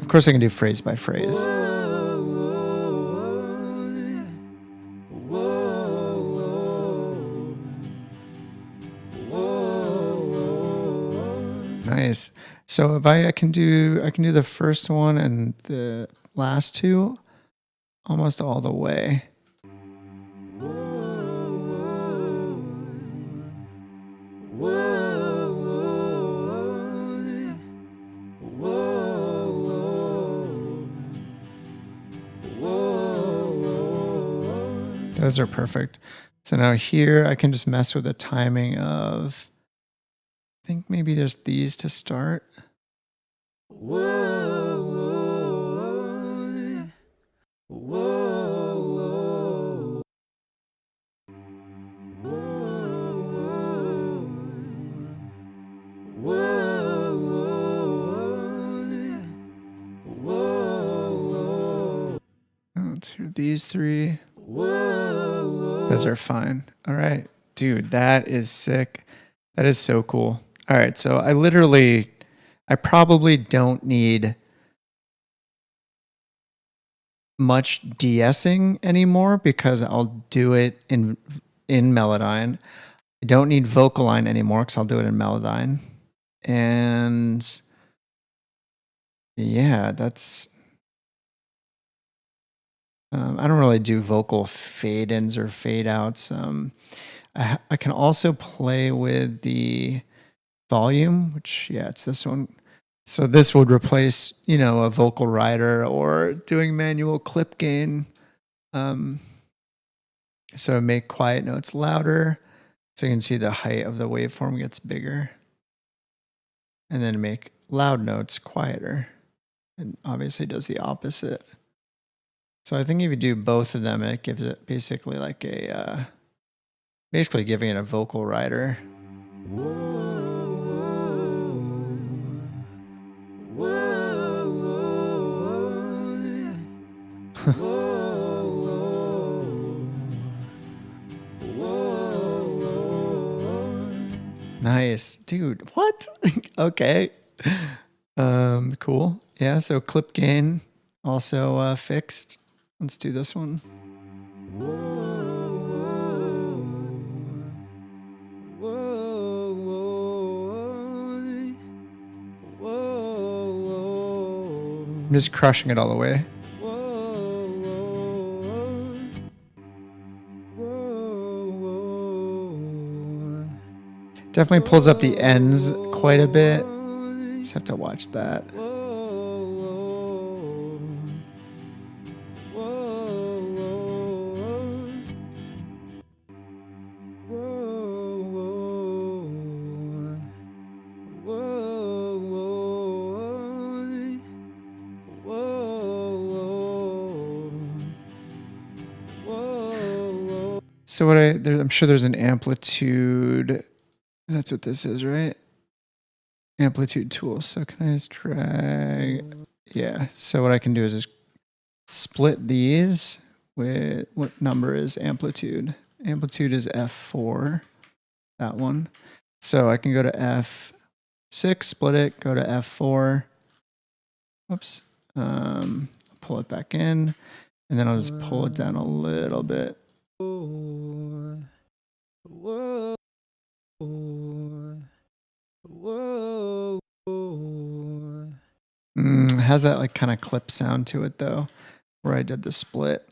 Of course I can do phrase by phrase. Nice. So if I can do the first one and the last two almost all the way. Those are perfect. So now here I can just mess with the timing of, I think maybe there's these to start. Let's hear these three. Those are fine. All right. Dude, that is sick. That is so cool. All right. So I probably don't need much de-essing anymore because I'll do it in Melodyne. I don't need vocal line anymore because I'll do it in Melodyne. And yeah, that's... I don't really do vocal fade-ins or fade-outs. I can also play with the volume, which, yeah, it's this one. So this would replace, a vocal rider or doing manual clip gain. So make quiet notes louder. So you can see the height of the waveform gets bigger. And then make loud notes quieter. And obviously does the opposite. So I think if you do both of them, it gives it basically like basically giving it a vocal rider. Nice. Dude, what? Okay. Cool. Yeah, so clip gain also fixed. Let's do this one. I'm just crushing it all the way. Definitely pulls up the ends quite a bit. Just have to watch that. So what I'm sure there's an amplitude. That's what this is, right? Amplitude tool. So can I just drag? Yeah. So what I can do is just split these with what number is amplitude? Amplitude is F4, that one. So I can go to F6, split it, go to F4. Whoops. Pull it back in, and then I'll just pull it down a little bit. Has that like kind of clip sound to it though, where I did the split.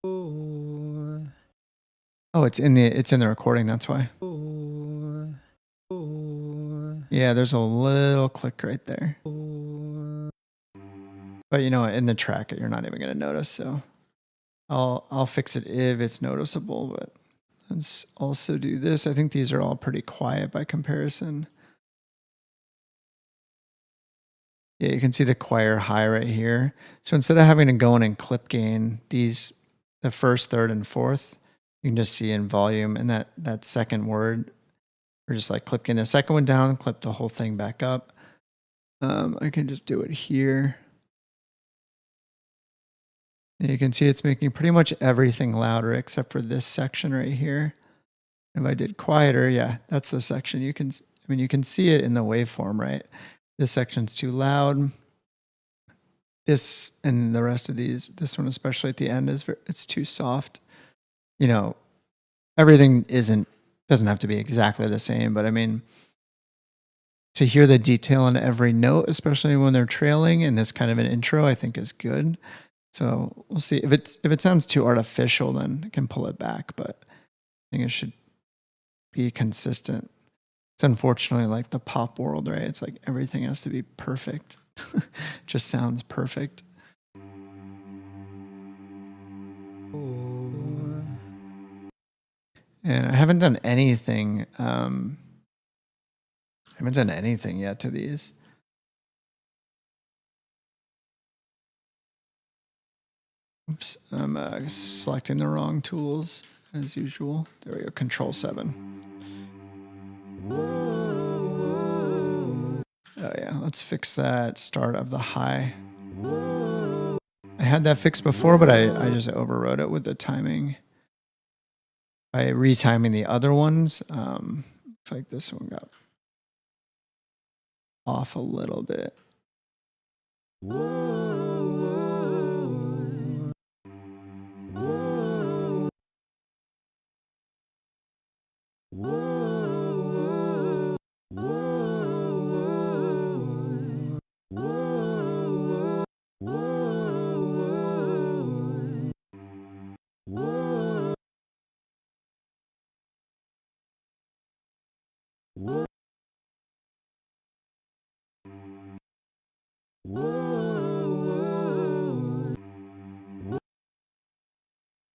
Oh, it's in the recording. That's why. Yeah, there's a little click right there. But you know what? In the track, you're not even gonna notice. So I'll fix it if it's noticeable. But let's also do this. I think these are all pretty quiet by comparison. Yeah, you can see the choir high right here. So instead of having to go in and clip gain these, the first, third, and fourth, you can just see in volume and that second word, or just like clip gain the second one down, clip the whole thing back up. I can just do it here. And you can see it's making pretty much everything louder except for this section right here. If I did quieter, yeah, that's the section. You can see it in the waveform, right? This section's too loud. This and the rest of these, this one especially at the end it's too soft. You know, everything doesn't have to be exactly the same, but I mean, to hear the detail in every note, especially when they're trailing in this kind of an intro, I think is good. So we'll see if it sounds too artificial, then I can pull it back, but I think it should be consistent. It's unfortunately like the pop world, right? It's like everything has to be perfect. Just sounds perfect. And I haven't done anything. Yet to these. Oops, I'm selecting the wrong tools as usual. There we go. Control 7. Oh yeah, let's fix that start of the high. I had that fixed before, but I just overrode it with the timing. By retiming the other ones, looks like this one got off a little bit.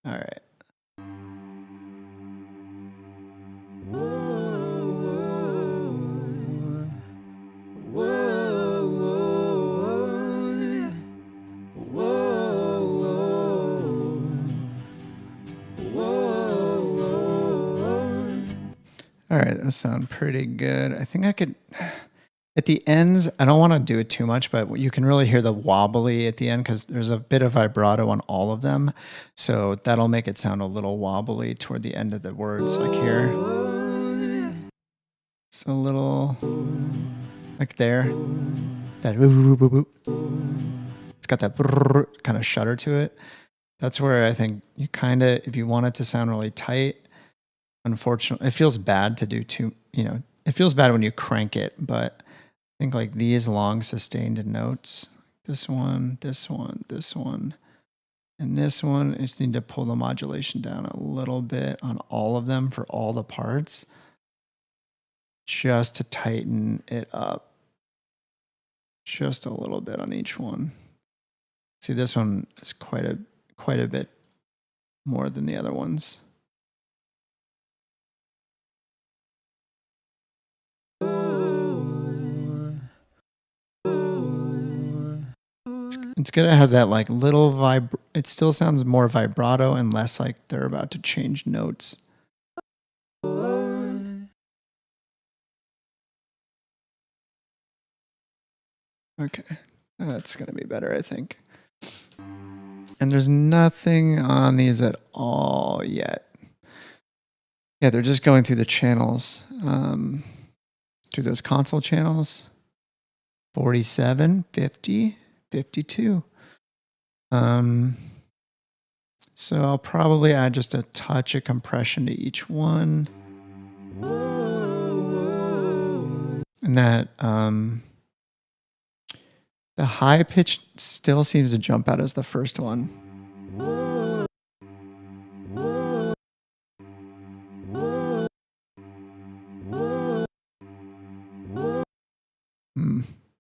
All right. All right, those sound pretty good. I think I could, at the ends, I don't want to do it too much, but you can really hear the wobbly at the end because there's a bit of vibrato on all of them. So that'll make it sound a little wobbly toward the end of the words, like here. It's a little, like there. That it's got that kind of shudder to it. That's where I think you kind of, if you want it to sound really tight, unfortunately, it feels bad to do too, it feels bad when you crank it, but I think like these long sustained notes this one, this one, this one, and this one. I just need to pull the modulation down a little bit on all of them for all the parts, just to tighten it up just a little bit on each one. See, this one is quite a bit more than the other ones. It's good. It has that like little it still sounds more vibrato and less like they're about to change notes. Okay, that's gonna be better, I think. And there's nothing on these at all yet. Yeah, they're just going through the channels, through those console channels. 47, 50, 52. So I'll probably add just a touch of compression to each one. And that, the high pitch still seems to jump out as the first one.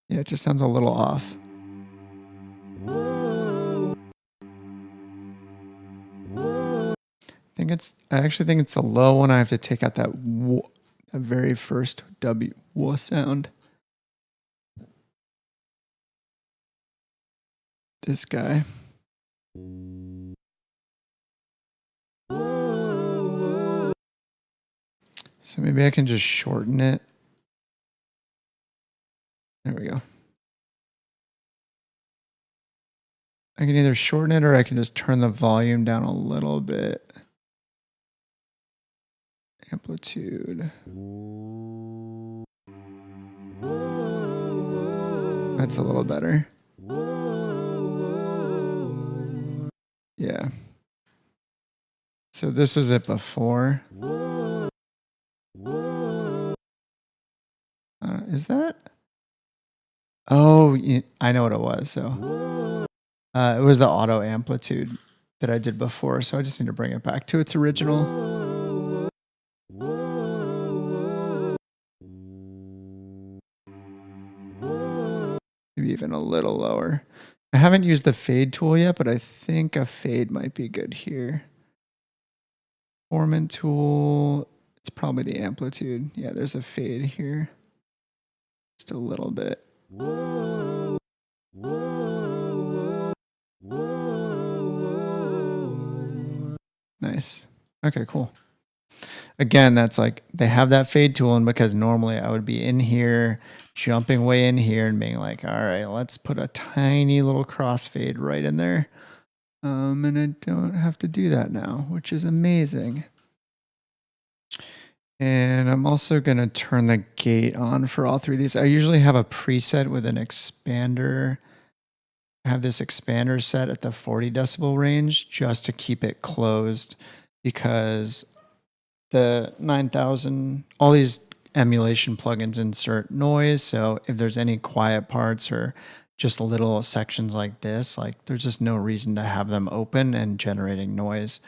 Yeah, it just sounds a little off. I actually think it's the low one. I have to take out that very first W sound. This guy. So maybe I can just shorten it. There we go. I can either shorten it or I can just turn the volume down a little bit. Amplitude. That's a little better. Yeah. So this was it before. Is that? Oh, I know what it was. So it was the auto amplitude that I did before. So I just need to bring it back to its original. Maybe even a little lower. I haven't used the fade tool yet, but I think a fade might be good here. Formant tool, it's probably the amplitude. Yeah, there's a fade here. Just a little bit. Nice. Okay, cool. Again, that's like they have that fade tool, and because normally I would be in here, jumping way in here and being like, all right, let's put a tiny little crossfade right in there. And I don't have to do that now, which is amazing. And I'm also going to turn the gate on for all three of these. I usually have a preset with an expander. I have this expander set at the 40 decibel range just to keep it closed, because the 9000, all these emulation plugins insert noise. So if there's any quiet parts or just little sections like this, like there's just no reason to have them open and generating noise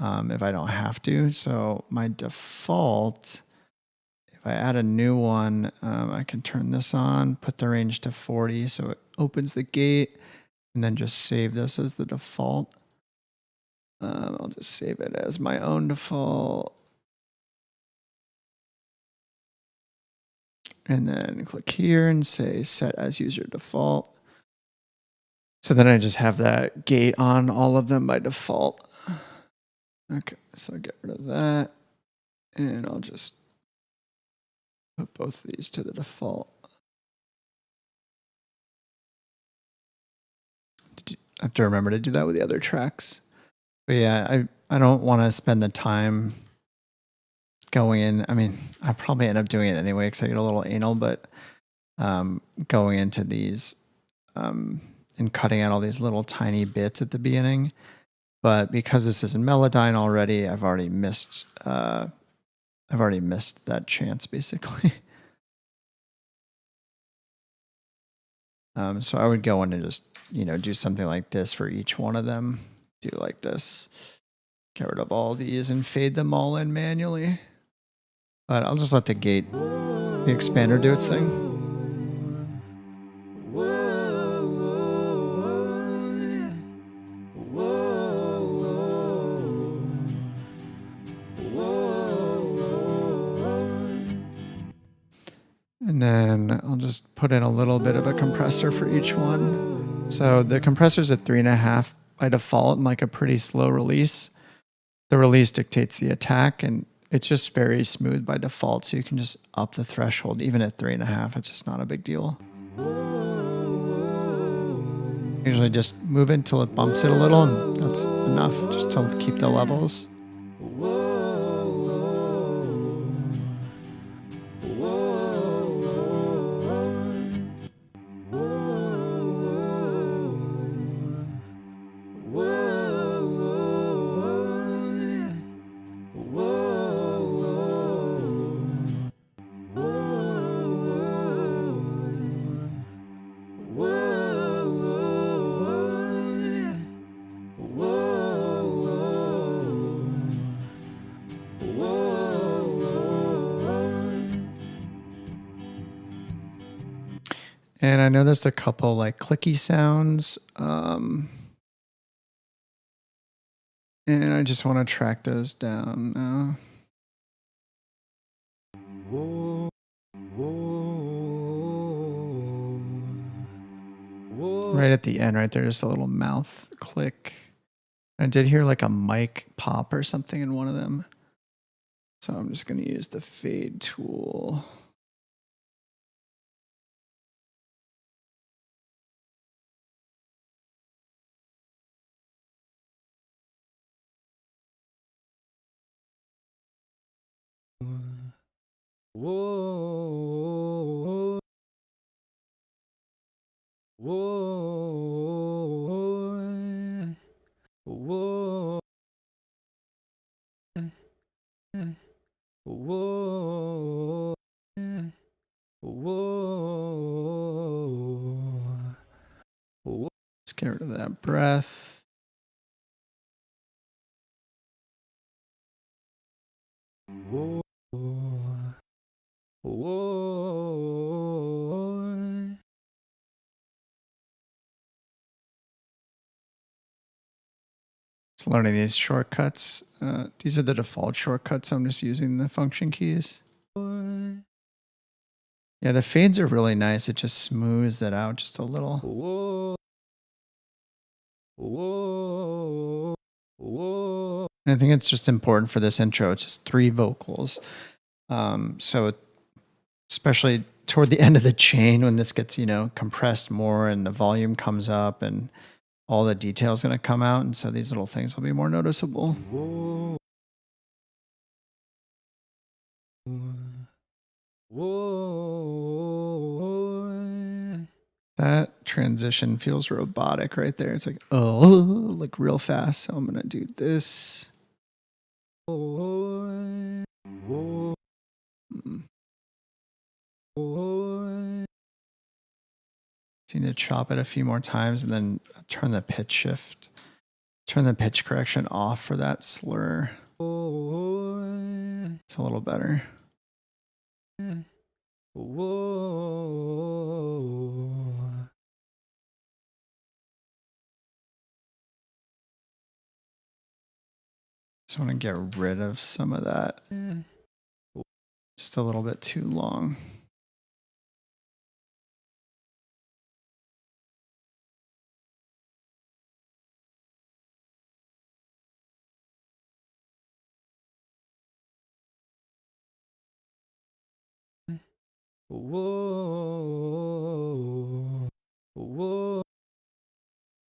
if I don't have to. So my default, if I add a new one, I can turn this on, put the range to 40 so it opens the gate, and then just save this as the default. I'll just save it as my own default. And then click here and say set as user default. So then I just have that gate on all of them by default. Okay, so I'll get rid of that. And I'll just put both of these to the default. I have to remember to do that with the other tracks. But yeah, I don't want to spend the time going in. I mean, I probably end up doing it anyway because I get a little anal, but going into these and cutting out all these little tiny bits at the beginning. But because this is in Melodyne already, I've already missed that chance basically. So I would go in and just, do something like this for each one of them. Do like this. Get rid of all these and fade them all in manually. But I'll just let the gate, the expander do its thing. And then I'll just put in a little bit of a compressor for each one. So the compressor's at 3.5 by default and like a pretty slow release. The release dictates the attack, and it's just very smooth by default. So you can just up the threshold even at 3.5. It's just not a big deal. Usually just move it until it bumps it a little, and that's enough just to keep the levels. And I noticed a couple like clicky sounds. And I just want to track those down now. Right at the end, right there, just a little mouth click. I did hear like a mic pop or something in one of them. So I'm just going to use the fade tool. Whoa. Whoa. Whoa. Whoa. Whoa. Let's get rid of that breath. Whoa. Whoa. Just learning these shortcuts. These are the default shortcuts. I'm just using the function keys. Yeah, the fades are really nice. It just smooths it out just a little. Whoa. Whoa. Whoa. And I think it's just important for this intro. It's just 3 vocals. So especially toward the end of the chain when this gets, compressed more and the volume comes up and all the details going to come out. And so these little things will be more noticeable. Whoa. Whoa. That transition feels robotic right there. It's like, like real fast. So I'm going to do this. Whoa. Whoa. Whoa. So you need to chop it a few more times and then turn the pitch correction off for that slur. It's a little better. Whoa. Just want to get rid of some of that. Just a little bit too long. Whoa. Whoa.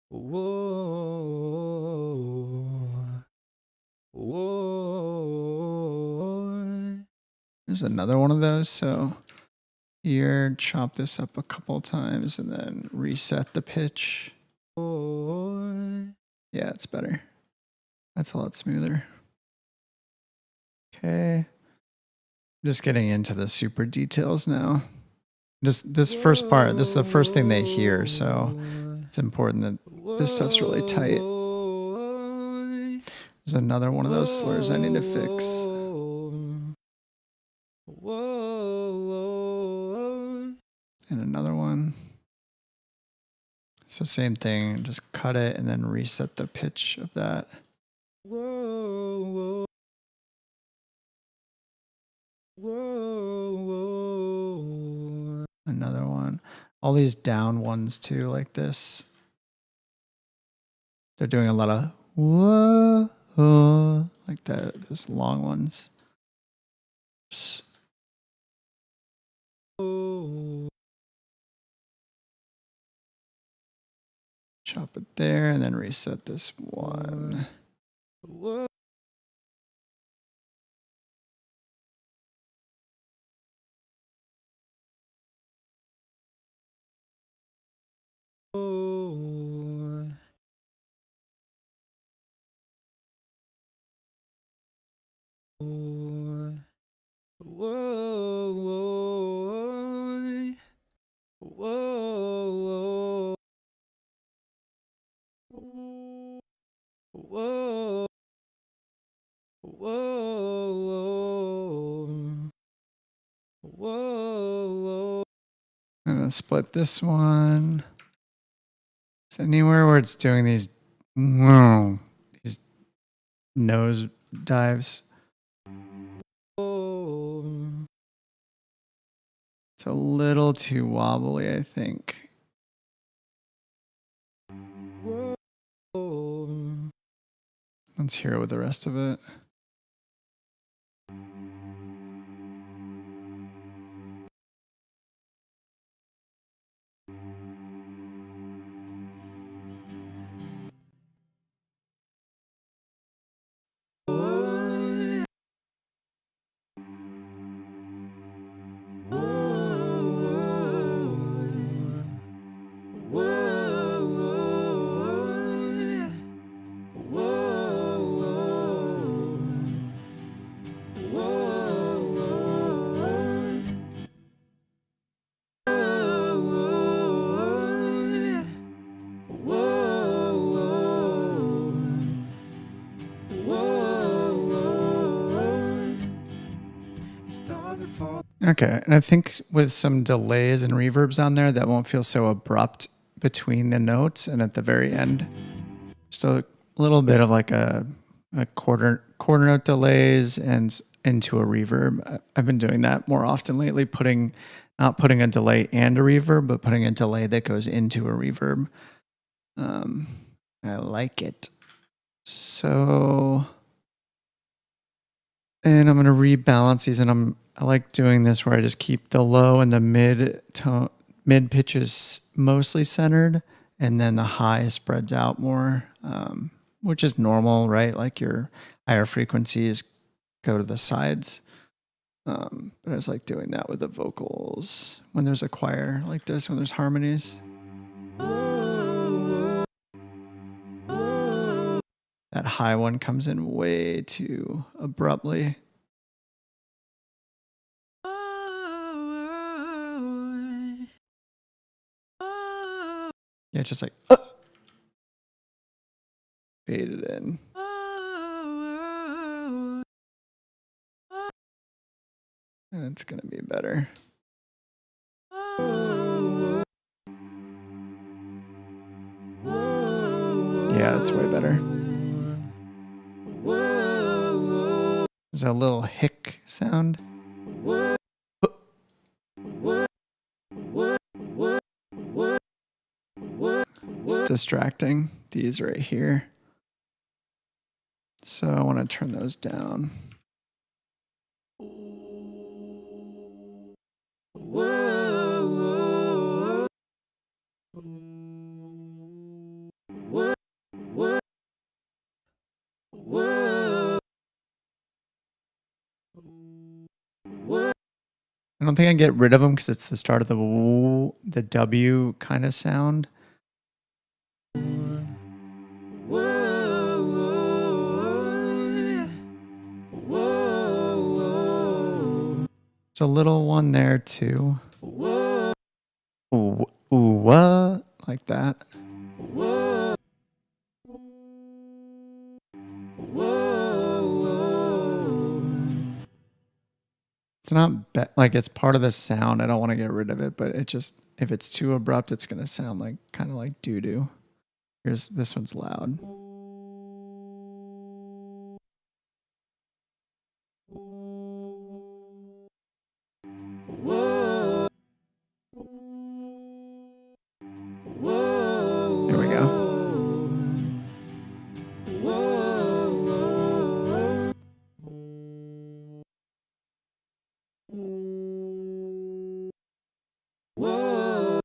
Whoa. Whoa. There's another one of those. So here, chop this up a couple times and then reset the pitch. Whoa. Yeah, it's better. That's a lot smoother. Okay. Just getting into the super details now. Just this first part, this is the first thing they hear, so it's important that this stuff's really tight. There's another one of those slurs I need to fix. And another one. So same thing, just cut it and then reset the pitch of that. Another one. All these down ones too, like this. They're doing a lot of whoa, like that, those long ones. Chop it there and then reset this one. I'm gonna split this one. Is anywhere where it's doing these nose dives? It's a little too wobbly, I think. Let's hear it with the rest of it. Okay, and I think with some delays and reverbs on there, that won't feel so abrupt between the notes and at the very end. Just a little bit of like a quarter note delays and into a reverb. I've been doing that more often lately, not putting a delay and a reverb, but putting a delay that goes into a reverb. I like it. So, and I'm going to rebalance these, and I like doing this where I just keep the low and the mid pitches mostly centered, and then the high spreads out more, which is normal, right? Like your higher frequencies go to the sides. But I just like doing that with the vocals when there's a choir like this, when there's harmonies. That high one comes in way too abruptly. Yeah, just like fade it in. And it's gonna be better. Yeah, it's way better. There's a little hick sound. It's distracting, these right here. So I want to turn those down. I don't think I get rid of them because it's the start of the W kind of sound. There's a little one there too. what? Like that. Whoa. Whoa. It's not like it's part of the sound. I don't want to get rid of it, but it just, if it's too abrupt, it's going to sound like kind of like doo-doo. Here's, this one's loud. Whoa. Whoa. There we go. Whoa. Whoa.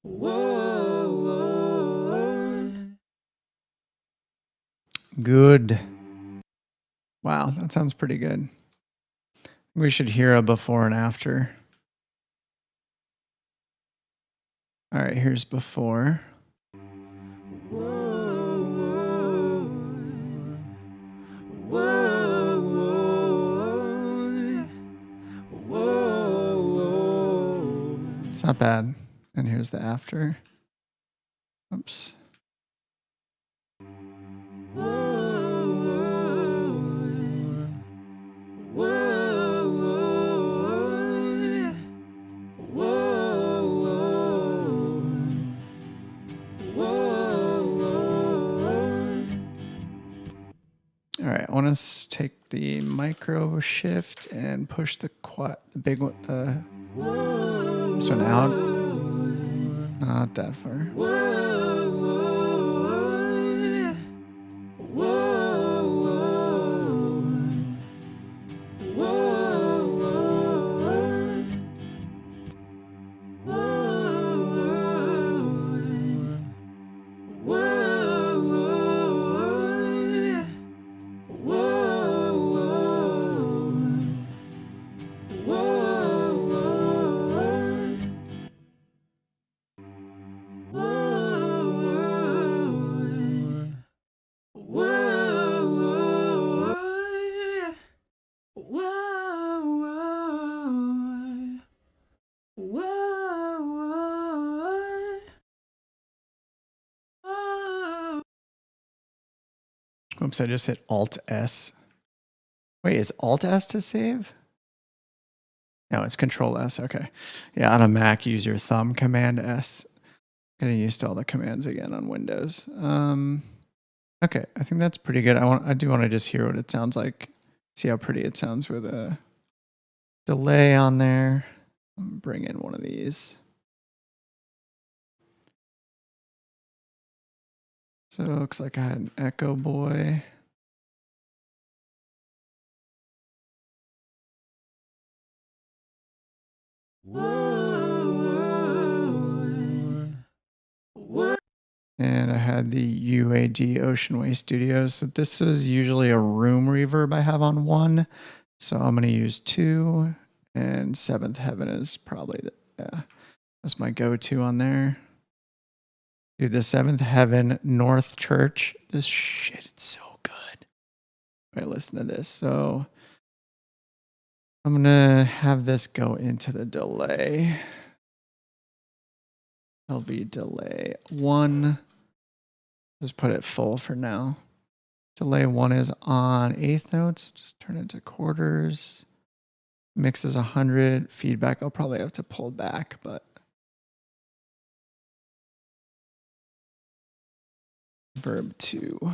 Whoa. Good. Wow, that sounds pretty good. We should hear a before and after. All right, here's before. It's not bad. And here's the after. Oops. All right, I want to take the micro shift and push the big one, this one out. Not that far. Oops, I just hit Alt S. Wait, is Alt S to save? No, it's Control S. Okay. Yeah, on a Mac, use your thumb, Command S. Getting used to all the commands again on Windows. Okay, I think that's pretty good. I do want to just hear what it sounds like. See how pretty it sounds with a delay on there. Bring in one of these. So it looks like I had an Echo Boy. And I had the UAD Ocean Way Studios. So this is usually a room reverb I have on one. So I'm going to use 2. And Seventh Heaven is probably, that's my go-to on there. Dude, the Seventh Heaven North Church. This shit, it's so good. Wait, listen to this. So I'm going to have this go into the delay. That'll be delay 1. Just put it full for now. Delay 1 is on 1/8 notes. Just turn it to quarters. Mix is 100. Feedback, I'll probably have to pull back, but. Verb 2.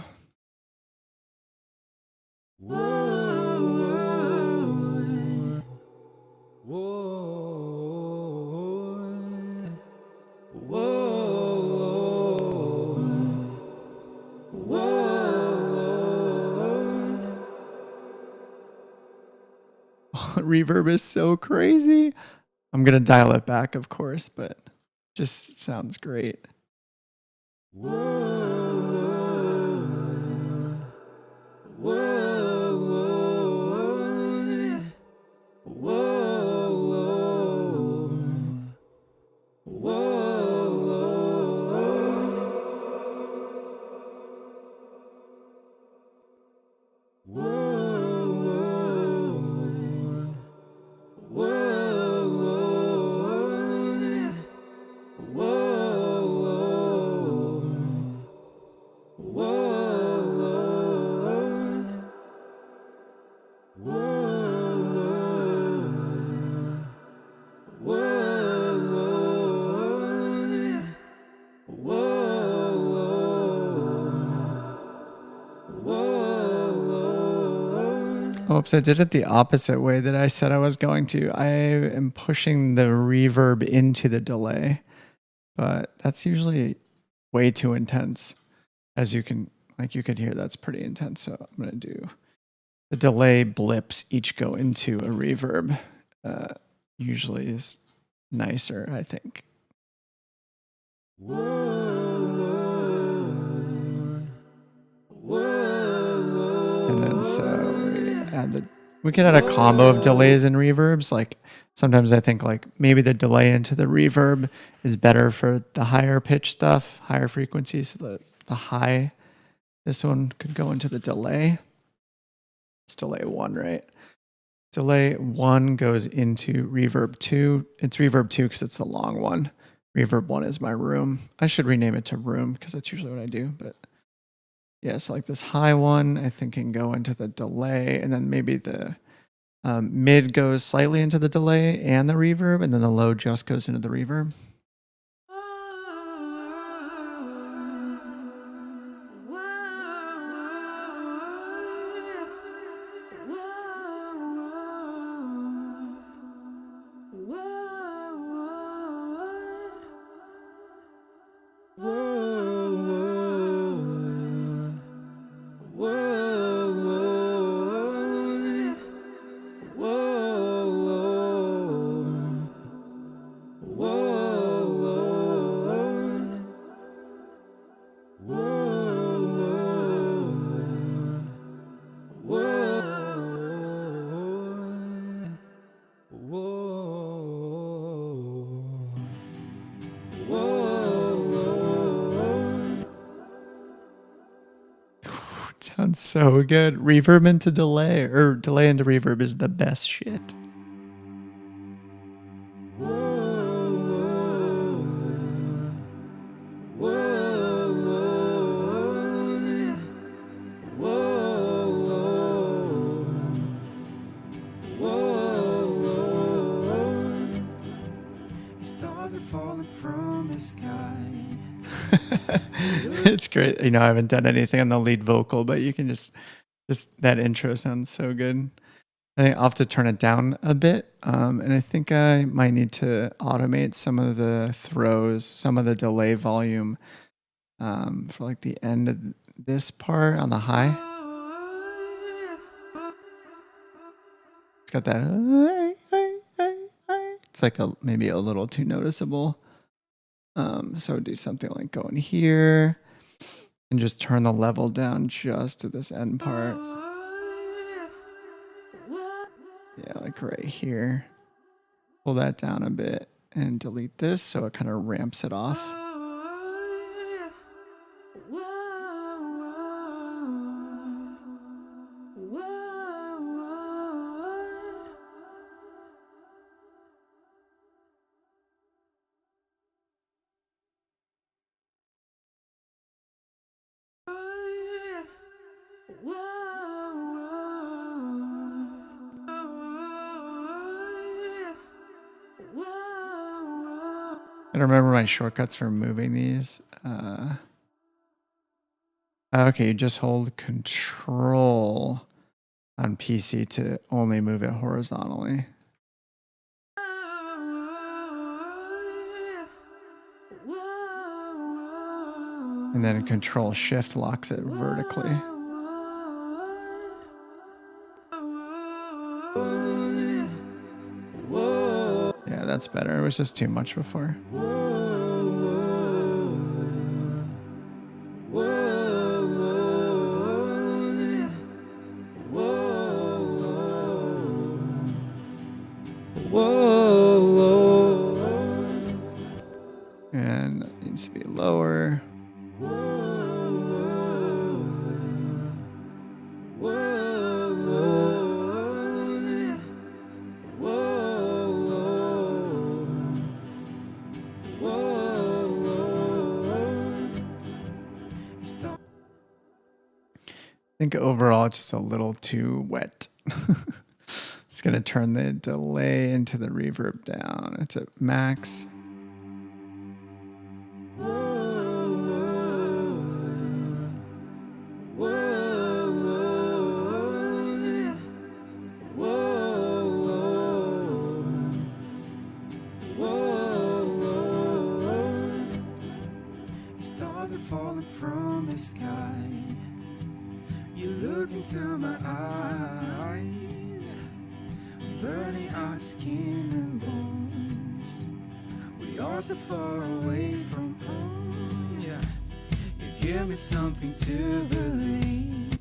Reverb is so crazy. I'm going to dial it back, of course, but just sounds great. Oops, I did it the opposite way that I said I was going to. I am pushing the reverb into the delay, but that's usually way too intense. As you can, like you could hear, that's pretty intense. So I'm going to do the delay blips each go into a reverb. Usually is nicer, I think. And then so we can add a combo of delays and reverbs. Like sometimes I think like maybe the delay into the reverb is better for the higher pitch stuff, higher frequencies. So the high, this one could go into the delay. It's delay 1, right? Delay 1 goes into reverb 2. It's reverb 2 because it's a long one. Reverb 1 is my room. I should rename it to room because that's usually what I do. But yeah, so like this high one, I think can go into the delay, and then maybe the mid goes slightly into the delay and the reverb, and then the low just goes into the reverb. Sounds so good. Reverb into delay, or delay into reverb is the best shit. Stars are falling from the sky. It's great. You know, I haven't done anything on the lead vocal, but you can just that intro sounds so good. I think I'll have to turn it down a bit. And I think I might need to automate some of the throws, some of the delay volume for like the end of this part on the high. It's got that. It's like maybe a little too noticeable. So do something like going here and just turn the level down just to this end part. Yeah, like right here. Pull that down a bit and delete this so it kind of ramps it off. I don't remember my shortcuts for moving these. Okay, you just hold Control on PC to only move it horizontally. And then Control Shift locks it vertically. Yeah, that's better. It was just too much before. And it needs to be lower. I think overall it's just a little too wet. Just gonna turn the delay into the reverb down. It's at max. falling from the sky. You look into my eyes, burning our skin and bones. We are so far away from home. Yeah, you give me something to believe.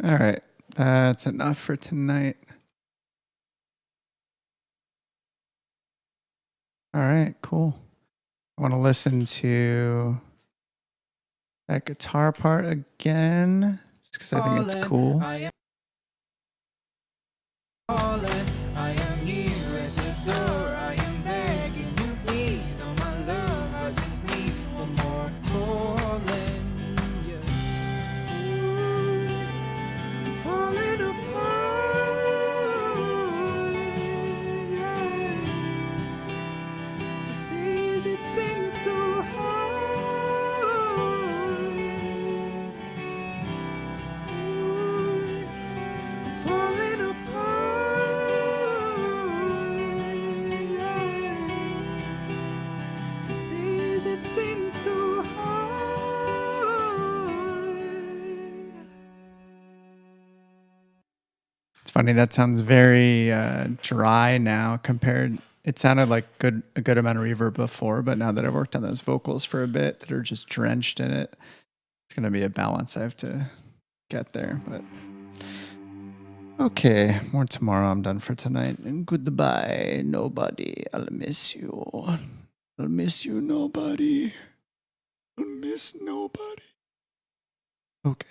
All right, that's enough for tonight. All right, cool. I want to listen to that guitar part again, just because I think it's cool. I am calling, I am here at your door. I am begging you, please, oh my love. I just need one more calling. Yeah. Ooh, falling apart. Yeah. These days it's been so hard. Falling apart. These days it's been so hard. It's funny, that sounds very dry now compared. It sounded like a good amount of reverb before, but now that I've worked on those vocals for a bit that are just drenched in it, it's going to be a balance I have to get there. But okay, more tomorrow. I'm done for tonight. And goodbye, nobody. I'll miss you. I'll miss you, nobody. I'll miss nobody. Okay.